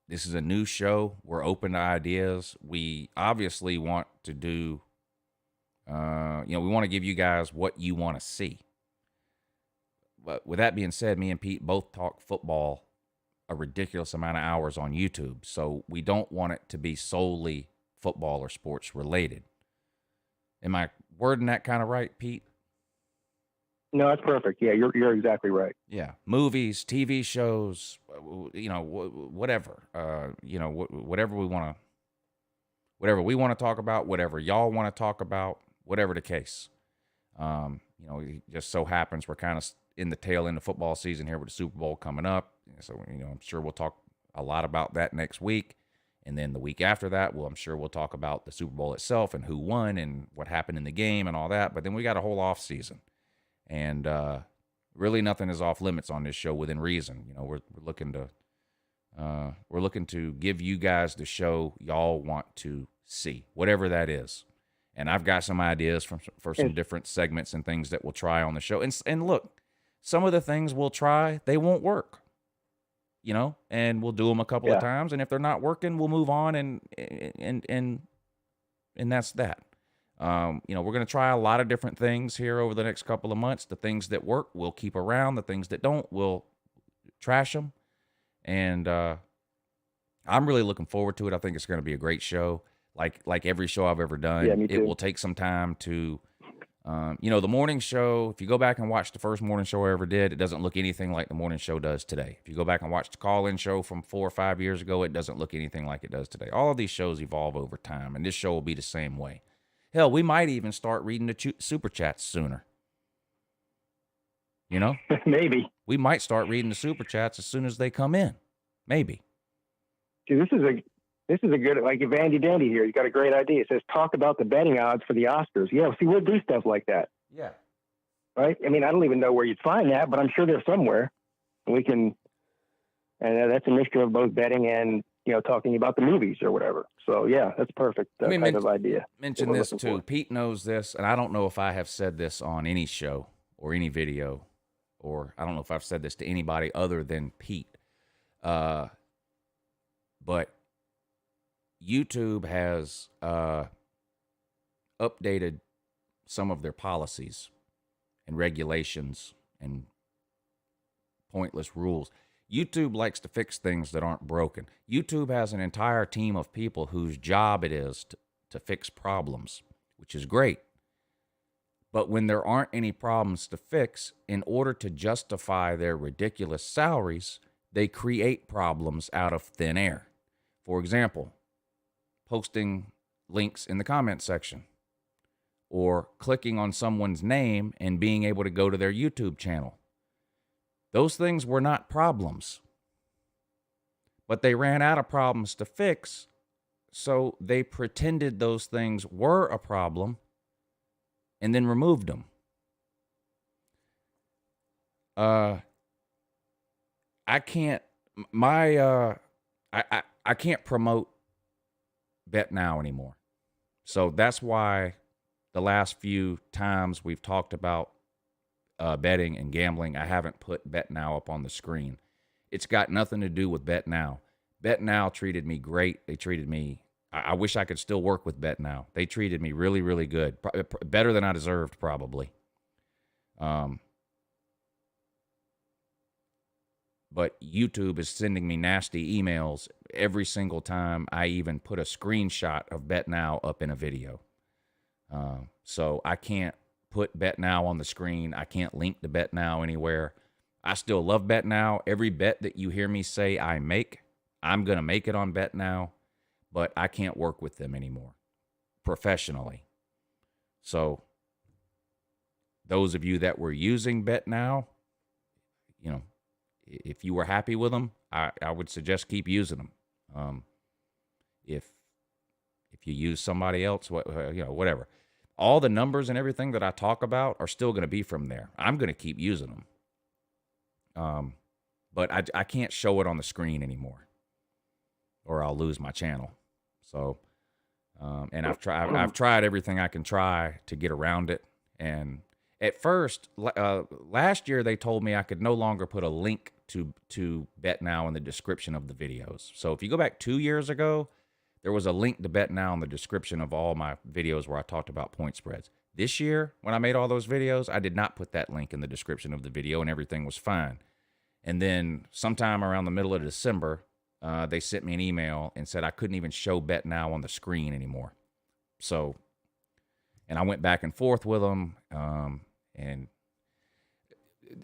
this is a new show. We're open to ideas. We obviously want to do, we want to give you guys what you want to see. But with that being said, me and Pete both talk football a ridiculous amount of hours on YouTube. So we don't want it to be solely football or sports related. Am I wording that kind of right, Pete? No, that's perfect. Yeah, you're exactly right. Yeah, movies, TV shows, whatever. Whatever we want to talk about, whatever y'all want to talk about, whatever the case. It just so happens we're kind of in the tail end of football season here with the Super Bowl coming up. So, I'm sure we'll talk a lot about that next week. And then the week after that, I'm sure we'll talk about the Super Bowl itself and who won and what happened in the game and all that. But then we got a whole off season. And really nothing is off limits on this show within reason. We're looking to give you guys the show y'all want to see, whatever that is. And I've got some ideas for some different segments and things that we'll try on the show. And look, some of the things we'll try, they won't work, and we'll do them a couple of times. And if they're not working, we'll move on and that's that. We're going to try a lot of different things here over the next couple of months. The things that work, we'll keep around. The things that don't, we'll trash them. And I'm really looking forward to it. I think it's going to be a great show. Like every show I've ever done, it will take some time to, the morning show, if you go back and watch the first morning show I ever did, it doesn't look anything like the morning show does today. If you go back and watch the call-in show from 4 or 5 years ago, it doesn't look anything like it does today. All of these shows evolve over time, and this show will be the same way. Hell, we might even start reading the super chats sooner. Maybe. We might start reading the super chats as soon as they come in. Maybe. See, this is a good, like if Andy Dandy here, he's got a great idea. It says, talk about the betting odds for the Oscars. Yeah, see, we'll do stuff like that. Yeah. Right? I mean, I don't even know where you'd find that, but I'm sure there's somewhere. And that's a mixture of both betting and, talking about the movies or whatever. So, yeah, that's perfect kind of idea. Mention this, too. Pete knows this, and I don't know if I have said this on any show or any video, or I don't know if I've said this to anybody other than Pete. But YouTube has updated some of their policies and regulations and pointless rules. YouTube likes to fix things that aren't broken. YouTube has an entire team of people whose job it is to fix problems, which is great. But when there aren't any problems to fix, in order to justify their ridiculous salaries, they create problems out of thin air. For example, posting links in the comment section or clicking on someone's name and being able to go to their YouTube channel. Those things were not problems, but they ran out of problems to fix, so they pretended those things were a problem and then removed them. I can't promote Bet Now anymore. So that's why the last few times we've talked about betting and gambling, I haven't put BetNow up on the screen. It's got nothing to do with BetNow. BetNow treated me great. They treated me, I wish I could still work with BetNow. They treated me really, really good. Better than I deserved, probably. But YouTube is sending me nasty emails every single time I even put a screenshot of BetNow up in a video. So I can't put BetNow on the screen. I can't link to BetNow anywhere. I still love BetNow. Every bet that you hear me say I make, I'm going to make it on BetNow, but I can't work with them anymore professionally. So those of you that were using BetNow, you know, if you were happy with them, I would suggest keep using them. If you use somebody else, whatever. All the numbers and everything that I talk about are still going to be from there. I'm going to keep using them. But I can't show it on the screen anymore, or I'll lose my channel. So, and I've tried everything I can try to get around it. And at first, last year, they told me I could no longer put a link to BetNow in the description of the videos. So if you go back 2 years ago, there was a link to BetNow in the description of all my videos where I talked about point spreads. This year, when I made all those videos, I did not put that link in the description of the video, and everything was fine. And then sometime around the middle of December, they sent me an email and said I couldn't even show BetNow on the screen anymore. So, and I went back and forth with them, and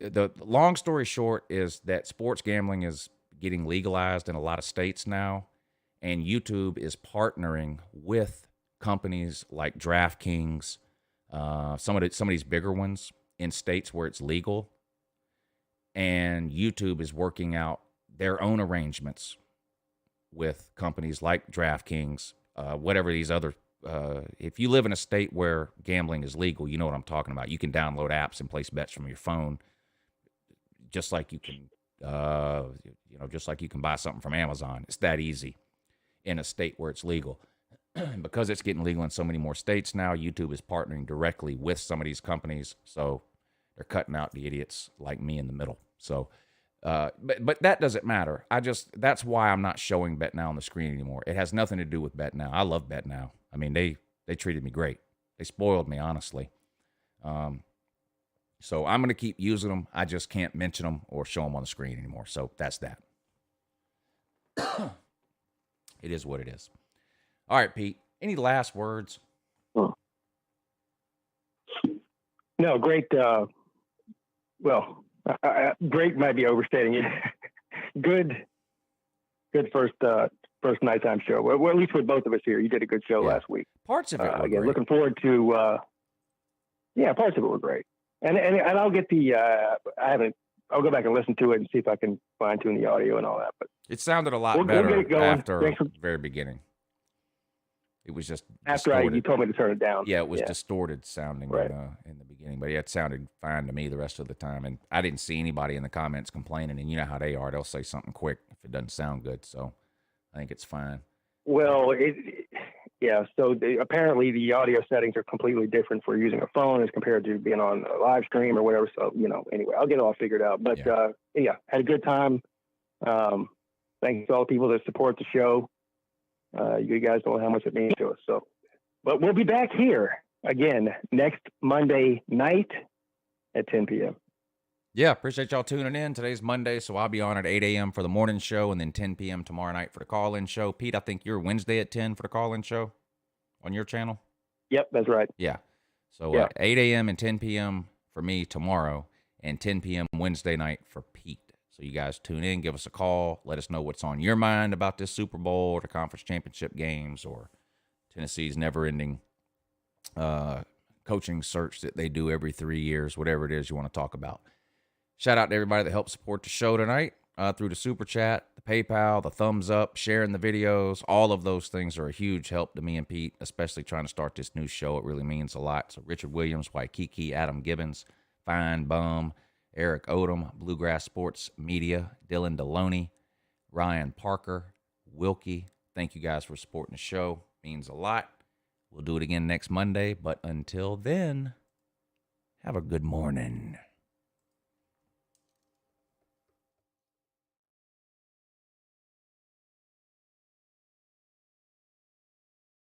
the long story short is that sports gambling is getting legalized in a lot of states now, and YouTube is partnering with companies like DraftKings, some of these bigger ones in states where it's legal, and YouTube is working out their own arrangements with companies like DraftKings, whatever these other. If you live in a state where gambling is legal, you know what I'm talking about. You can download apps and place bets from your phone, just like you can, just like you can buy something from Amazon. It's that easy in a state where it's legal. Because it's getting legal in so many more states now, YouTube is partnering directly with some of these companies, so they're cutting out the idiots like me in the middle. So, but that doesn't matter. That's why I'm not showing BetNow on the screen anymore. It has nothing to do with BetNow. I love BetNow. I mean, they treated me great. They spoiled me, honestly. So I'm going to keep using them. I just can't mention them or show them on the screen anymore. So that's that. It is what it is. All right, Pete, any last words? No, great. Great might be overstating it. Good first nighttime show. Well, at least with both of us here, you did a good show last week. Parts of it were again, great. Looking forward to. Parts of it were great, and I'll get the. I'll go back and listen to it and see if I can fine tune the audio and all that. But it sounded a lot better after the very beginning. It was just after you told me to turn it down. Yeah, it was distorted sounding in the beginning, but it sounded fine to me the rest of the time. And I didn't see anybody in the comments complaining. And you know how they are; they'll say something quick if it doesn't sound good. So I think it's fine. Well, So apparently the audio settings are completely different for using a phone as compared to being on a live stream or whatever. So anyway, I'll get it all figured out. But had a good time. Thanks to all the people that support the show. You guys don't know how much it means to us. So, but we'll be back here again next Monday night at 10 p.m. Yeah, appreciate y'all tuning in. Today's Monday, so I'll be on at 8 a.m. for the morning show and then 10 p.m. tomorrow night for the call-in show. Pete, I think you're Wednesday at 10 for the call-in show on your channel? Yep, that's right. Yeah. So 8 a.m. and 10 p.m. for me tomorrow and 10 p.m. Wednesday night for Pete. So you guys tune in, give us a call, let us know what's on your mind about this Super Bowl or the conference championship games or Tennessee's never-ending coaching search that they do every 3 years, whatever it is you want to talk about. Shout out to everybody that helped support the show tonight through the Super Chat, the PayPal, the thumbs up, sharing the videos. All of those things are a huge help to me and Pete, especially trying to start this new show. It really means a lot. So Richard Williams, Waikiki, Adam Gibbons, Fine Bum, Eric Odom, Bluegrass Sports Media, Dylan Deloney, Ryan Parker, Wilkie. Thank you guys for supporting the show. Means a lot. We'll We'll do it again next Monday. But until then, have a good morning.